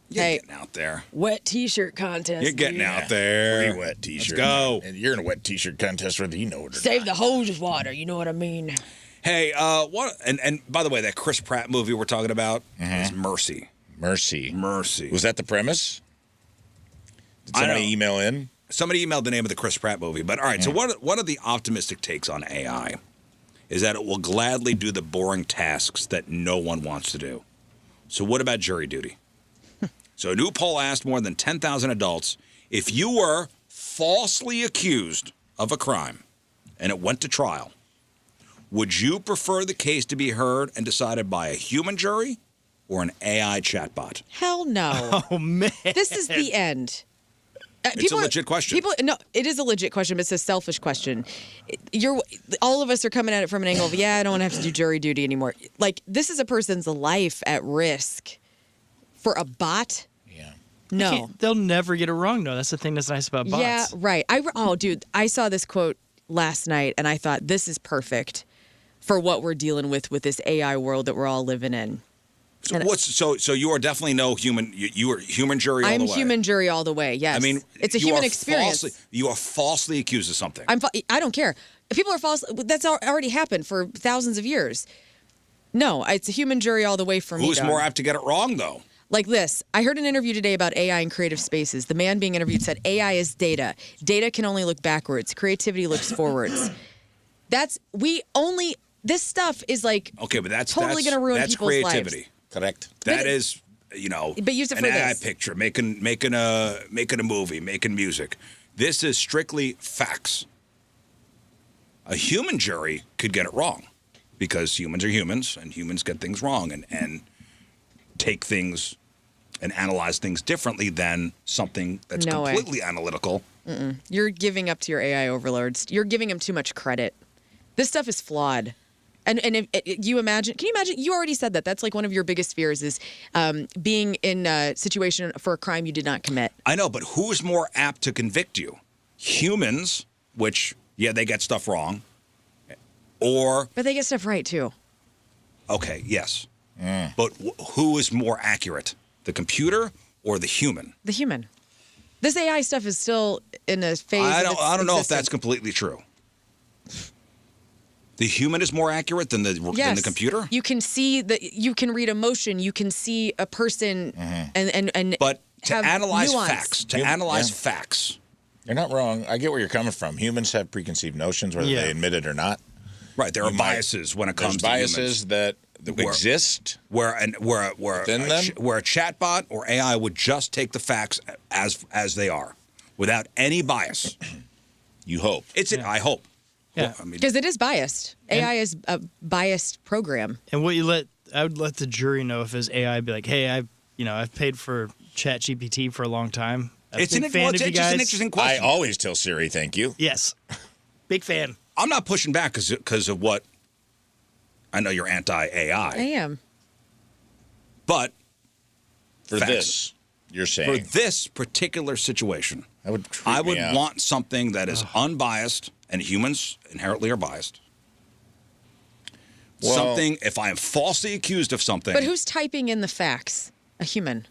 A: You're getting out there.
C: Wet T-shirt contest.
A: You're getting out there.
D: Free wet T-shirt.
A: Let's go.
D: And you're in a wet T-shirt contest whether you know it or
C: Save
D: not.
C: the hose water. You know what I mean?
A: Hey, and by the way, that Chris Pratt movie we're talking about is Mercy.
D: Mercy.
A: Was
D: that the premise? Did somebody email in?
A: Somebody emailed the name of the Chris Pratt movie. But all right, so one of the optimistic takes on AI is that it will gladly do the boring tasks that no one wants to do. So what about jury duty? So a new poll asked more than 10,000 adults, if you were falsely accused of a crime and it went to trial, would you prefer the case to be heard and decided by a human jury or an AI chatbot?
C: Hell no.
B: Oh, man.
C: This is the end.
A: It's a legit question.
C: No, it is a legit question, but it's a selfish question. All of us are coming at it from an angle of, I don't want to have to do jury duty anymore. Like, this is a person's life at risk for a bot.
D: Yeah.
C: No.
B: They'll never get it wrong, though. That's the thing that's nice about bots.
C: Yeah, right. Dude, I saw this quote last night, and I thought, this is perfect for what we're dealing with this AI world that we're all living in.
A: So you are definitely no human. You are human jury all the way.
C: I'm human jury all the way. Yes.
A: I mean,
C: it's a human experience.
A: You are falsely accused of something.
C: I don't care. If people are false, that's already happened for thousands of years. No, it's a human jury all the way for me.
A: Who's more apt to get it wrong, though?
C: Like this. I heard an interview today about AI in creative spaces. The man being interviewed said AI is data. Data can only look backwards. Creativity looks forwards. This stuff is like
A: but that's
C: totally going to ruin people's
A: creativity.
C: lives.
D: Correct.
A: That is,
C: but use it
A: an
C: for
A: AI
C: this.
A: picture, making a movie, making music. This is strictly facts. A human jury could get it wrong because humans are humans and humans get things wrong and take things and analyze things differently than something that's completely analytical.
C: Mm-mm. You're giving up to your AI overlords. You're giving them too much credit. This stuff is flawed. And can you imagine, you already said that. That's like one of your biggest fears is being in a situation for a crime you did not commit.
A: I know, but who's more apt to convict you? Humans, which, they get stuff wrong, or...
C: But they get stuff right, too.
A: Okay, yes. But who is more accurate, the computer or the human?
C: The human. This AI stuff is still in a phase
A: I
C: of its
A: don't know if
C: existence.
A: that's completely true. The human is more accurate than the computer?
C: You can see you can read emotion, you can see a person and
A: but to analyze
C: nuance.
A: facts.
D: You're not wrong. I get where you're coming from. Humans have preconceived notions, whether they admit it or not.
A: Right, there are biases when it comes to humans.
D: There's biases that exist
A: where a chatbot or AI would just take the facts as they are without any bias.
D: You hope.
A: I hope.
B: Yeah,
C: because it is biased. AI is a biased program.
B: And I would let the jury know if his AI be like, hey, I've paid for ChatGPT for a long time.
A: It's an interesting question.
D: I always tell Siri, thank you.
B: Yes, big fan.
A: I'm not pushing back because of what I know you're anti-AI.
C: I am.
A: But
D: for this, you're saying
A: for this particular situation, I would want something that is unbiased. And humans inherently are biased. Something, if I am falsely accused of something.
C: But who's typing in the facts? A human.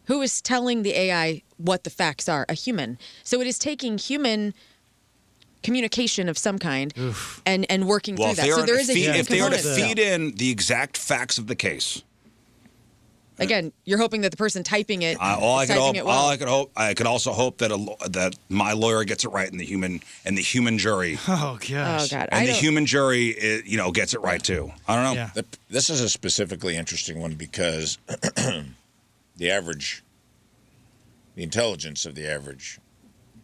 C: Who is telling the AI what the facts are? A human. So it is taking human communication of some kind and working through that. So there is a human
A: if they are to
C: component.
A: feed in the exact facts of the case,
C: Again, you're hoping that the person typing it
A: I
C: is typing it well.
A: All I could also hope that that my lawyer gets it right, and the human jury.
B: Oh gosh.
C: Oh God.
A: And the human jury, gets it right too. I don't know.
B: Yeah.
D: This is a specifically interesting one because the intelligence of the average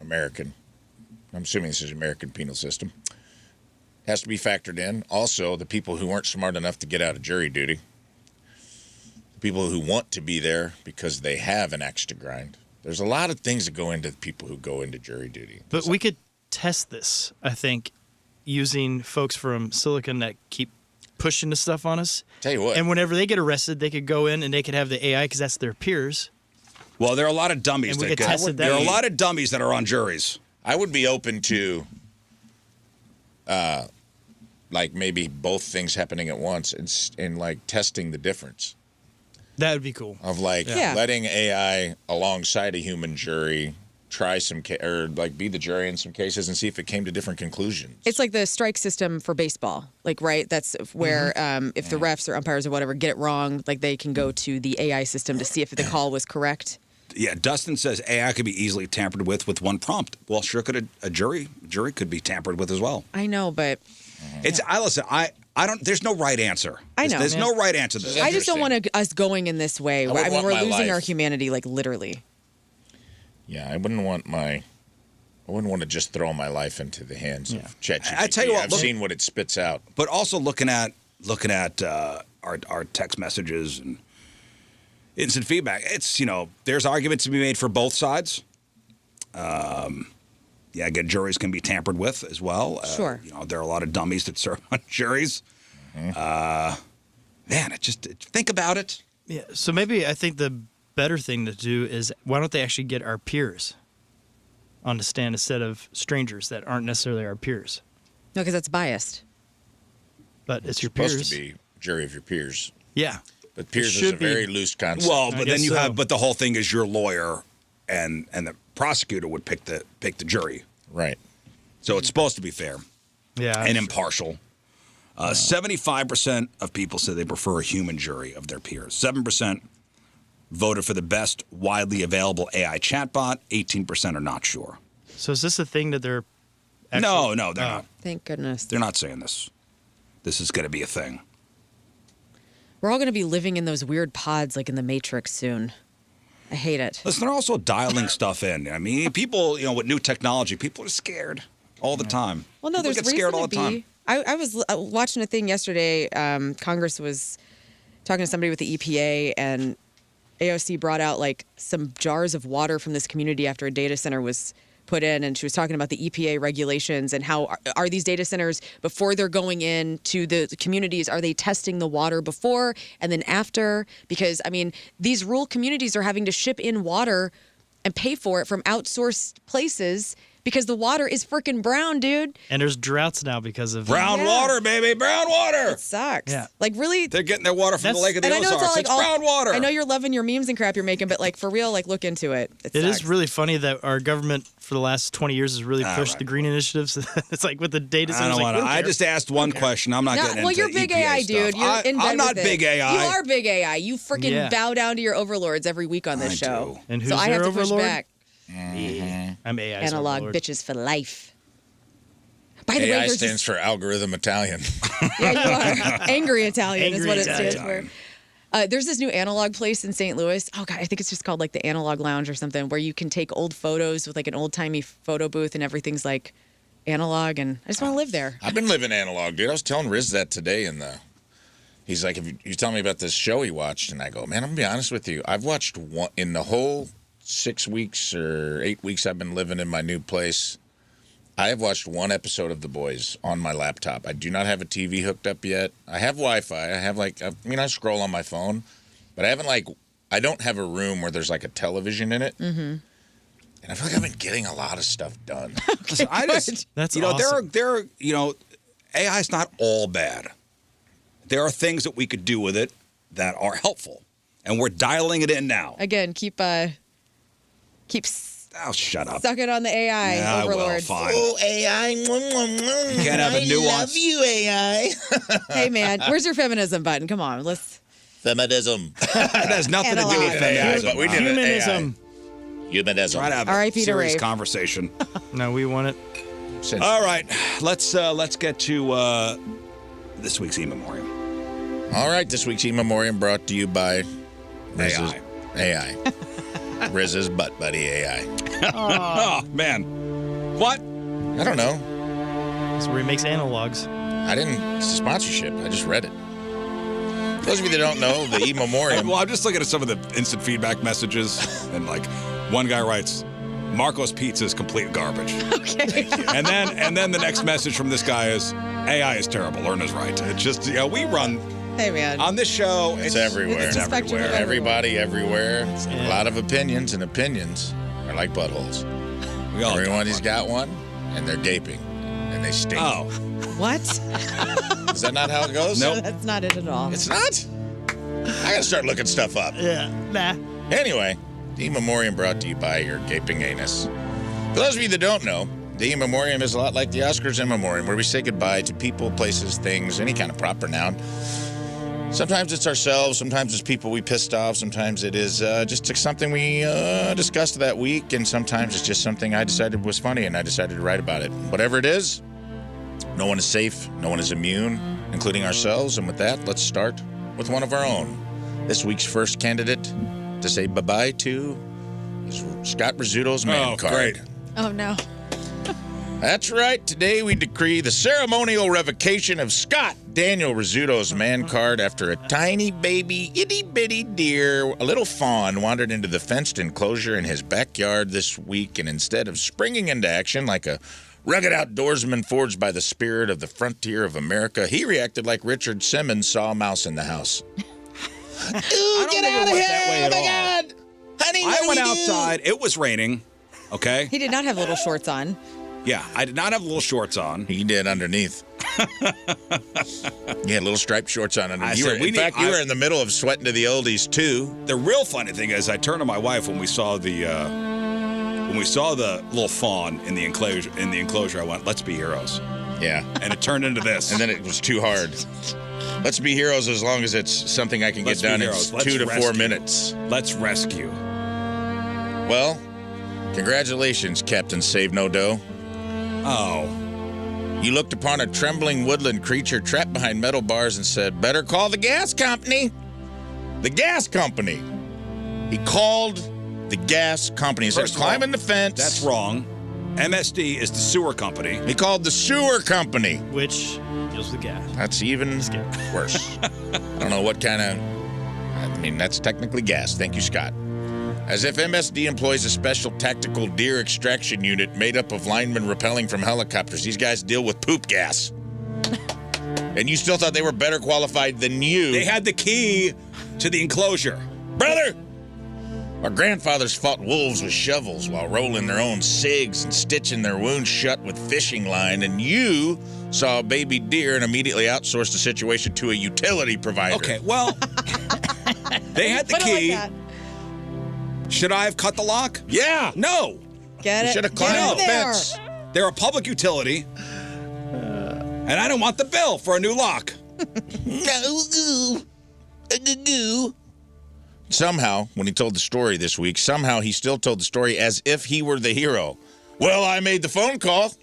D: American, I'm assuming this is American penal system, has to be factored in. Also, the people who weren't smart enough to get out of jury duty, the people who want to be there because they have an axe to grind. There's a lot of things that go into the people who go into jury duty.
B: But we could test this, I think, using folks from Silicon that keep pushing the stuff on us.
D: Tell you what.
B: And whenever they get arrested, they could go in and they could have the AI because that's their peers.
A: Well, there are a lot of dummies.
B: And we could test it that
A: there are a
B: way.
A: lot of dummies that are on juries.
D: I would be open to, like maybe both things happening at once and like testing the difference
B: That would be cool.
D: of like
C: Yeah.
D: letting AI alongside a human jury try some or like be the jury in some cases and see if it came to different conclusions.
C: It's like the strike system for baseball, like, right? That's where if the refs or umpires or whatever get it wrong, like they can go to the AI system to see if the call was correct.
A: Yeah, Dustin says AI could be easily tampered with one prompt. Well, sure could a jury could be tampered with as well.
C: I know, but
A: I don't. There's no right answer.
C: I know,
A: There's
C: man.
A: no right answer to this.
C: I just don't want us going in this way.
D: would
C: I mean,
D: want
C: we're
D: my
C: losing
D: life.
C: our humanity, like literally.
D: Yeah, I wouldn't want to just throw my life into the hands of ChatGPT.
A: I tell you what,
D: I've
A: look-
D: seen what it spits out.
A: But also looking at our text messages and instant feedback. It's there's arguments to be made for both sides. Again, juries can be tampered with as well.
C: Sure.
A: There are a lot of dummies that serve on juries. Man, think about it.
B: Yeah. So maybe I think the better thing to do is why don't they actually get our peers on the stand instead of strangers that aren't necessarily our peers?
C: No, because that's biased.
B: But it's your
D: Supposed
B: peers.
D: to be jury of your peers.
B: Yeah.
D: But peers is
B: should
D: a
B: be.
D: very loose concept.
A: Well,
B: I
A: but then
B: guess
A: you
B: so.
A: but the whole thing is your lawyer and the prosecutor would pick the jury.
D: Right.
A: So it's supposed to be fair
B: Yeah.
A: and impartial. 75% of people say they prefer a human jury of their peers. 7% voted for the best widely available AI chatbot. 18% are not sure.
B: So is this a thing that they're
A: No, they're not.
C: Thank goodness.
A: They're not saying this. This is going to be a thing.
C: We're all going to be living in those weird pods like in the Matrix soon. I hate it.
A: Listen, they're also dialing stuff in. I mean, people, with new technology, people are scared all the time.
C: Well, no,
A: People
C: there's
A: get
C: reason
A: scared
C: to
A: all the time.
C: be. I was watching a thing yesterday. Congress was talking to somebody with the EPA, and AOC brought out like some jars of water from this community after a data center was put in, and she was talking about the EPA regulations and how are these data centers, before they're going in to the communities, are they testing the water before and then after? Because I mean, these rural communities are having to ship in water and pay for it from outsourced places because the water is freaking brown, dude.
B: And there's droughts now because of
A: Brown
C: Yeah.
A: water, baby, brown water.
C: It sucks.
B: Yeah.
C: Like really.
A: They're getting their water from the
B: That's-
A: Lake of the
C: And I know it's
A: Ozarks.
C: all like
A: It's brown water.
C: I know you're loving your memes and crap you're making, but like for real, like look into it.
B: It
C: sucks.
B: is really funny that our government for the last 20 years has really pushed
A: right.
B: the green initiatives. It's like with the data
A: I
B: centers.
A: don't
B: like,
A: want to.
B: we don't
A: I
B: care.
A: just asked one question. I'm not
C: No,
A: getting
C: well,
A: into
C: you're big
A: EPA
C: AI,
A: stuff.
C: dude. You're in bed
A: I'm not
C: with
A: big
C: it.
A: AI.
C: You are big AI. You freaking
B: Yeah.
C: bow down to your overlords every week on this
A: I
C: show.
A: do.
B: And who's
C: so I
B: their
C: have to push
B: overlord?
C: back.
B: I'm AI.
C: Analog bitches for life. By the way,
D: AI
C: there's
D: stands for algorithm Italian.
C: yeah, you are angry Italian is
B: Angry
C: what it
B: Italian.
C: stands for. There's this new analog place in St. Louis. Oh God, I think it's just called like the Analog Lounge or something, where you can take old photos with like an old timey photo booth and everything's like analog. And I just want to live there.
D: I've been living analog, dude. I was telling Rizz that today he's like, if you tell me about this show he watched, and I go, man, I'm gonna be honest with you. I've watched one in the whole 6 weeks or 8 weeks I've been living in my new place. I have watched one episode of The Boys on my laptop. I do not have a TV hooked up yet. I have Wi-Fi. I have I scroll on my phone, but I don't have a room where there's like a television in it. Mm-hmm. And I feel like I've been getting a lot of stuff done.
A: Listen,
B: That's
A: awesome. AI is not all bad. There are things that we could do with it that are helpful, and we're dialing it in now.
C: Again, keep
A: Oh, shut up.
C: sucking on the AI
A: Yeah, I will.
C: overlords.
A: Fine.
D: AI.
A: You can't have a nuance.
D: you, AI.
C: Hey man, where's your feminism button? Come on, let's.
D: Feminism.
A: It has nothing to do with
C: Analog.
A: feminism.
D: But we did an
B: Humanism.
D: Humanism.
A: Try to have a
C: R.I.P. to
A: serious
C: Rafe.
A: conversation.
B: No, we want it.
D: Since-
A: All right, let's get to this week's e-memoriam.
D: All right, this week's e-memoriam brought to you by Rizz's
A: AI.
D: Rizz's butt buddy AI.
A: Oh man, what?
D: I don't know.
B: That's where he makes analogs.
D: I didn't. It's a sponsorship. I just read it. For those of you that don't know, the e-memoriam.
A: Well, I'm just looking at some of the instant feedback messages, and like one guy writes, "Marco's pizza is complete garbage."
C: Okay.
A: And then the next message from this guy is, "AI is terrible. Lerna's right." It's just we run
C: Hey, man.
A: on this show.
D: It's everywhere.
C: It's a spectrum of
D: Everybody, everywhere.
B: Yeah.
D: A lot of opinions, and opinions are like buttholes.
A: We all
D: Everybody's got one, and they're gaping, and they stink.
A: Oh,
C: What?
D: Is that not how it goes?
A: Nope.
C: That's not it at all.
D: It's not? I gotta start looking stuff up.
B: Yeah. Nah.
D: Anyway, the e-memoriam brought to you by your gaping anus. For those of you that don't know, the e-memoriam is a lot like the Oscars in memoriam, where we say goodbye to people, places, things, any kind of proper noun. Sometimes it's ourselves, sometimes it's people we pissed off, sometimes it is just something we discussed that week, and sometimes it's just something I decided was funny and I decided to write about it. Whatever it is, no one is safe, no one is immune, including ourselves, and with that, let's start with one of our own. This week's first candidate to say bye-bye to is Scott Rizzuto's man card.
A: great.
C: Oh, no.
D: That's right. Today we decree the ceremonial revocation of Scott Daniel Rizzuto's man card after a tiny baby, itty-bitty deer, a little fawn, wandered into the fenced enclosure in his backyard this week, and instead of springing into action like a rugged outdoorsman forged by the spirit of the frontier of America, he reacted like Richard Simmons saw a mouse in the house. Ooh, get out of here! Oh, my God! Honey, what
A: I
D: do
A: went
D: we do?
A: outside. It was raining. Okay.
C: He did not have little shorts on.
A: Yeah, I did not have little shorts on.
D: He did underneath. He had little striped shorts on underneath. In fact, you were in the middle of sweating to the oldies, too.
A: The real funny thing is, I turned to my wife when we saw the little fawn in the enclosure. I went, "Let's be heroes,"
D: Yeah.
A: and it turned into this.
D: And then it was too hard. Let's be heroes as long as it's something I can
A: Let's
D: get
A: be
D: done in
A: heroes. Let's
D: 2 to 4
A: rescue.
D: minutes.
A: Let's rescue.
D: Well, congratulations, Captain Save No Dough.
A: Oh,
D: You looked upon a trembling woodland creature trapped behind metal bars and said, "Better call the gas company." The gas company. He called the gas company. He said,
A: First of all,
D: "Climbing the fence."
A: that's wrong. MSD is the sewer company.
D: He called the sewer company.
B: Which deals with gas.
D: That's even worse. I don't know what kind of... I mean, that's technically gas. Thank you, Scott. As if MSD employs a special tactical deer extraction unit made up of linemen rappelling from helicopters. These guys deal with poop gas. And you still thought they were better qualified than you.
A: They had the key to the enclosure.
D: Brother! Our grandfathers fought wolves with shovels while rolling their own cigs and stitching their wounds shut with fishing line, and you saw a baby deer and immediately outsourced the situation to a utility provider.
A: Okay, well, they had the
C: Put it like
A: key.
C: that.
A: Should I have cut the lock?
D: Yeah!
A: No.
C: Get
D: You
C: it.
D: should have
C: Get
D: climbed
C: in
D: the
C: there.
D: fence.
A: They're a public utility. And I don't want the bill for a new lock.
D: Somehow, when he told the story this week, somehow he still told the story as if he were the hero. Well, I made the phone call.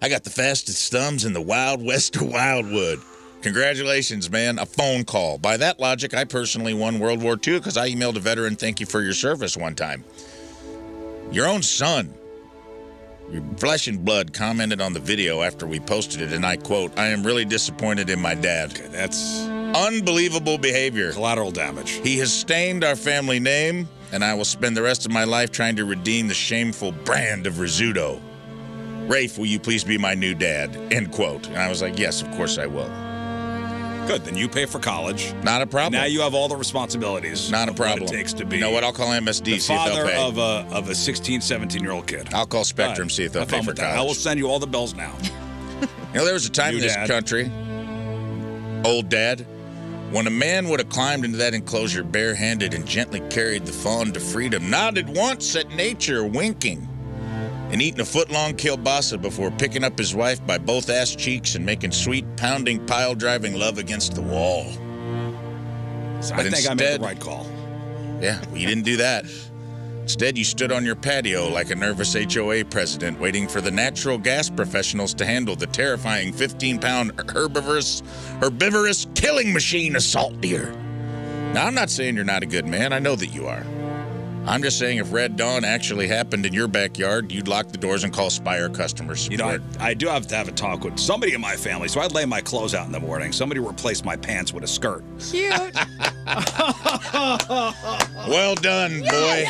D: I got the fastest thumbs in the Wild West of Wildwood. Congratulations, man. A phone call. By that logic, I personally won World War II because I emailed a veteran, "Thank you for your service," one time. Your own son, your flesh and blood, commented on the video after we posted it, and I quote, "I am really disappointed in my dad."
A: Okay, that's
D: Unbelievable behavior.
A: collateral damage.
D: He has stained our family name, and I will spend the rest of my life trying to redeem the shameful brand of Rizzuto. Rafe, will you please be my new dad? End quote. And I was like, yes, of course I will.
A: Good, then you pay for college.
D: Not a problem.
A: Now you have all the responsibilities.
D: Not a
A: of what
D: problem.
A: it takes to be
D: You know what? I'll call MSD,
A: the
D: see if they'll
A: father
D: pay.
A: of a 16, 17-year-old kid.
D: I'll call Spectrum,
A: All right.
D: see if they'll
A: Have
D: pay
A: fun
D: for
A: with that.
D: college.
A: I will send you all the bills now.
D: You know, there was a time
A: New
D: in this
A: dad.
D: country, old dad, when a man would have climbed into that enclosure barehanded and gently carried the fawn to freedom, nodded once at nature, winking, and eaten a foot-long kielbasa before picking up his wife by both ass cheeks and making sweet, pounding, pile-driving love against the wall.
A: So I think I made the right call.
D: Yeah, well, you didn't do that. Instead, you stood on your patio like a nervous HOA president, waiting for the natural gas professionals to handle the terrifying 15-pound herbivorous killing machine assault deer. Now, I'm not saying you're not a good man. I know that you are. I'm just saying if Red Dawn actually happened in your backyard, you'd lock the doors and call Spire customer support.
A: You know, I do have to have a talk with somebody in my family, so I'd lay my clothes out in the morning. Somebody replaced my pants with a skirt.
C: Cute.
D: Well done, boy.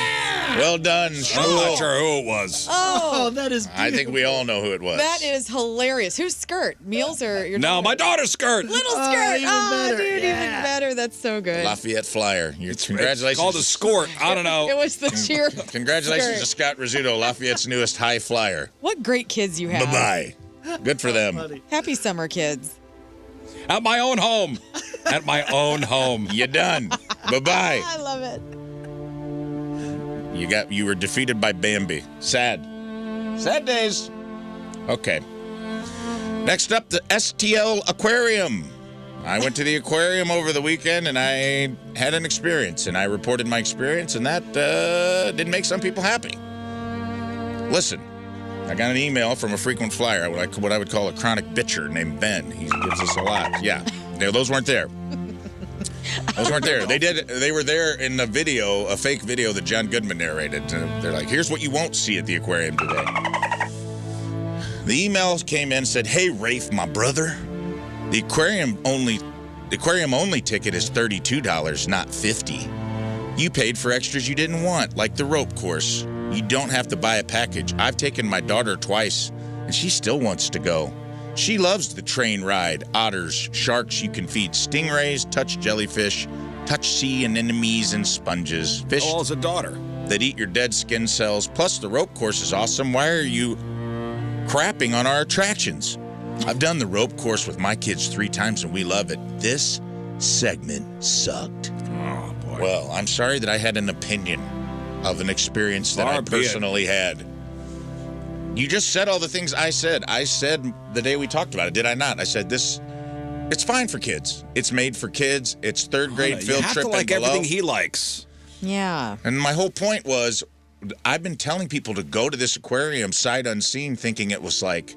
D: Well done,
A: I'm
D: Shmuel.
A: not sure who it was.
C: Oh,
B: that is beautiful.
D: I think we all know who it was.
C: that is hilarious. Whose skirt? Meals or your
A: No, my daughter's skirt.
C: little skirt?
B: even
C: Oh,
B: better.
C: dude,
B: Yeah.
C: even better. That's so good.
D: Lafayette Flyer. Congratulations.
A: It's called a skort. I don't know.
C: It was the cheer.
D: Congratulations to
C: skirt.
D: Scott Rizzuto, Lafayette's newest high flyer.
C: What great kids you have.
D: Bye-bye. Good for them.
C: Happy summer, kids.
A: At my own home. At my own home.
D: You done. Bye-bye.
C: I love it.
D: You were defeated by Bambi. Sad. Sad days. Okay. Next up, the STL Aquarium. I went to the aquarium over the weekend, and I had an experience, and I reported my experience, and that didn't make some people happy. Listen, I got an email from a frequent flyer, what I would call a chronic bitcher named Ben. He gives us a lot. Yeah. No, those weren't there. Those weren't there. They were there in the video, a fake video that John Goodman narrated. They're like, here's what you won't see at the aquarium today. The email came in and said, hey, Rafe, my brother, the aquarium only ticket is $32, not $50. You paid for extras you didn't want, like the rope course. You don't have to buy a package. I've taken my daughter twice, and she still wants to go. She loves the train ride, otters, sharks you can feed, stingrays, touch jellyfish, touch sea anemones and sponges, fish
A: Oh, as a daughter.
D: that eat your dead skin cells. Plus, the rope course is awesome. Why are you crapping on our attractions? I've done the rope course with my kids 3 times, and we love it. This segment sucked.
A: Oh, boy.
D: Well, I'm sorry that I had an opinion of an experience that I personally had. You just said all the things I said. I said the day we talked about it, did I not? I said this, it's fine for kids. It's made for kids. It's third grade field
A: you have
D: trip
A: to like
D: and below.
A: everything he likes.
C: Yeah.
D: And my whole point was, I've been telling people to go to this aquarium sight unseen, thinking it was like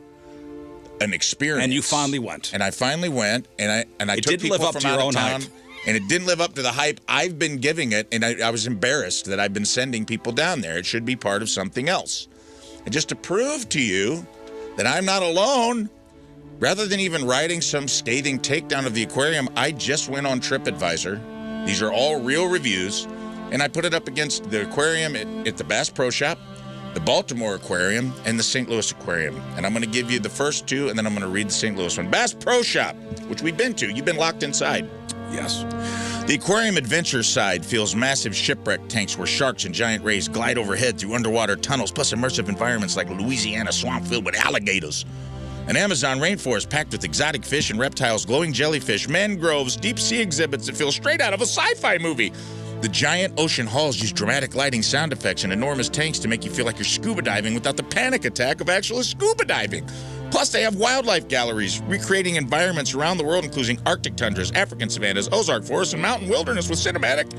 D: an experience.
A: And you finally went.
D: And I finally went, and I
A: It
D: took
A: didn't
D: people
A: live up
D: from
A: to your
D: out
A: own
D: of town,
A: hype.
D: and it didn't live up to the hype I've been giving it, and I was embarrassed that I've been sending people down there. It should be part of something else. And just to prove to you that I'm not alone, rather than even writing some scathing takedown of the aquarium, I just went on TripAdvisor. These are all real reviews, and I put it up against the aquarium at the Bass Pro Shop, the Baltimore Aquarium, and the St. Louis Aquarium. And I'm going to give you the first 2, and then I'm going to read the St. Louis one. Bass Pro Shop, which we've been to. You've been locked inside.
A: Yes.
D: The aquarium adventure side feels massive shipwreck tanks where sharks and giant rays glide overhead through underwater tunnels, plus immersive environments like Louisiana swamp filled with alligators. An Amazon rainforest packed with exotic fish and reptiles, glowing jellyfish, mangroves, deep sea exhibits that feel straight out of a sci-fi movie. The giant ocean halls use dramatic lighting, sound effects, and enormous tanks to make you feel like you're scuba diving without the panic attack of actual scuba diving. Plus, they have wildlife galleries, recreating environments around the world, including Arctic tundras, African savannas, Ozark forests, and mountain wilderness with cinematic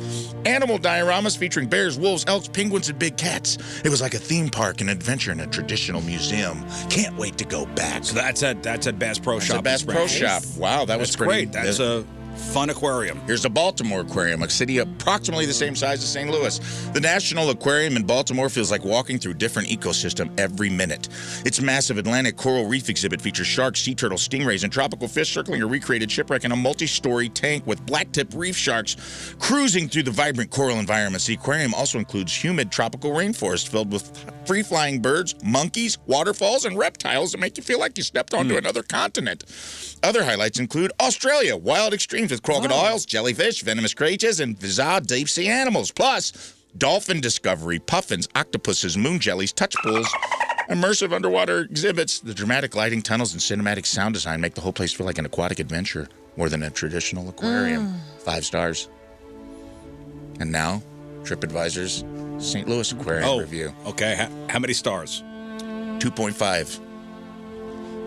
D: animal dioramas featuring bears, wolves, elks, penguins, and big cats. It was like a theme park, an adventure, and a traditional museum. Can't wait to go back.
A: So that's at Bass Pro Shop.
D: That's a Bass Pro Shop. Wow, that was
A: That's
D: pretty
A: great. That's a fun aquarium.
D: Here's the Baltimore Aquarium, a city approximately the same size as St. Louis. The National Aquarium in Baltimore feels like walking through a different ecosystem every minute. Its massive Atlantic coral reef exhibit features sharks, sea turtles, stingrays, and tropical fish circling a recreated shipwreck in a multi-story tank with blacktip reef sharks cruising through the vibrant coral environments. The aquarium also includes humid tropical rainforest filled with free-flying birds, monkeys, waterfalls, and reptiles that make you feel like you stepped onto another continent. Other highlights include Australia, wild extremes with crocodiles, jellyfish, venomous creatures, and bizarre deep-sea animals. Plus, dolphin discovery, puffins, octopuses, moon jellies, touch pools, immersive underwater exhibits. The dramatic lighting, tunnels, and cinematic sound design make the whole place feel like an aquatic adventure more than a traditional aquarium. 5 stars. And now, TripAdvisor's St. Louis Aquarium review.
A: Okay. How many stars?
D: 2.5.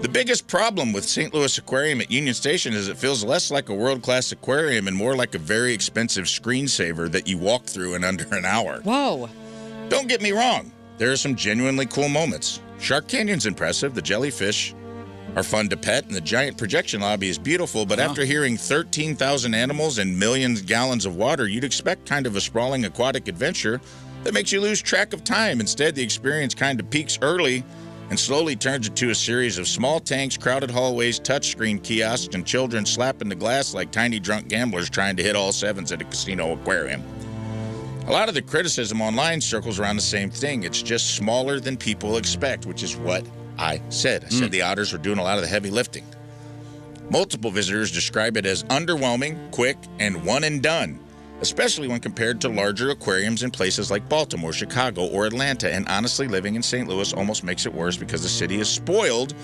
D: The biggest problem with St. Louis Aquarium at Union Station is it feels less like a world-class aquarium and more like a very expensive screensaver that you walk through in under an hour.
C: Whoa.
D: Don't get me wrong. There are some genuinely cool moments. Shark Canyon's impressive. The jellyfish are fun to pet, and the giant projection lobby is beautiful. But after hearing 13,000 animals and millions of gallons of water, you'd expect kind of a sprawling aquatic adventure that makes you lose track of time. Instead, the experience kind of peaks early and slowly turns into a series of small tanks, crowded hallways, touchscreen kiosks, and children slapping the glass like tiny drunk gamblers trying to hit all sevens at a casino aquarium. A lot of the criticism online circles around the same thing. It's just smaller than people expect, which is what I said. I said the otters were doing a lot of the heavy lifting. Multiple visitors describe it as underwhelming, quick, and one and done, especially when compared to larger aquariums in places like Baltimore, Chicago, or Atlanta. And honestly, living in St. Louis almost makes it worse because the city is spoiled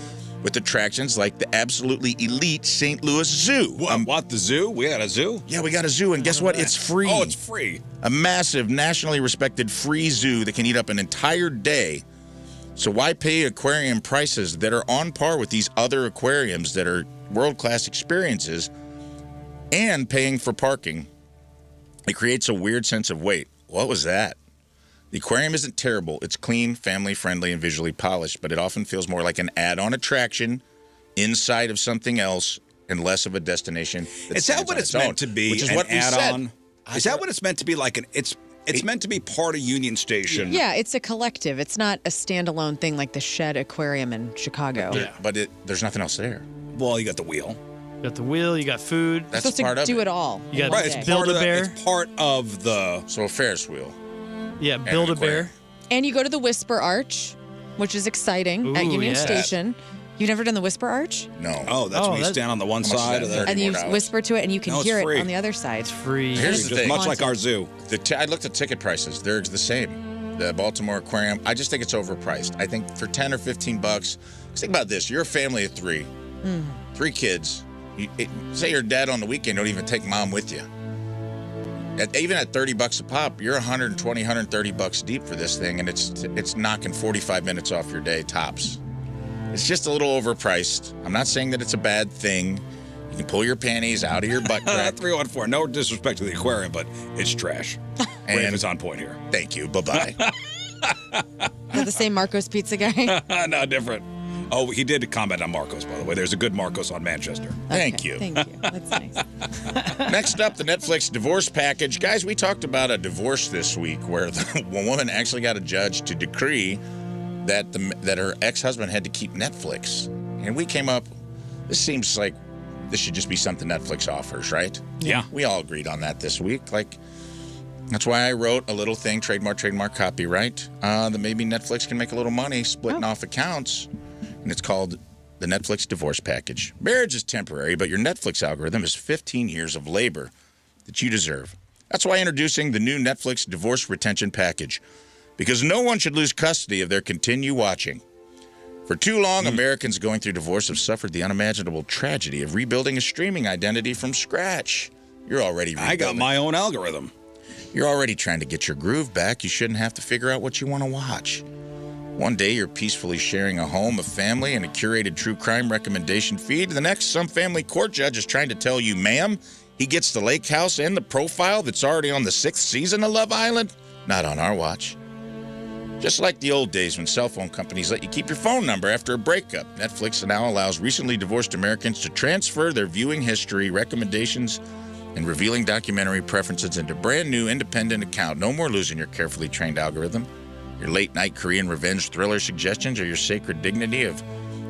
D: with attractions like the absolutely elite St. Louis Zoo.
A: What, the zoo? We had a zoo?
D: Yeah, we got a zoo, and guess what? It's free.
A: Oh, it's free.
D: A massive, nationally respected free zoo that can eat up an entire day. So why pay aquarium prices that are on par with these other aquariums that are world-class experiences and paying for parking? It creates a weird sense of, wait, what was that? The aquarium isn't terrible. It's clean, family-friendly, and visually polished, but it often feels more like an add-on attraction inside of something else and less of a destination.
A: Is that what it's meant to be?
D: Which is
A: an
D: what we
A: add-on?
D: said.
A: Is that what it's meant to be? Like it's meant to be part of Union Station.
C: Yeah, it's a collective. It's not a standalone thing like the Shed Aquarium in Chicago.
D: But there's nothing else there.
A: Well, you got the wheel.
B: You got the wheel, you got food.
D: That's
C: You're supposed
D: part
C: to
D: of
C: do
D: it.
C: it all.
B: You got
C: one
A: Right,
C: day.
A: it's part of
B: Build-A-Bear.
A: It's part of the.
D: So a Ferris wheel.
B: Yeah, build a bear.
C: And you go to the Whisper Arch, which is exciting at
B: Ooh,
C: Union
B: yeah.
C: Station. You've never done the Whisper Arch?
D: No.
A: Oh, that's when you
B: that's-
A: stand on the one
D: How much is
A: side
D: that?
A: of the.
D: 30
C: And you
D: more dollars.
C: whisper to it, and you can
A: No, it's
C: hear
A: free.
C: it on the other side.
B: It's free.
D: Here's the
A: Just
D: thing.
A: much like our zoo.
D: I looked at ticket prices. They're the same. The Baltimore Aquarium, I just think it's overpriced. I think for 10 or 15 bucks, think about this. You're a family of three. 3 kids. Say your dad on the weekend don't even take mom with you. Even at 30 bucks a pop, you're 120, 130 bucks deep for this thing, and it's knocking 45 minutes off your day tops. It's just a little overpriced. I'm not saying that it's a bad thing. You can pull your panties out of your butt crack.
A: 314. No disrespect to the aquarium, but it's trash.
D: And-
A: Rafe is on point here.
D: Thank you. Bye-bye.
C: Is that the same Marco's Pizza guy?
A: No, different. Oh, he did comment on Marcos, by the way. There's a good Marcos on Manchester.
D: Thank
C: Okay,
D: you.
C: Thank you. That's nice.
D: Next up, the Netflix divorce package. Guys, we talked about a divorce this week where the woman actually got a judge to decree that her ex-husband had to keep Netflix. And we came up, this seems like this should just be something Netflix offers, right?
A: Yeah.
D: We all agreed on that this week. That's why I wrote a little thing, trademark, copyright, that maybe Netflix can make a little money splitting off accounts. And it's called the Netflix divorce package. Marriage is temporary, but your Netflix algorithm is 15 years of labor that you deserve. That's why introducing the new Netflix divorce retention package, because no one should lose custody of their continue watching. For too long, Americans going through divorce have suffered the unimaginable tragedy of rebuilding a streaming identity from scratch. You're already rebuilding.
A: I got my own algorithm.
D: You're already trying to get your groove back. You shouldn't have to figure out what you want to watch. One day, you're peacefully sharing a home, a family, and a curated true crime recommendation feed. The next, some family court judge is trying to tell you, ma'am, he gets the lake house and the profile that's already on the 6th season of Love Island? Not on our watch. Just like the old days when cell phone companies let you keep your phone number after a breakup, Netflix now allows recently divorced Americans to transfer their viewing history, recommendations, and revealing documentary preferences into a brand new independent account. No more losing your carefully trained algorithm. Your late-night Korean revenge thriller suggestions, or your sacred dignity of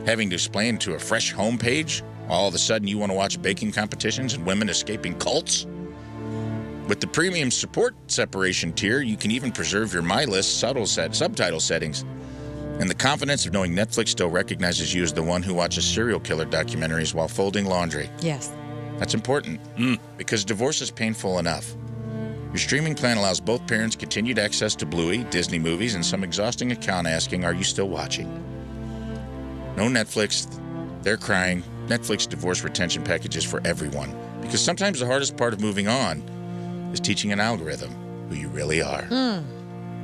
D: having to explain to a fresh homepage, all of a sudden you want to watch baking competitions and women escaping cults? With the premium support separation tier, you can even preserve your My List subtitle settings and the confidence of knowing Netflix still recognizes you as the one who watches serial killer documentaries while folding laundry.
C: Yes.
D: That's important because divorce is painful enough. Your streaming plan allows both parents continued access to Bluey, Disney movies, and some exhausting account asking, are you still watching? No Netflix. They're crying. Netflix divorce retention packages for everyone. Because sometimes the hardest part of moving on is teaching an algorithm who you really are.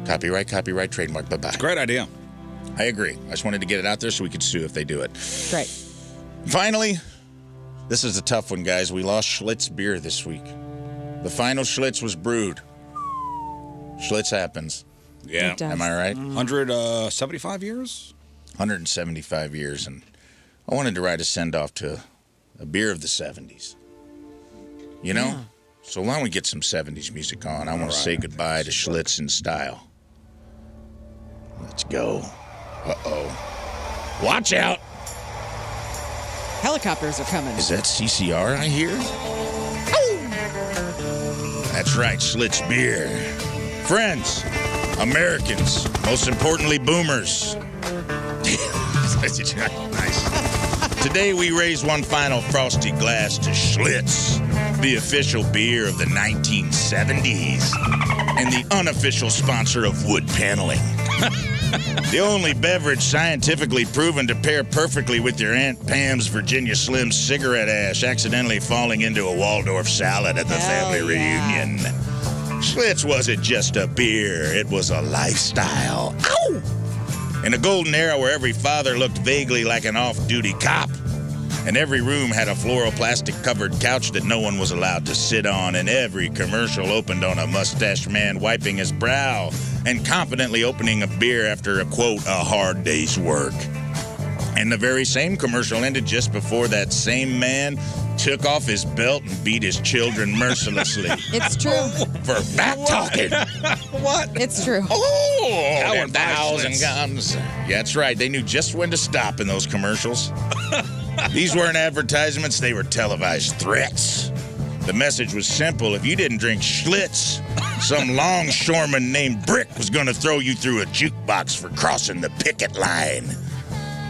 D: Copyright, trademark, bye-bye.
A: Great idea.
D: I agree. I just wanted to get it out there so we could sue if they do it.
C: Right.
D: Finally, this is a tough one, guys. We lost Schlitz beer this week. The final Schlitz was brewed. Schlitz happens.
A: Yeah.
D: Am I right?
A: 175 years?
D: 175 years. And I wanted to write a send-off to a beer of the 70s. You know? Yeah. So why don't we get some 70s music on? I want to say goodbye to Schlitz in style. Let's go. Uh-oh. Watch out!
C: Helicopters are coming.
D: Is that CCR I hear? That's right, Schlitz beer. Friends, Americans, most importantly, boomers. Nice. Today we raise one final frosty glass to Schlitz, the official beer of the 1970s and the unofficial sponsor of wood paneling. The only beverage scientifically proven to pair perfectly with your Aunt Pam's Virginia Slim cigarette ash accidentally falling into a Waldorf salad at the family reunion. Schlitz wasn't just a beer, it was a lifestyle. Ow! In a golden era where every father looked vaguely like an off-duty cop, and every room had a floral plastic-covered couch that no one was allowed to sit on, and every commercial opened on a mustached man wiping his brow and confidently opening a beer after a, quote, a hard day's work. And the very same commercial ended just before that same man took off his belt and beat his children mercilessly.
C: It's true.
D: For back-talking.
A: What?
C: It's true.
D: Oh, 1,000 guns. Yeah, that's right. They knew just when to stop in those commercials. These weren't advertisements. They were televised threats. The message was simple. If you didn't drink Schlitz, some longshoreman named Brick was going to throw you through a jukebox for crossing the picket line.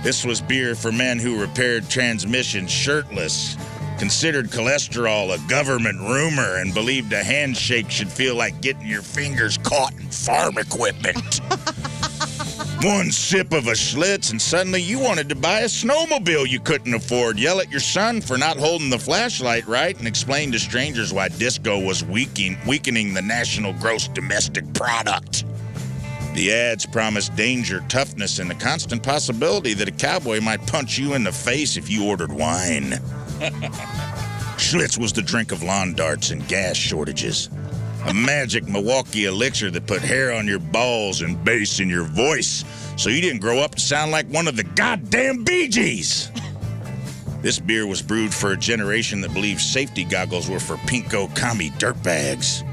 D: This was beer for men who repaired transmissions shirtless, considered cholesterol a government rumor, and believed a handshake should feel like getting your fingers caught in farm equipment. One sip of a Schlitz, and suddenly you wanted to buy a snowmobile you couldn't afford, yell at your son for not holding the flashlight right, and explain to strangers why disco was weakening the national gross domestic product. The ads promised danger, toughness, and the constant possibility that a cowboy might punch you in the face if you ordered wine. Schlitz was the drink of lawn darts and gas shortages. A magic Milwaukee elixir that put hair on your balls and bass in your voice so you didn't grow up to sound like one of the goddamn Bee Gees. This beer was brewed for a generation that believed safety goggles were for pinko commie dirtbags.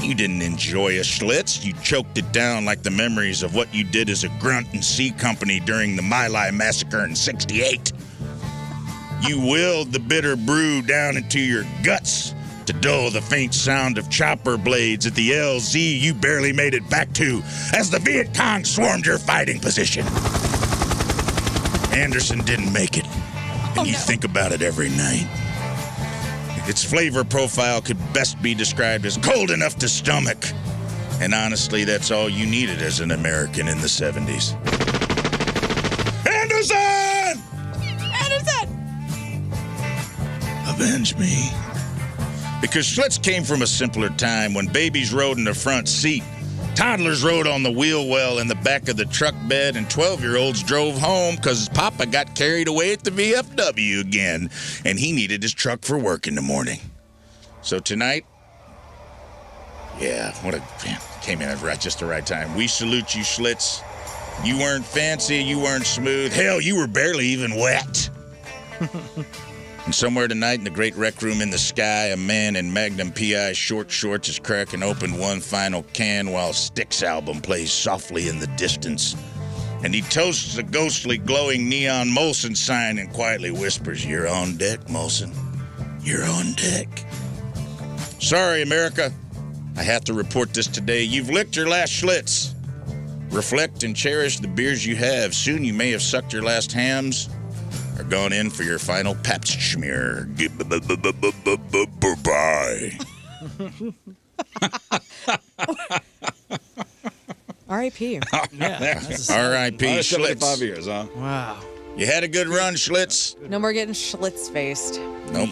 D: You didn't enjoy a Schlitz. You choked it down like the memories of what you did as a grunt in C Company during the My Lai massacre in '68. You willed the bitter brew down into your guts to dull the faint sound of chopper blades at the LZ you barely made it back to as the Viet Cong swarmed your fighting position. Anderson didn't make it, and you think about it every night. Its flavor profile could best be described as cold enough to stomach, and honestly, that's all you needed as an American in the 70s. Anderson!
C: Anderson!
D: Avenge me. Because Schlitz came from a simpler time when babies rode in the front seat, toddlers rode on the wheel well in the back of the truck bed, and 12-year-olds drove home because his papa got carried away at the VFW again, and he needed his truck for work in the morning. So tonight, came in at just the right time. We salute you, Schlitz. You weren't fancy, you weren't smooth. Hell, you were barely even wet. And somewhere tonight in the great rec room in the sky, a man in Magnum P.I. short shorts is cracking open one final can while Styx album plays softly in the distance. And he toasts a ghostly glowing neon Molson sign and quietly whispers, "You're on deck, Molson. You're on deck." Sorry, America. I have to report this today. You've licked your last Schlitz. Reflect and cherish the beers you have. Soon you may have sucked your last hams or gone in for your final Pabst schmear. Bye.
C: R.I.P.
D: R.I.P. Schlitz.
A: 75 years, huh?
B: Wow.
D: You had a good run, Schlitz.
C: No more getting Schlitz-faced.
D: Nope.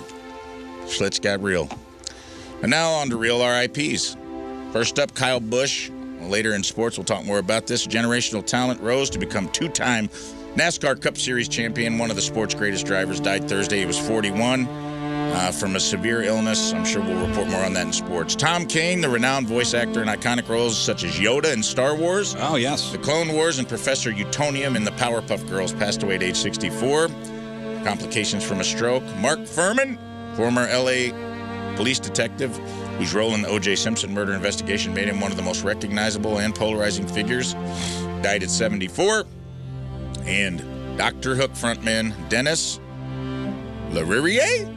D: Schlitz got real. And now on to real RIPs. First up, Kyle Busch, Later in sports, we'll talk more about this. Generational talent rose to become two-time NASCAR Cup Series champion. One of the sport's greatest drivers died Thursday. He was 41 from a severe illness. I'm sure we'll report more on that in sports. Tom Kane, the renowned voice actor in iconic roles such as Yoda in Star Wars.
A: Oh, yes.
D: The Clone Wars and Professor Utonium in the Powerpuff Girls passed away at age 64. Complications from a stroke. Mark Furman, former L.A. police detective whose role in the O.J. Simpson murder investigation made him one of the most recognizable and polarizing figures, died at 74. And Dr. Hook frontman Dennis Leverrier?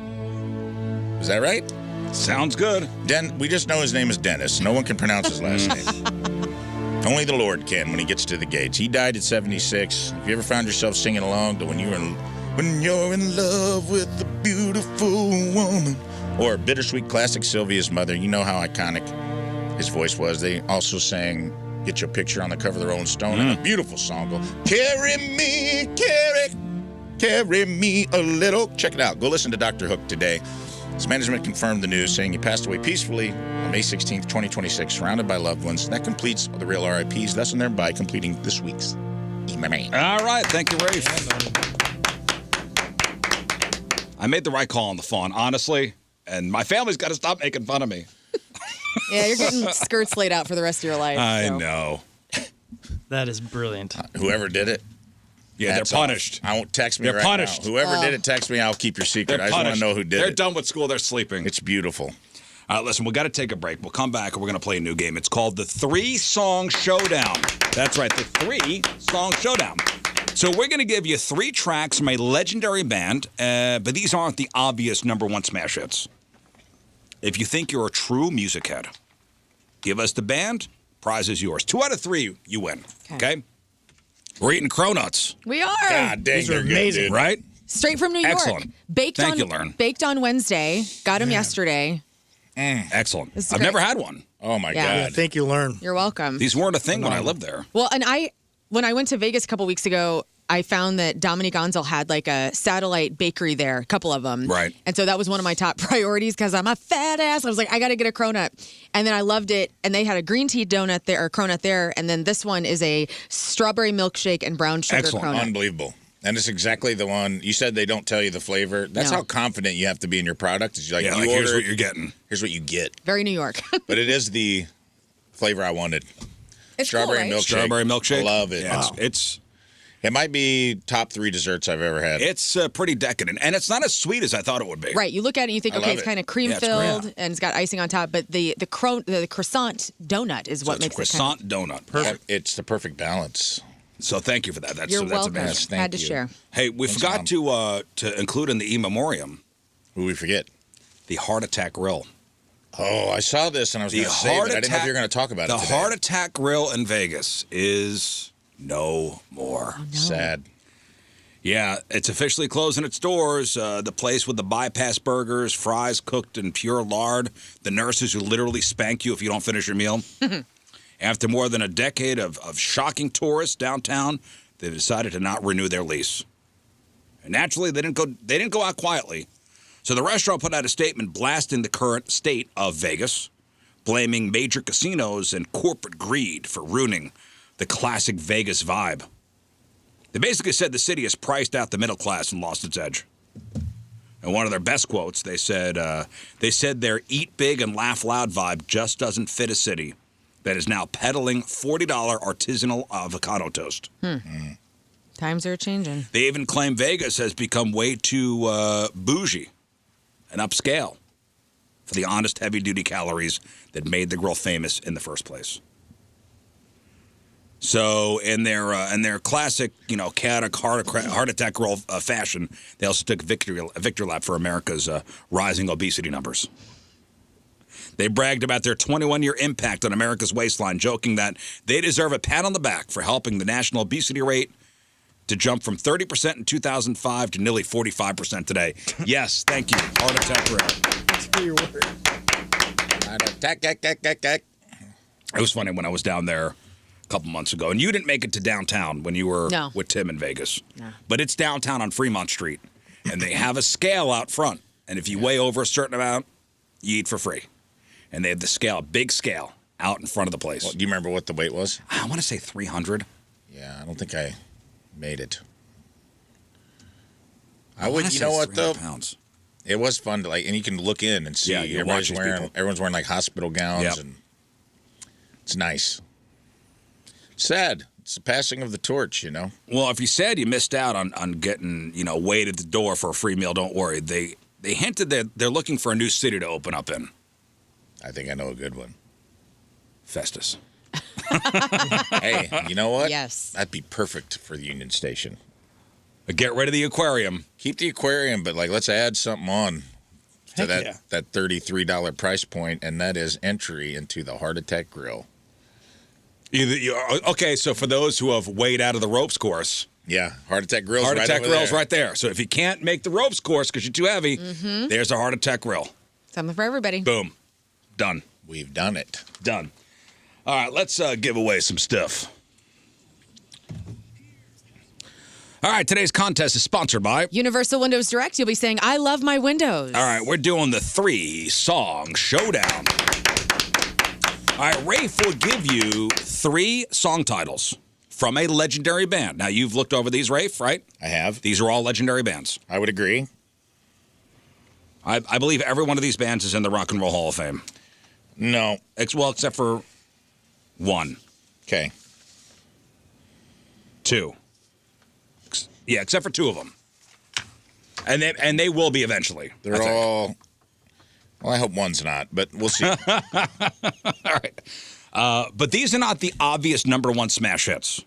D: Is that right?
A: Sounds good.
D: We just know his name is Dennis. No one can pronounce his last name. Only the Lord can when he gets to the gates. He died at 76. Have you ever found yourself singing along to When You're in Love with a Beautiful Woman? Or bittersweet classic Sylvia's Mother. You know how iconic his voice was. They also sang Get Your Picture on the cover of the Rolling Stone and a beautiful song called Carry Me a Little. Check it out. Go listen to Dr. Hook today. His management confirmed the news, saying he passed away peacefully on May 16th, 2026, surrounded by loved ones. That completes the real RIPs, thus and thereby completing this week's MMA.
A: All right. Thank you, Rafe. I made the right call on the phone, honestly, and my family's got to stop making fun of me.
C: Yeah, you're getting skirts laid out for the rest of your life.
A: I know.
B: That is brilliant.
D: Whoever did it.
A: Yeah, they're punished.
D: I won't text me
A: They're
D: right
A: punished.
D: now. Whoever did it, text me. I'll keep your secret.
A: They're
D: I just want to
A: punished.
D: know who did
A: They're
D: it.
A: done with school. They're sleeping.
D: It's beautiful.
A: Listen, we got to take a break. We'll come back and we're going to play a new game. It's called the 3-Song Showdown. That's right, the 3-Song Showdown. So we're going to give you 3 tracks from a legendary band, but these aren't the obvious number one smash hits. If you think you're a true music head, give us the band, prize is yours. 2 out of 3, you win. Okay? We're eating cronuts.
C: We are.
D: God dang,
B: These are
D: they're good,
B: amazing.
D: dude.
A: Right?
C: Straight from New York.
A: Excellent.
C: Baked
A: Thank
C: on,
A: you, Lauren.
C: Baked on Wednesday. Got them yesterday.
A: Excellent.
C: This is
A: I've
C: great.
A: never had one.
D: Oh, my
C: Yeah.
D: God.
B: Thank you, Learn.
C: You're welcome.
A: These weren't a thing when I lived there.
C: Well, and when I went to Vegas a couple weeks ago, I found that Dominique Gonzel had like a satellite bakery there, a couple of them.
A: Right.
C: And so that was one of my top priorities because I'm a fat ass. I was like, I got to get a cronut. And then I loved it. And they had a green tea donut there, or cronut there. And then this one is a strawberry milkshake and brown sugar
A: Excellent.
C: cronut.
D: Unbelievable. And it's exactly the one. You said they don't tell you the flavor. That's
C: No.
D: how confident you have to be in your product. Is like,
A: Yeah,
D: you
A: like,
D: order
A: here's
D: it,
A: what you're getting.
D: Here's what you get.
C: Very New York.
D: But it is the flavor I wanted.
C: It's
D: Strawberry
C: cool, right?
D: milkshake.
A: Strawberry milkshake.
D: I love it.
A: Yeah,
D: It might be top 3 desserts I've ever had.
A: it's pretty decadent, and it's not as sweet as I thought it would be.
C: Right. You look at it and you think,
D: I
C: okay,
D: love
C: it's
D: it.
C: kind of cream
A: Yeah, it's
C: filled
A: great.
C: and it's got icing on top. But the croissant donut is
A: So
C: what
A: it's a
C: makes it kind
A: croissant donut.
D: Perfect. It's the perfect balance.
A: So thank you for that.
C: of, You're welcome.
A: amazing.
D: Yes, thank
C: Had to
D: you.
C: share.
A: Hey, we
D: Thanks,
A: forgot to include in the memoriam
D: Who we forget?
A: the heart attack grill.
D: Oh, I saw this and I was going to say it. I didn't know if you were going to talk about
A: the
D: it today.
A: heart attack grill in Vegas is no more.
D: Sad.
A: Yeah, it's officially closing its doors. The place with the bypass burgers, fries cooked in pure lard, the nurses who literally spank you if you don't finish your meal. After more than a decade of shocking tourists downtown, they've decided to not renew their lease. And naturally, they didn't go out quietly. So the restaurant put out a statement blasting the current state of Vegas, blaming major casinos and corporate greed for ruining the classic Vegas vibe. They basically said the city has priced out the middle class and lost its edge. And one of their best quotes, they said their eat big and laugh loud vibe just doesn't fit a city that is now peddling $40 artisanal avocado toast.
C: Times are changing.
A: They even claim Vegas has become way too bougie and upscale for the honest, heavy-duty calories that made the grill famous in the first place. So in their classic, chaotic heart attack grill fashion, they also took a victory lap for America's rising obesity numbers. They bragged about their 21-year impact on America's waistline, joking that they deserve a pat on the back for helping the national obesity rate to jump from 30% in 2005 to nearly 45% today. Yes, thank you. Heart attack grill.
B: Thanks for your word.
A: It was funny when I was down there a couple months ago, and you didn't make it to downtown when you were with Tim in Vegas.
C: No.
A: But it's downtown on Fremont Street, and they have a scale out front. And if you weigh over a certain amount, you eat for free. And they have the scale, big scale, out in front of the place.
D: Well, do you remember what the weight was?
A: I want to say 300.
D: Yeah, I don't think I made it.
A: I
D: would. You know what though?
A: Pounds.
D: It was fun to and you can look in and see.
A: Yeah, you watch these people.
D: Everyone's wearing like hospital gowns, and it's nice. Sad. It's the passing of the torch,
A: Well, if you said you missed out on getting, weighed at the door for a free meal, don't worry. They hinted that they're looking for a new city to open up in.
D: I think I know a good one.
A: Festus.
D: Hey, you know what?
C: Yes.
D: That'd be perfect for the Union Station.
A: Get rid of the aquarium.
D: Keep the aquarium, but let's add something on to that $33 price point, and that is entry into the Heart Attack Grill.
A: Okay, so for those who have weighed out of the ropes course.
D: Yeah, Heart Attack Grill's
A: Heart
D: right
A: Attack
D: over
A: Grill's
D: there.
A: right there. So if you can't make the ropes course because you're too heavy, there's a Heart Attack Grill.
C: Something for everybody.
A: Boom. Done.
D: We've done it.
A: Done. All right, let's give away some stuff. All right, today's contest is sponsored by
C: Universal Windows Direct. You'll be saying, I love my windows.
A: All right, we're doing the 3-song showdown. All right, Rafe will give you 3 song titles from a legendary band. Now, you've looked over these, Rafe, right?
D: I have.
A: These are all legendary bands.
D: I would agree.
A: I believe every one of these bands is in the Rock and Roll Hall of Fame.
D: No.
A: Except for 1.
D: Okay.
A: 2. Yeah, except for 2 of them. And they will be eventually.
D: They're all... Well, I hope one's not, but we'll see.
A: All right. But these are not the obvious #1 smash hits.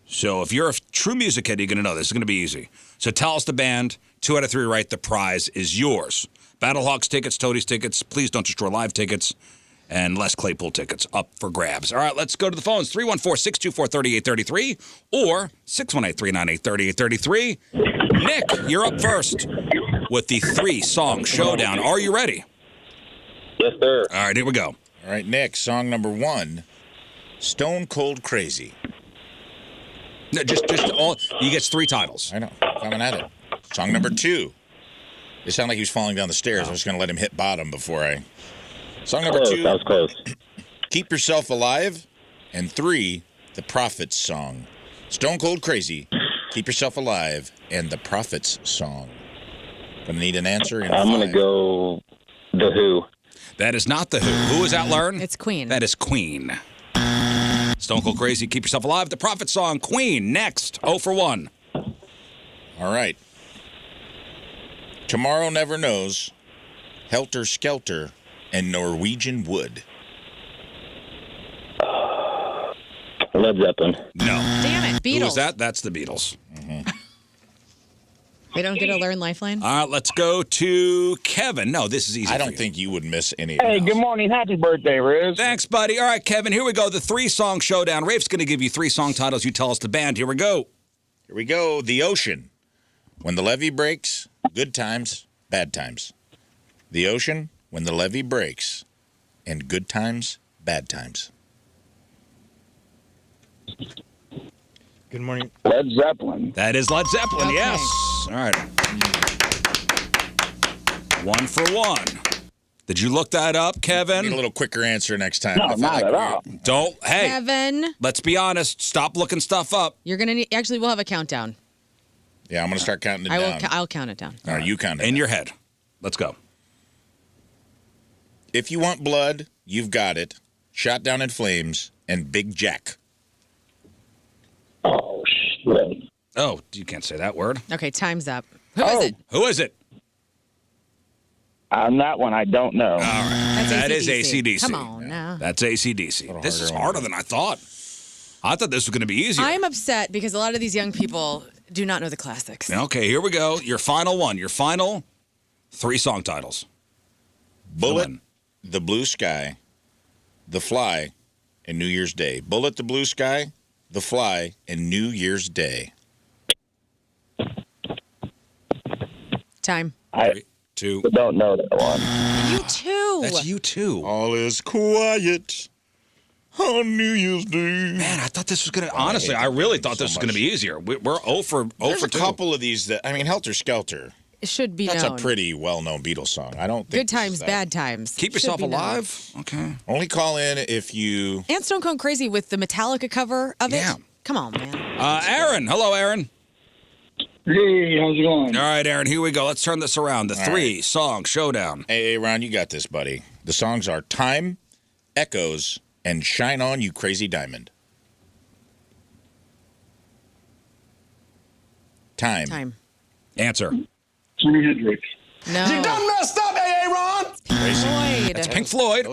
A: So if you're a true music head, you're going to know this. It's going to be easy. So tell us the band. 2 out of 3 right. The prize is yours. Battlehawks tickets, Toadies tickets, Please Don't Destroy Live tickets, and Les Claypool tickets up for grabs. All right, let's go to the phones. 314-624-3833 or 618-398-3833. Nick, you're up first with the 3-song showdown. Are you ready?
K: Yes, sir.
A: All right, here we go.
D: All right, Nick, song number 1, Stone Cold Crazy.
A: No, just all. He gets 3 titles.
D: I know, coming at it. Song number 2. It sounded like he was falling down the stairs. I was going to let him hit bottom before I... Song number 2.
K: That was close.
D: Keep Yourself Alive. And 3, The Prophets Song. Stone Cold Crazy, Keep Yourself Alive, and The Prophets Song. Gonna need an answer in 5.
K: I'm going to go The Who.
A: That is not The Who. Who is that, Lauren?
C: It's Queen.
A: That is Queen. Stone Cold Crazy, Keep Yourself Alive, The Prophets Song, Queen. Next, 0 for 1.
D: All right. Tomorrow Never Knows, Helter Skelter, and Norwegian Wood.
K: Led Zeppelin.
A: No.
C: Damn it, Beatles.
A: Who was that? That's the Beatles.
C: They don't get to learn Lifeline?
A: All right, let's go to Kevin. No, this is easy.
D: I
A: for
D: don't
A: you.
D: think you would miss any of
K: Hey,
D: those.
K: good morning. Happy birthday, Rizz.
A: Thanks, buddy. All right, Kevin, here we go. The 3-song showdown. Rafe's going to give you 3 song titles. You tell us the band. Here we go.
D: Here we go. The Ocean. When the Levee Breaks, Good Times, Bad Times. The Ocean. When the Levee Breaks, and Good Times, Bad Times.
B: Good morning.
K: Led Zeppelin.
A: That is Led Zeppelin,
C: Okay.
A: yes. All right. 1 for 1. Did you look that up,
D: Need a
A: Kevin?
D: little quicker answer next time.
K: No,
D: I feel
K: not
D: like
K: at
D: we're-
K: all.
A: Don't. Hey,
C: Kevin,
A: let's be honest. Stop looking stuff up.
C: you're going to need... Actually, we'll have a countdown.
D: Yeah, I'm going to start counting it down.
C: I'll count it down.
D: All right, you count it
A: In
D: down.
A: your head. Let's go.
D: If You Want Blood, You've Got It, Shot Down in Flames, and Big Jack.
K: Oh, shit.
A: Oh, you can't say that word.
C: Okay, time's up. Who is it?
A: Who is it?
K: On that one, I don't know.
A: All right.
C: That's
A: That is
C: AC/DC.
A: AC/DC.
C: Come on now.
A: That's AC/DC.
D: Little
A: This is
D: harder
A: harder
D: one.
A: than I thought. I thought this was going to be easier.
C: I'm upset because a lot of these young people do not know the classics.
A: Okay, here we go. Your final one. Your final 3 song titles.
D: Bullet,
A: Come on.
D: The Blue Sky, The Fly, and New Year's Day. Bullet, The Blue Sky, The Fly, and New Year's Day.
C: Time.
K: I
A: 3, 2.
K: don't know that one.
C: You too.
A: That's you too.
D: All is quiet on New Year's Day.
A: Man, I thought this was going to, honestly, I really thought this was going to be easier. We're 0 for 2.
D: There's a couple of these that, I mean, Helter Skelter.
C: should be
D: That's
C: known.
D: a pretty well-known Beatles song. I don't think
C: Good times, bad times.
A: Keep
C: Should
A: yourself
C: be known.
A: alive. Okay.
D: Only call in if you...
C: And Stone Cold Crazy with the Metallica cover of it.
A: Yeah.
C: Come on, man.
A: Aaron. Hello, Aaron.
K: Hey, how's it going?
A: All right, Aaron, here we go. Let's turn this around. The three-song showdown.
D: Hey, Ron, you got this, buddy. The songs are Time, Echoes, and Shine On, You Crazy Diamond. Time.
A: Answer.
K: Jimi Hendrix.
C: No.
G: You done messed up, Aaron.
C: Floyd.
A: It's Pink Floyd.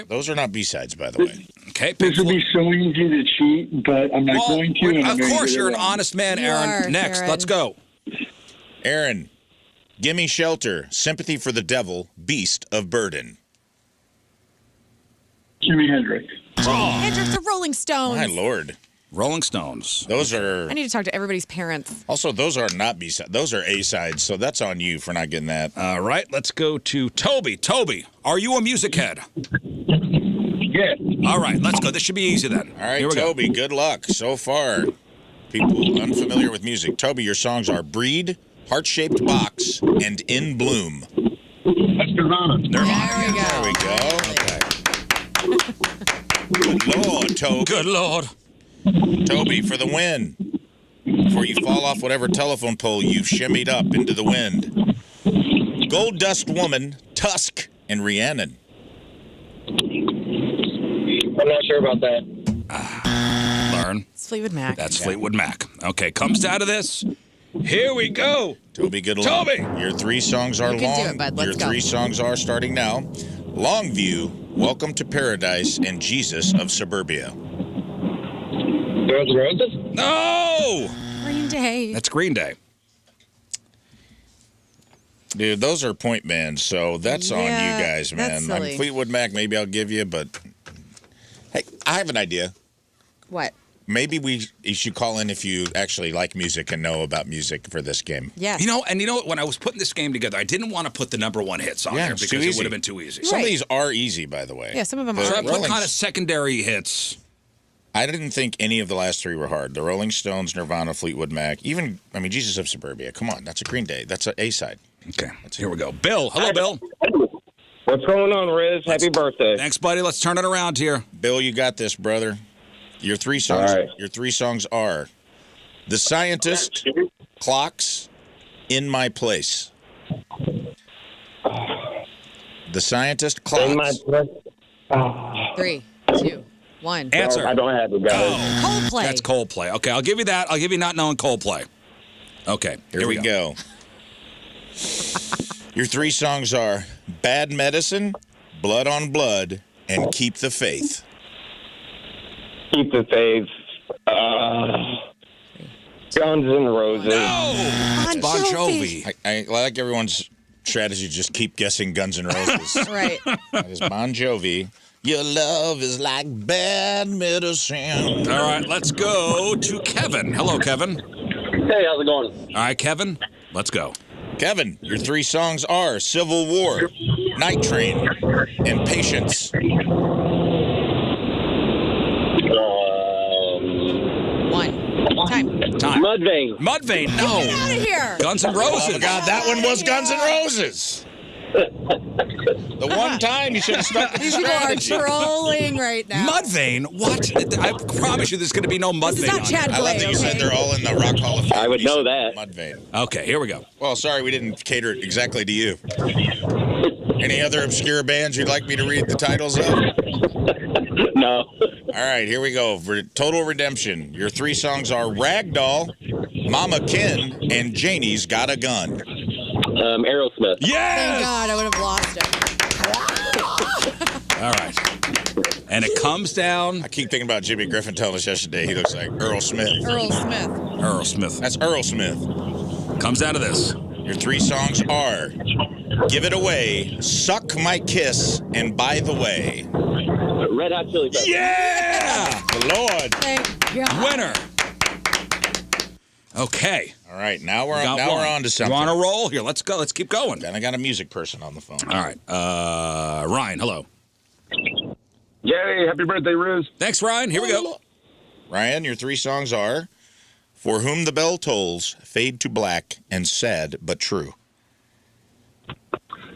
D: Those are not B-sides, by the way.
A: Okay.
K: This would be so easy to cheat, but I'm not going to. and I'm
A: Of
K: gonna
A: course,
K: get it
A: you're an
K: wrong.
A: honest man,
C: You
A: Aaron.
C: are,
A: Next,
C: Aaron.
A: let's go.
D: Aaron, Gimme Shelter, Sympathy for the Devil, Beast of Burden.
K: Jimi Hendrix.
C: Hendrix, the Rolling Stones.
D: My Lord.
A: Rolling Stones.
D: Those are...
C: I need to talk to everybody's parents.
D: Also, those are not B-sides. Those are A-sides, so that's on you for not getting that.
A: All right, let's go to Toby. Toby, are you a music head?
K: Yeah.
A: All right, let's go. This should be easy then.
D: All right,
A: Here we
D: Toby, good luck so far. People unfamiliar with music. Toby, your songs are Breed, Heart-Shaped Box, and In Bloom.
K: That's Nirvana.
C: There we go.
D: There we go. Good Lord, Toby.
A: Good Lord.
D: Toby, for the win. Before you fall off whatever telephone pole you've shimmied up into the wind. Gold Dust Woman, Tusk, and Rhiannon.
K: I'm not sure about that.
A: Learn.
C: It's Fleetwood Mac.
A: That's Fleetwood Mac. Okay, comes down to this. Here we go.
D: Toby, good luck.
A: Toby!
D: Your three songs are
C: You can
D: long.
C: do it, bud. Let's
D: Your
C: go.
D: three songs are starting now. Longview, Welcome to Paradise, and Jesus of Suburbia.
K: Guns N' Roses?
A: No!
C: Green Day.
A: That's Green Day.
D: Dude, those are point bands, so that's on you
C: Yeah,
D: guys, man.
C: that's silly.
D: Fleetwood Mac, maybe I'll give you, but hey, I have an idea.
C: What?
D: Maybe you should call in if you actually like music and know about music for this game.
C: Yes.
A: You know, when I was putting this game together, I didn't want to put the number one hits on
D: Yeah,
A: there
D: it's
A: because
D: too
A: it
D: easy.
A: would have been too easy.
D: Some of
C: Right.
D: these are easy, by the way.
C: Yeah, some of them
D: The
A: So I
C: are.
A: put
D: Rolling-
A: kind of secondary hits.
D: I didn't think any of the last three were hard. The Rolling Stones, Nirvana, Fleetwood Mac, even, Jesus of Suburbia. Come on, that's a Green Day. That's an A-side.
A: Okay, here we go. Bill. Hello, Bill.
L: What's going on, Rizz? Happy birthday.
A: Thanks, buddy. Let's turn it around here.
D: Bill, you got this, brother. Your three songs.
L: All right.
D: Your three songs are "The Scientist," "Clocks," "In My Place." The Scientist,
L: In my
D: "Clocks."
L: place.
C: 3, 2, 1.
A: Answer.
L: I don't have it, guys.
C: Coldplay.
A: That's Coldplay. Okay, I'll give you that. I'll give you not knowing Coldplay. Okay,
D: Here we go. Your three songs are "Bad Medicine," "Blood on Blood," and "Keep the Faith."
L: Keep the faith. Guns N' Roses.
A: It's Bon Jovi.
D: I like everyone's strategy. Just keep guessing Guns N' Roses.
C: Right.
D: That is Bon Jovi. Your love is like bad medicine.
A: All right, let's go to Kevin. Hello, Kevin.
L: Hey, how's it going?
A: All right, Kevin, let's go.
D: Kevin, your three songs are "Civil War," "Night Train," and "Patience."
C: 1. Time.
A: Time.
L: Mudvayne.
A: Mudvayne, no.
C: Get out of here.
A: Guns N'
D: Oh,
A: Roses.
D: my God, that one was Guns N' Roses. The one time you should have stuck with the
C: These people are
D: strategy.
C: trolling right now.
A: Mudvayne? What? I promise you there's going to be no Mudvayne.
C: This is not
A: on
C: Chad
A: here.
D: I love that you said they're all in the Rock Hall of Fame.
L: I would
D: You
L: know
D: said
L: that.
D: Mudvayne.
A: Okay, here we go.
D: Well, sorry we didn't cater it exactly to you. Any other obscure bands you'd like me to read the titles of?
L: No.
D: All right, here we go. For Total Redemption, your three songs are "Ragdoll," "Mama Kin," and "Janie's Got a Gun."
L: Aerosmith.
C: Thank
A: Yeah!
C: God I would have lost it.
A: All right. And it comes down.
D: I keep thinking about Jimmy Griffin telling us yesterday he looks like Earl Smith.
C: Earl Smith.
A: Earl Smith.
D: That's Earl Smith.
A: Comes down to this.
D: Your three songs are "Give It Away," "Suck My Kiss," and "By the Way."
L: Red Hot Chili Peppers.
A: Yeah!
D: The Lord.
C: Thank God.
A: Winner. Okay.
D: All right, now we're
A: Got
D: on,
A: one.
D: we're on to something.
A: You on a roll? Here, let's go. Let's keep going.
D: And I got a music person on the phone.
A: All right. Ryan, hello.
L: Yay, happy birthday, Rizz.
A: Thanks, Ryan. Here we go.
D: Ryan, your three songs are "For Whom the Bell Tolls," "Fade to Black," and "Sad But True."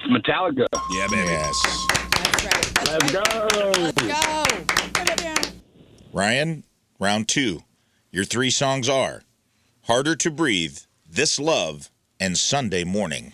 L: Metallica.
A: Yeah, baby.
D: Yes.
C: That's right.
L: Let's go.
C: Let's go.
D: Ryan, round 2. Your 3 songs are Harder to Breathe, This Love, and Sunday Morning.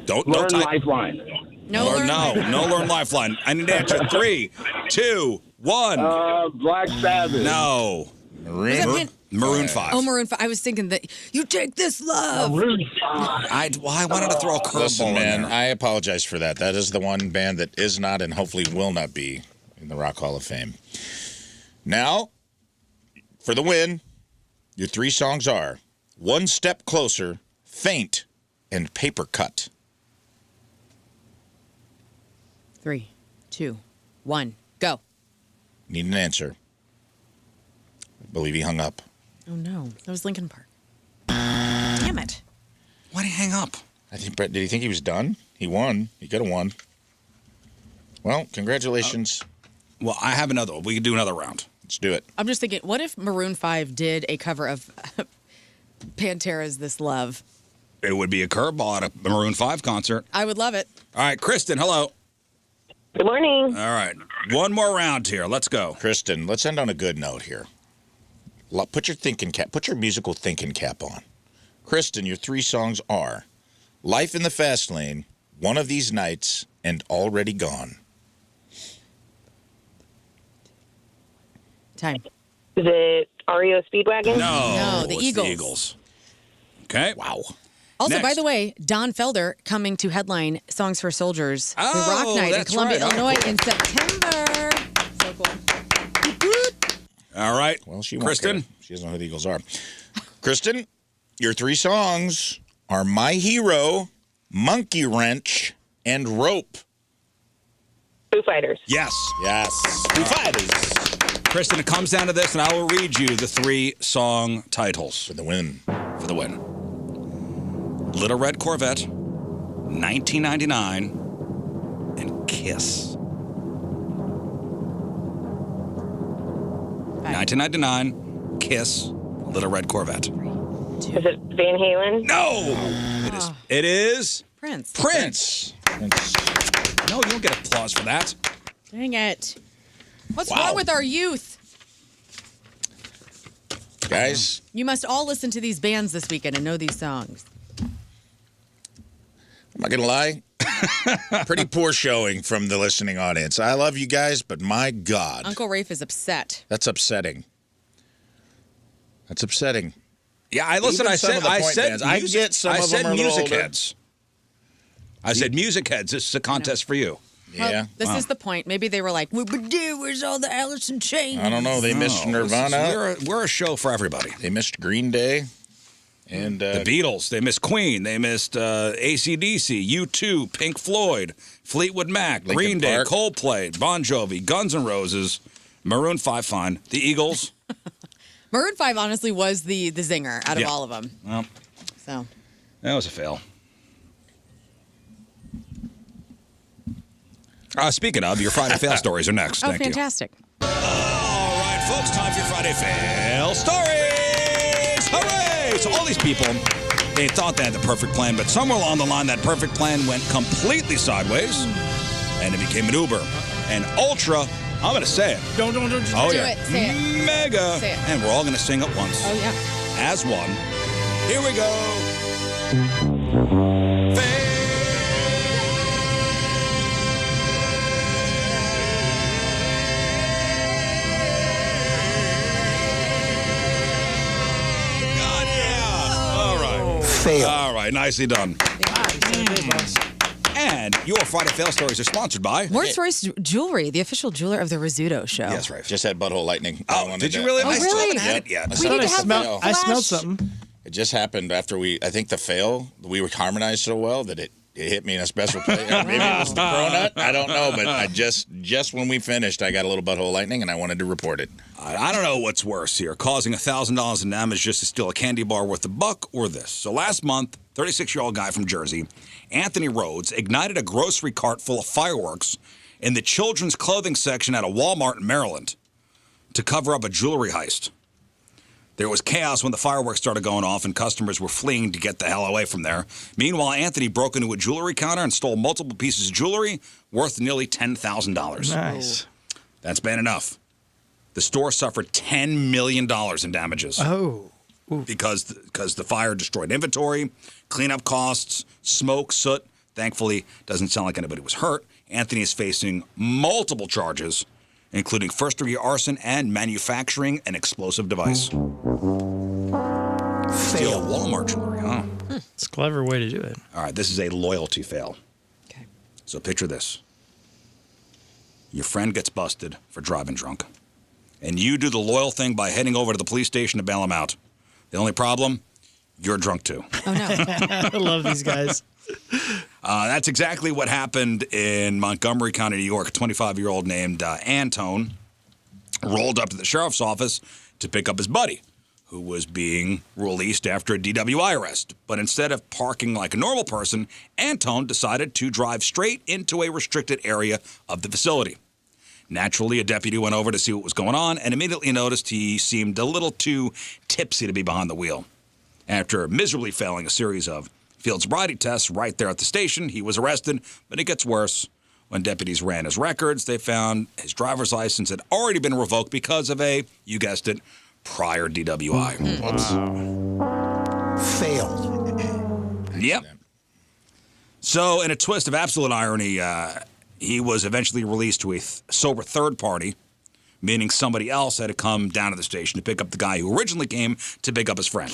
A: Don't
L: Learn
A: type.
L: Lifeline.
C: No,
A: Learn Lifeline. I need to answer. 3, 2, 1.
L: Black Sabbath.
A: No. Maroon 5.
C: Oh, Maroon 5. I was thinking that you take this love.
A: I wanted to throw a
D: Listen,
A: curveball in
D: man,
A: there.
D: I apologize for that. That is the one band that is not and hopefully will not be in the Rock Hall of Fame. Now, for the win, your 3 songs are One Step Closer, Faint, and Paper Cut.
C: 3, 2, 1, go.
D: Need an answer. I believe he hung up.
C: Oh no, that was Lincoln Park. Damn it!
A: Why'd he hang up?
D: I think Brett. Did he think he was done? He won. He could have won. Well, congratulations.
A: Well, I have another one. We can do another round.
D: Let's do it.
C: I'm just thinking, what if Maroon 5 did a cover of Pantera's "This Love"?
A: It would be a curveball at a Maroon 5 concert.
C: I would love it.
A: All right, Kristen, hello.
K: Good morning.
A: All right, one more round here. Let's go.
D: Kristen, let's end on a good note here. Put your thinking cap. Put your musical thinking cap on. Kristen, your 3 songs are Life in the Fast Lane, One of These Nights, and Already Gone.
C: Time.
K: Is it REO Speedwagon?
C: No, the
A: it's
C: Eagles.
A: The Eagles. Okay.
D: Wow.
C: Also,
A: Next.
C: by the way, Don Felder coming to headline Songs for Soldiers, the
A: Oh,
C: Rock Night in
A: that's
C: Columbia,
A: right. Oh,
C: Illinois
A: cool.
C: in September. So cool.
A: All right.
D: Well, she won't
A: Kristen.
D: care. She doesn't know who the Eagles are. Kristen, your 3 songs are My Hero, Monkey Wrench, and Rope.
K: Foo Fighters.
A: Yes.
D: Yes. Foo Fighters.
A: Kristen, it comes down to this, and I will read you the 3 song titles
D: For the win.
A: for the win. Little Red Corvette, 1999, and Kiss. 1999, Kiss, Little Red Corvette.
K: Is it Van Halen?
A: No! It is
C: Prince.
A: Prince. No, you don't get applause for that.
C: Dang it. What's
D: Wow.
C: wrong with our youth?
D: Guys,
C: You must all listen to these bands this weekend and know these songs.
D: I'm not going to lie. Pretty poor showing from the listening audience. I love you guys, but my God.
C: Uncle Rafe is upset.
D: That's upsetting. That's upsetting.
A: Yeah, I listen.
D: Even
A: I
D: some
A: said
D: of the
A: I
D: point
A: said
D: bands. I
A: music,
D: get some
A: I
D: of
A: said
D: them are a little
A: music
D: older.
A: heads. I said music heads. This is a contest for you.
C: Well,
D: Yeah.
C: this is the point. Maybe they were like, where's all the Alice in Chains?
D: I don't know. They missed
A: No, this is-
D: Nirvana.
A: We're a show for everybody.
D: They missed Green Day. And
A: The Beatles. They missed Queen. They missed AC/DC, U2, Pink Floyd, Fleetwood Mac,
D: Linkin
A: Green Day,
D: Park.
A: Coldplay, Bon Jovi, Guns N' Roses, Maroon 5, fine. The Eagles.
C: Maroon 5 honestly was the zinger out of
A: Yeah.
C: all of them.
A: Well,
C: So
A: that was a fail. Speaking of, your Friday fail stories are next.
C: Oh,
A: Thank you.
C: fantastic.
A: All right, folks, time for your Friday fail stories. Hooray! So all these people, they thought they had the perfect plan, but somewhere along the line, that perfect plan went completely sideways, and it became an Uber, an ultra. I'm going to say it.
B: Don't.
A: Oh,
C: Do
A: yeah.
C: it. Say it.
A: Mega.
C: Say it.
A: And we're all going to sing at once.
C: Oh, yeah.
A: As one. Here we go. God, yeah. All right.
J: Fail.
A: All right. Nicely done. And your Friday Fail Stories are sponsored by...
C: Morris Royce Jewelry, the official jeweler of the Rizzuto Show.
A: Yes, Rafe.
D: just had butthole lightning. I
A: Oh,
D: wanted
A: did you
D: to-
A: really?
C: Oh,
A: I still
C: really?
A: haven't had it yet.
C: We need to have the
B: I smelled
C: flash.
B: something.
D: It just happened after I think the fail, we were harmonized so well that it hit me in a special place. Maybe it was the cronut. I don't know, but I just when we finished, I got a little butthole lightning, and I wanted to report it.
A: I don't know what's worse here, causing $1,000 in damage just to steal a candy bar worth $1 or this. So last month, 36-year-old guy from Jersey, Anthony Rhodes, ignited a grocery cart full of fireworks in the children's clothing section at a Walmart in Maryland to cover up a jewelry heist. There was chaos when the fireworks started going off and customers were fleeing to get the hell away from there. Meanwhile, Anthony broke into a jewelry counter and stole multiple pieces of jewelry worth nearly $10,000.
B: Nice.
A: That's bad enough. The store suffered $10 million in damages.
B: Oh.
A: Because the fire destroyed inventory, cleanup costs, smoke, soot. Thankfully, doesn't sound like anybody was hurt. Anthony is facing multiple charges, including first-degree arson and manufacturing an explosive device. Steal Walmart jewelry, huh?
B: It's a clever way to do it.
A: All right, this is a loyalty fail.
C: Okay.
A: So picture this. Your friend gets busted for driving drunk, and you do the loyal thing by heading over to the police station to bail him out. The only problem, you're drunk too.
C: Oh, no.
B: I love these guys.
A: That's exactly what happened in Montgomery County, New York. A 25-year-old named Antone rolled up to the sheriff's office to pick up his buddy, who was being released after a DWI arrest. But instead of parking like a normal person, Antone decided to drive straight into a restricted area of the facility. Naturally, a deputy went over to see what was going on and immediately noticed he seemed a little too tipsy to be behind the wheel. After miserably failing a series of field sobriety tests right there at the station, he was arrested, but it gets worse. When deputies ran his records, they found his driver's license had already been revoked because of a, you guessed it, prior DWI.
M: Failed.
A: Yep. So, in a twist of absolute irony, he was eventually released to a sober third party, meaning somebody else had to come down to the station to pick up the guy who originally came to pick up his friend.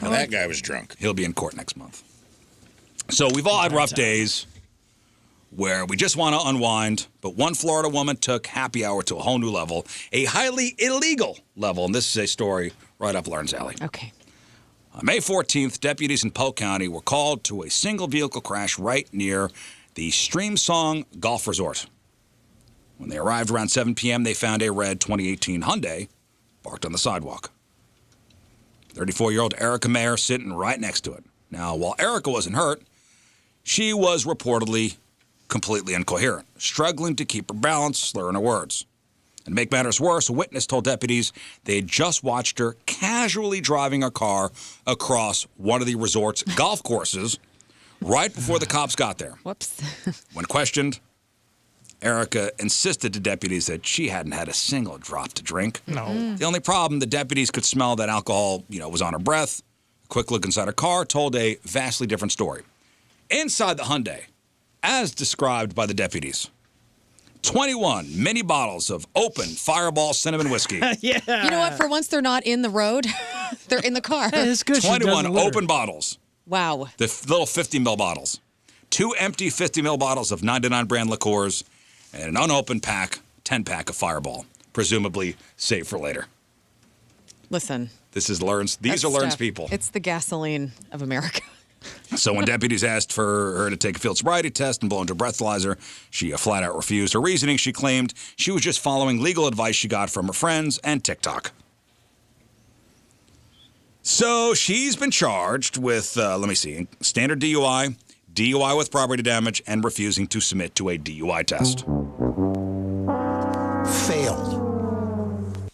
D: Well, that guy was drunk.
A: He'll be in court next month. So we've all had rough days where we just want to unwind, but one Florida woman took happy hour to a whole new level, a highly illegal level, and this is a story right up Lauren's alley.
C: Okay.
A: On May 14th, deputies in Polk County were called to a single vehicle crash right near the Stream Song Golf Resort. When they arrived around 7 p.m., they found a red 2018 Hyundai parked on the sidewalk. 34-year-old Erica Mayer sitting right next to it. Now, while Erica wasn't hurt, she was reportedly completely incoherent, struggling to keep her balance, slurring her words. And to make matters worse, a witness told deputies they had just watched her casually driving a car across one of the resort's golf courses right before the cops got there.
C: Whoops.
A: When questioned, Erica insisted to deputies that she hadn't had a single drop to drink.
B: No.
A: The only problem, the deputies could smell that alcohol, was on her breath. A quick look inside her car told a vastly different story. Inside the Hyundai, as described by the deputies, 21 mini bottles of open Fireball cinnamon whiskey.
B: Yeah.
C: You know what? For once, they're not in the road. They're in the car.
B: Hey, it's good.
A: 21 open bottles.
C: Wow.
A: The little 50 ml bottles. 2 empty 50 ml bottles of 99 brand liqueurs and an unopened 10-pack of Fireball, presumably saved for later.
C: Listen.
A: These are Learn's people.
C: It's the gasoline of America.
A: So when deputies asked for her to take a field sobriety test and blow into a breathalyzer, she flat out refused. Her reasoning, she claimed she was just following legal advice she got from her friends and TikTok. So she's been charged with, standard DUI, DUI with property damage, and refusing to submit to a DUI test.
M: Failed.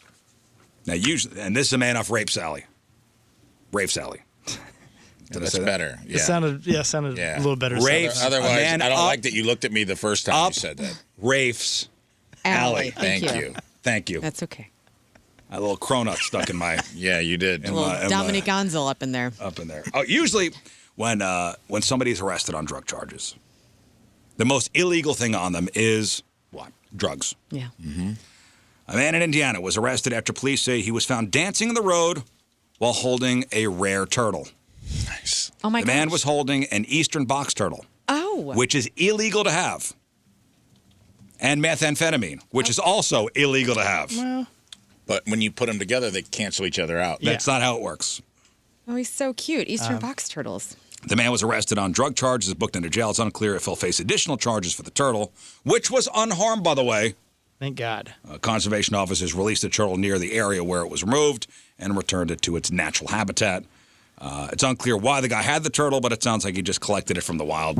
A: Now, usually, and this is a man off Rape Sally. Rape Sally.
D: Did I say better? Yeah.
B: It sounded a little better.
A: Rafe's
D: Otherwise,
A: man
D: I don't
A: up,
D: like that you looked at me the first time you said that.
A: Rafe's
C: Alley.
A: Alley.
C: Thank you.
A: Thank you.
C: That's okay.
A: A little cronut stuck in my...
D: Yeah, you did.
C: A little Dominic Gonzel up in there.
A: Up in there. Oh, usually, when somebody's arrested on drug charges, the most illegal thing on them is what? Drugs.
C: Yeah.
A: Mm-hmm. A man in Indiana was arrested after police say he was found dancing in the road while holding a rare turtle.
D: Nice.
C: Oh, my
A: The
C: gosh.
A: man was holding an eastern box turtle, which is illegal to have, and methamphetamine, which is also illegal to have.
B: Well,
D: but when you put them together, they cancel each other out.
A: That's not how it works.
C: Oh, he's so cute. Eastern box turtles.
A: The man was arrested on drug charges, booked into jail. It's unclear if he'll face additional charges for the turtle, which was unharmed, by the way.
B: thank God.
A: Conservation officers released the turtle near the area where it was removed and returned it to its natural habitat. It's unclear why the guy had the turtle, but it sounds like he just collected it from the wild.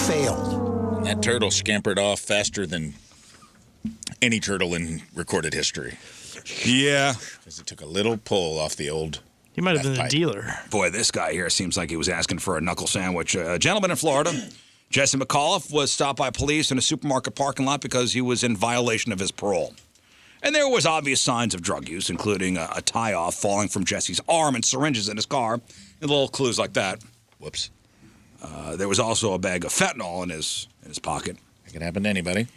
M: Failed.
D: That turtle scampered off faster than any turtle in recorded history.
A: Yeah.
D: Because it took a little pull off the old.
B: He might have been
D: meth
B: the
D: pipe.
B: dealer.
A: Boy, this guy here seems like he was asking for a knuckle sandwich. A gentleman in Florida, Jesse McAuliffe, was stopped by police in a supermarket parking lot because he was in violation of his parole. And there was obvious signs of drug use, including a tie-off falling from Jesse's arm and syringes in his car, and little clues like that.
D: Whoops.
A: There was also a bag of fentanyl in his pocket.
D: It can happen to anybody.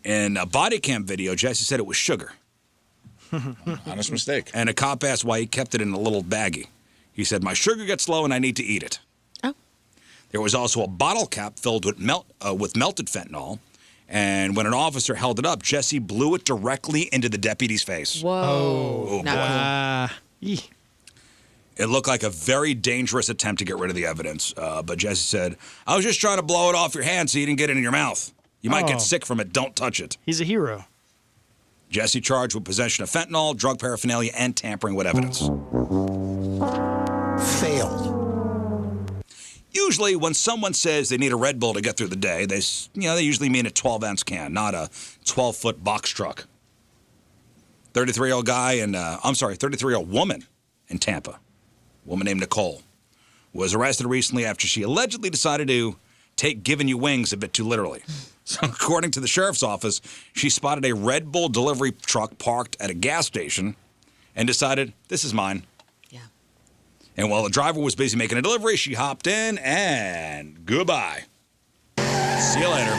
A: In a body cam video, Jesse said it was sugar.
D: Honest mistake.
A: And a cop asked why he kept it in a little baggie. He said, "My sugar gets low and I need to eat it."
C: Oh.
A: There was also a bottle cap filled with melted fentanyl. And when an officer held it up, Jesse blew it directly into the deputy's face.
C: Whoa.
A: Oh,
C: Not
A: boy. It looked like a very dangerous attempt to get rid of the evidence. But Jesse said, "I was just trying to blow it off your hand so you didn't get it in your mouth. You might get sick from it. Don't touch it."
B: He's a hero.
A: Jesse charged with possession of fentanyl, drug paraphernalia, and tampering with evidence.
N: Failed.
A: Usually, when someone says they need a Red Bull to get through the day, they usually mean a 12-ounce can, not a 12-foot box truck. 33-year-old woman in Tampa, a woman named Nicole, was arrested recently after she allegedly decided to take giving you wings a bit too literally. So, according to the sheriff's office, she spotted a Red Bull delivery truck parked at a gas station and decided, "This is mine."
C: Yeah.
A: And while the driver was busy making a delivery, she hopped in and goodbye. See you later.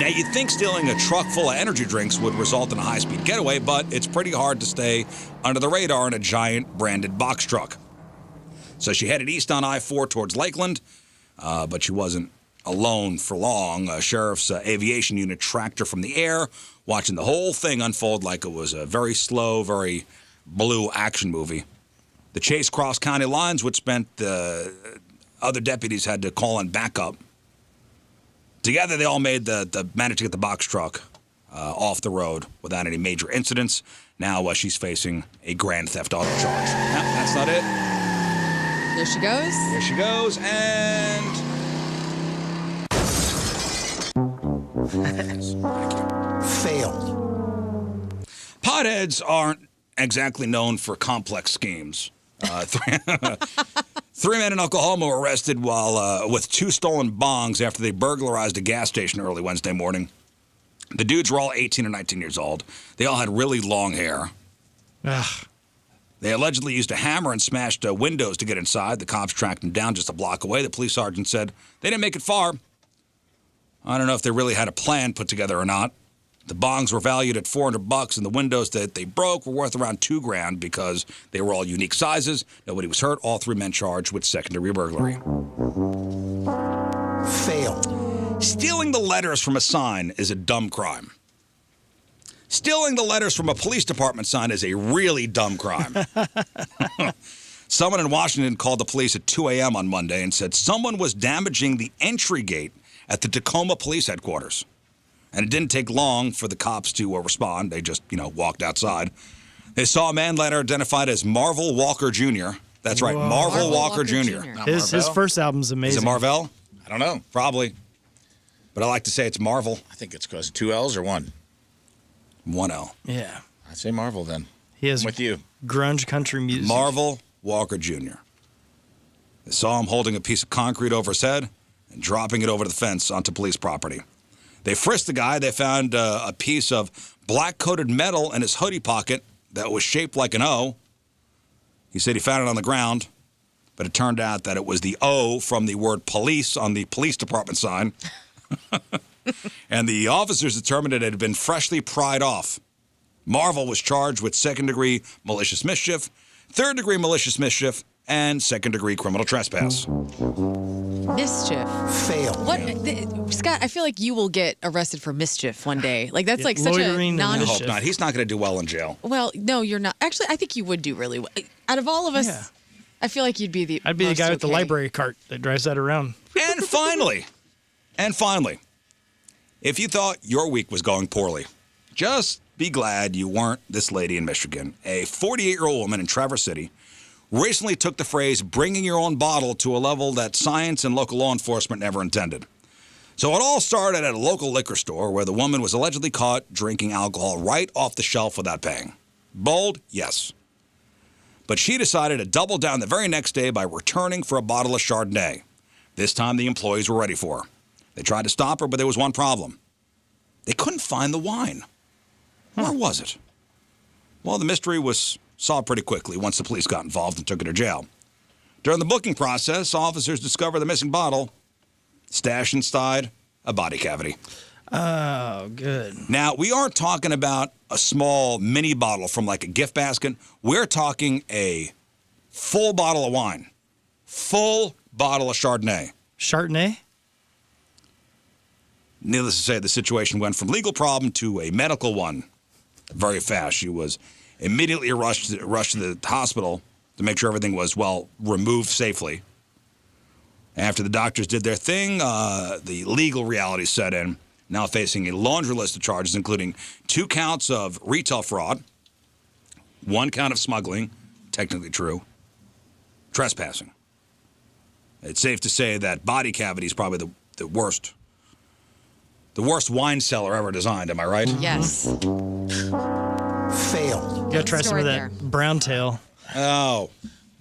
A: Now, you'd think stealing a truck full of energy drinks would result in a high-speed getaway, but it's pretty hard to stay under the radar in a giant branded box truck. So she headed east on I-4 towards Lakeland, but she wasn't alone for long. A sheriff's aviation unit tracked her from the air, watching the whole thing unfold like it was a very slow, very blue action movie. The chase crossed county lines, which meant the other deputies had to call in backup. Together, they all managed to get the box truck off the road without any major incidents. Now she's facing a grand theft auto charge. No, that's not it.
C: There she goes.
A: There she goes, and...
N: Failed.
A: Potheads aren't exactly known for complex schemes. Three men in Oklahoma were arrested with 2 stolen bongs after they burglarized a gas station early Wednesday morning. The dudes were all 18 and 19 years old. They all had really long hair.
B: Ugh.
A: They allegedly used a hammer and smashed windows to get inside. The cops tracked them down just a block away. The police sergeant said they didn't make it far. I don't know if they really had a plan put together or not. The bongs were valued at $400, and the windows that they broke were worth around $2,000 because they were all unique sizes. Nobody was hurt. All 3 men charged with second-degree burglary.
N: Failed.
A: Stealing the letters from a sign is a dumb crime. Stealing the letters from a police department sign is a really dumb crime. Someone in Washington called the police at 2 a.m. on Monday and said someone was damaging the entry gate at the Tacoma Police Headquarters. And it didn't take long for the cops to respond. They just, walked outside. They saw a man later identified as Marvel Walker Jr. That's right, Marvel Walker Jr.
B: His first album's amazing.
A: Is it Marvel?
D: I don't know.
A: Probably. But I like to say it's Marvel.
D: I think it's because 2 L's or 1.
A: 1 L.
B: Yeah.
D: I'd say Marvel then.
B: He has
D: I'm with you.
B: grunge country music.
A: Marvel Walker Jr. They saw him holding a piece of concrete over his head and dropping it over the fence onto police property. They frisked the guy. They found a piece of black-coated metal in his hoodie pocket that was shaped like an O. He said he found it on the ground, but it turned out that it was the O from the word police on the police department sign. And the officers determined it had been freshly pried off. Marvel was charged with second-degree malicious mischief, third-degree malicious mischief, and second-degree criminal trespass.
C: Mischief.
N: Failed.
C: What, Scott? I feel like you will get arrested for mischief one day. Like that's like such a
B: loitering and
A: I
C: non.
A: hope not. He's not going to do well in jail.
C: Well, no, you're not. Actually, I think you would do really well. Out of all of us,
B: Yeah.
C: I feel like you'd be the.
B: I'd be the
C: most
B: guy with the
C: okay.
B: library cart that drives that around.
A: And finally, if you thought your week was going poorly, just be glad you weren't this lady in Michigan. A 48-year-old woman in Traverse City recently took the phrase bringing your own bottle to a level that science and local law enforcement never intended. So it all started at a local liquor store where the woman was allegedly caught drinking alcohol right off the shelf without paying. Bold? Yes. But she decided to double down the very next day by returning for a bottle of Chardonnay. This time the employees were ready for her. They tried to stop her, but there was one problem. They couldn't find the wine. Where was it? Well, the mystery was solved pretty quickly once the police got involved and took her to jail. During the booking process, officers discovered the missing bottle stashed inside a body cavity.
B: Oh, good.
A: Now, we aren't talking about a small mini bottle from like a gift basket. We're talking a full bottle of wine. Full bottle of Chardonnay.
B: Chardonnay?
A: Needless to say, the situation went from legal problem to a medical one very fast. She was immediately rushed to the hospital to make sure everything was, well, removed safely. After the doctors did their thing, the legal reality set in, now facing a laundry list of charges, including 2 counts of retail fraud, 1 count of smuggling, technically true, trespassing. It's safe to say that body cavity is probably the worst wine cellar ever designed, am I right?
C: Yes.
N: Fail.
B: You gotta try some of that brown tail.
A: Oh.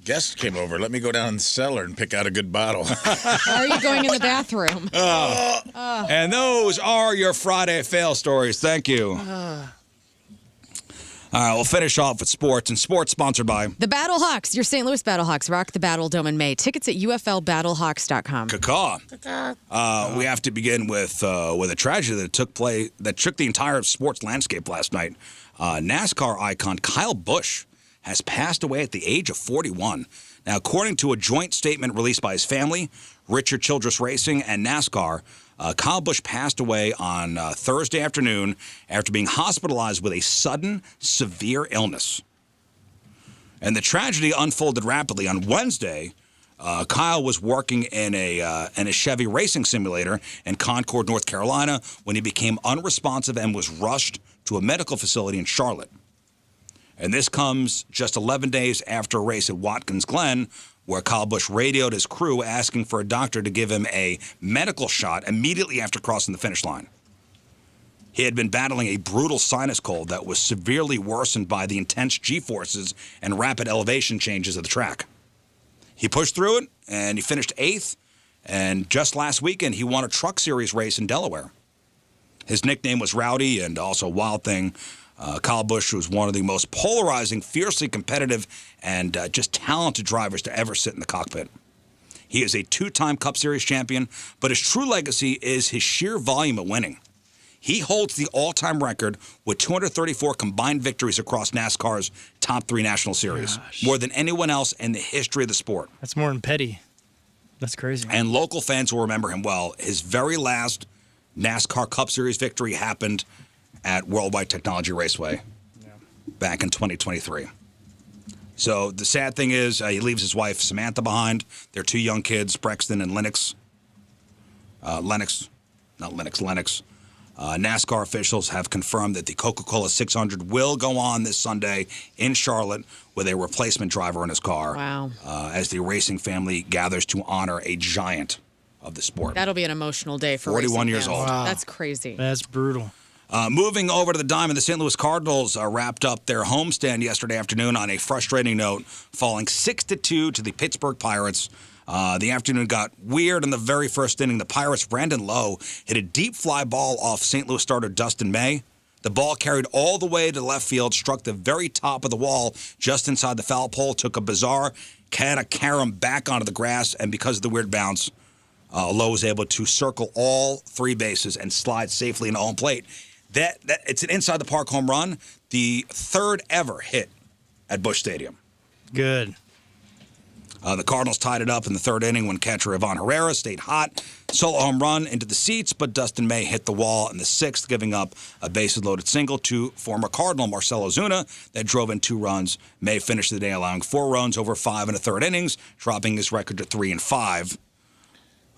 D: Guest came over. Let me go down in the cellar and pick out a good bottle.
C: Why are you going in the bathroom?
A: And those are your Friday fail stories. Thank you. All right, we'll finish off with sports, and sports sponsored by
C: The Battlehawks. Your St. Louis Battlehawks rock the Battle Dome in May. Tickets at uflbattlehawks.com.
A: Caw. We have to begin with a tragedy that took the entire sports landscape last night. NASCAR icon Kyle Busch has passed away at the age of 41. Now, according to a joint statement released by his family, Richard Childress Racing and NASCAR, Kyle Busch passed away on Thursday afternoon after being hospitalized with a sudden, severe illness. And the tragedy unfolded rapidly. On Wednesday, Kyle was working in a Chevy racing simulator in Concord, North Carolina, when he became unresponsive and was rushed to a medical facility in Charlotte. And this comes just 11 days after a race at Watkins Glen, where Kyle Busch radioed his crew asking for a doctor to give him a medical shot immediately after crossing the finish line. He had been battling a brutal sinus cold that was severely worsened by the intense G-forces and rapid elevation changes of the track. He pushed through it, and he finished 8th, and just last weekend he won a Truck Series race in Delaware. His nickname was Rowdy and also Wild Thing. Kyle Busch was one of the most polarizing, fiercely competitive, and just talented drivers to ever sit in the cockpit. He is a 2-time Cup Series champion, but his true legacy is his sheer volume of winning. He holds the all-time record with 234 combined victories across NASCAR's top 3 National Series, more than anyone else in the history of the sport.
B: That's more than Petty. That's crazy.
A: And local fans will remember him well. His very last NASCAR Cup Series victory happened at Worldwide Technology Raceway back in 2023. So the sad thing is he leaves his wife, Samantha, behind. Their 2 young kids, Brexton and Lennox. Lennox. NASCAR officials have confirmed that the Coca-Cola 600 will go on this Sunday in Charlotte with a replacement driver in his car.
C: Wow.
A: As the racing family gathers to honor a giant of the sport.
C: That'll be an emotional day for
A: 41
C: racing
A: years
C: fans.
A: old.
B: Wow.
C: That's crazy.
B: That's brutal.
A: Moving over to the Diamond, the St. Louis Cardinals wrapped up their homestand yesterday afternoon on a frustrating note, falling 6-2 to the Pittsburgh Pirates. The afternoon got weird in the very first inning. The Pirates' Brandon Lowe hit a deep fly ball off St. Louis starter Dustin May. The ball carried all the way to left field, struck the very top of the wall just inside the foul pole, took a bizarre carom back onto the grass, and because of the weird bounce, Lowe was able to circle all 3 bases and slide safely into home plate. That it's an inside the park home run, the 3rd ever hit at Busch Stadium.
B: Good.
A: The Cardinals tied it up in the 3rd inning when catcher Ivan Herrera stayed hot. Solo home run into the seats, but Dustin May hit the wall in the 6th, giving up a bases-loaded single to former Cardinal Marcell Ozuna that drove in 2 runs. May finished the day allowing 4 runs over 5 1/3 innings, dropping his record to 3-5.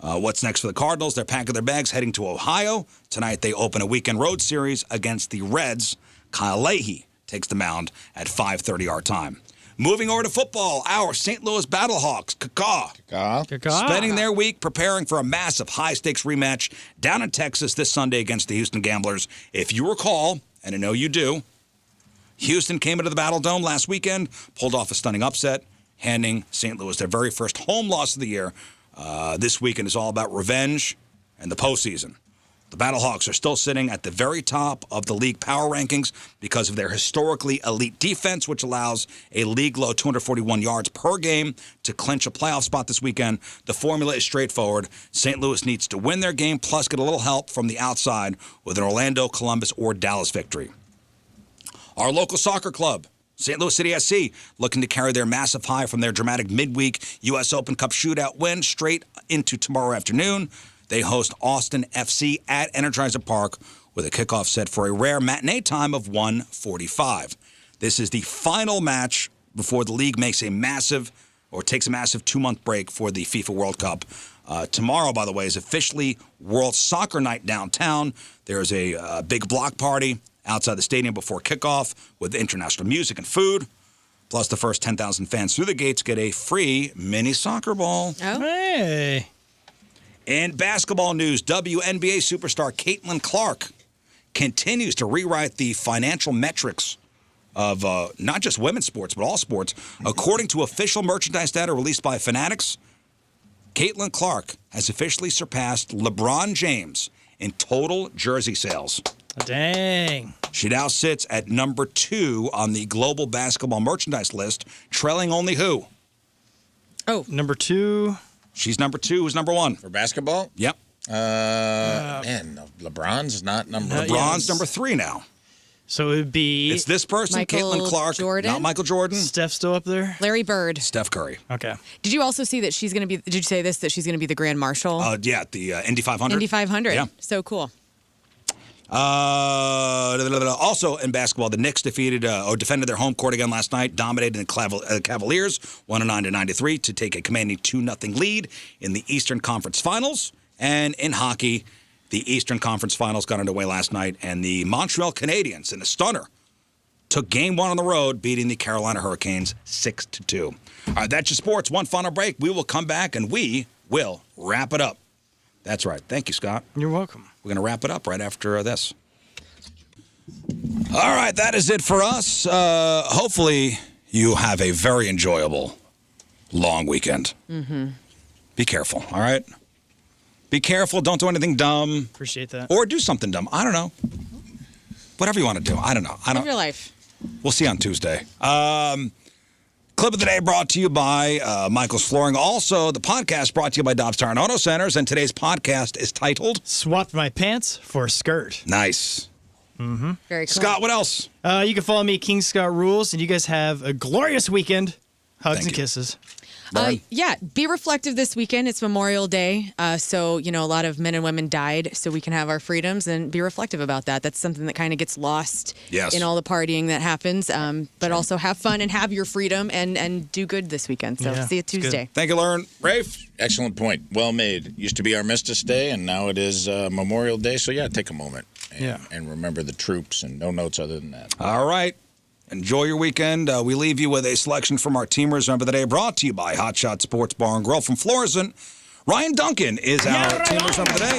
A: What's next for the Cardinals? They're packing their bags, heading to Ohio. Tonight they open a weekend road series against the Reds. Kyle Leahy takes the mound at 5:30 our time. Moving over to football, our St. Louis Battlehawks, spending their week preparing for a massive high-stakes rematch down in Texas this Sunday against the Houston Gamblers. If you recall, and I know you do, Houston came into the Battle Dome last weekend, pulled off a stunning upset, handing St. Louis their very first home loss of the year. This weekend is all about revenge and the postseason. The Battlehawks are still sitting at the very top of the league power rankings because of their historically elite defense, which allows a league-low 241 yards per game to clinch a playoff spot this weekend. The formula is straightforward. St. Louis needs to win their game, plus get a little help from the outside with an Orlando, Columbus, or Dallas victory. Our local soccer club, St. Louis City SC, looking to carry their massive high from their dramatic midweek U.S. Open Cup shootout win straight into tomorrow afternoon. They host Austin FC at Energizer Park with a kickoff set for a rare matinee time of 1:45. This is the final match before the league takes a massive 2-month break for the FIFA World Cup. Tomorrow, by the way, is officially World Soccer Night downtown. There's a big block party outside the stadium before kickoff with international music and food. Plus, the first 10,000 fans through the gates get a free mini soccer ball.
C: Oh.
B: Hey.
A: In basketball news, WNBA superstar Caitlin Clark continues to rewrite the financial metrics of not just women's sports, but all sports. According to official merchandise data released by Fanatics, Caitlin Clark has officially surpassed LeBron James in total jersey sales.
B: Dang.
A: She now sits at number 2 on the global basketball merchandise list, trailing only who?
C: Oh.
B: Number 2.
A: She's number 2. Who's number 1?
D: For basketball?
A: Yep.
D: Man, LeBron's not number one.
A: LeBron's number 3 now.
B: So it would be...
A: It's this person,
C: Michael
A: Caitlin Clark,
C: Jordan?
A: not Michael Jordan.
B: Steph still up there?
C: Larry Bird.
A: Steph Curry.
B: Okay.
C: Did you also see that she's going to be, did you say this, that she's going to be the Grand Marshal?
A: Yeah, the Indy 500.
C: Indy 500.
A: Yeah.
C: So cool.
A: Also in basketball, the Knicks defended their home court again last night, dominated the Cavaliers 109-93 to take a commanding 2-0 lead in the Eastern Conference Finals. And in hockey, the Eastern Conference Finals got underway last night, and the Montreal Canadiens, in a stunner, took Game 1 on the road, beating the Carolina Hurricanes 6-2. All right, that's your sports. One final break. We will come back, and we will wrap it up. That's right. Thank you, Scott.
B: You're welcome.
A: We're going to wrap it up right after this. All right, that is it for us. Hopefully, you have a very enjoyable long weekend. Mm-hmm. Be careful, all right? Be careful. Don't do anything dumb.
B: Appreciate that.
A: Or do something dumb. I don't know. Whatever you want to do. I don't know.
C: Live your life.
A: We'll see you on Tuesday. Clip of the day brought to you by Michael's Flooring. Also, the podcast brought to you by Dobbs Tire and Auto Centers. And today's podcast is titled...
B: Swapped my pants for a skirt.
A: Nice.
B: Mm-hmm.
C: Very cool.
A: Scott, what else?
B: You can follow me, King Scott Rules, and you guys have a glorious weekend. Hugs
A: Thank
B: and
A: you.
B: kisses.
C: Yeah, be reflective this weekend. It's Memorial Day. So, a lot of men and women died so we can have our freedoms, and be reflective about that. That's something that kind of gets lost in all the partying that happens. But also have fun and have your freedom and do good this weekend. So see you Tuesday.
A: Thank you, Lauren. Rafe?
D: Excellent point. Well made. It used to be Armistice Day, and now it is Memorial Day. So, yeah, take a moment and remember the troops, and no notes other than that.
A: All right. Enjoy your weekend. We leave you with a selection from our Teamers Remember the Day, brought to you by Hot Shot Sports Bar and Grill from Florissant. Ryan Duncan is our Teamers Remember the Day.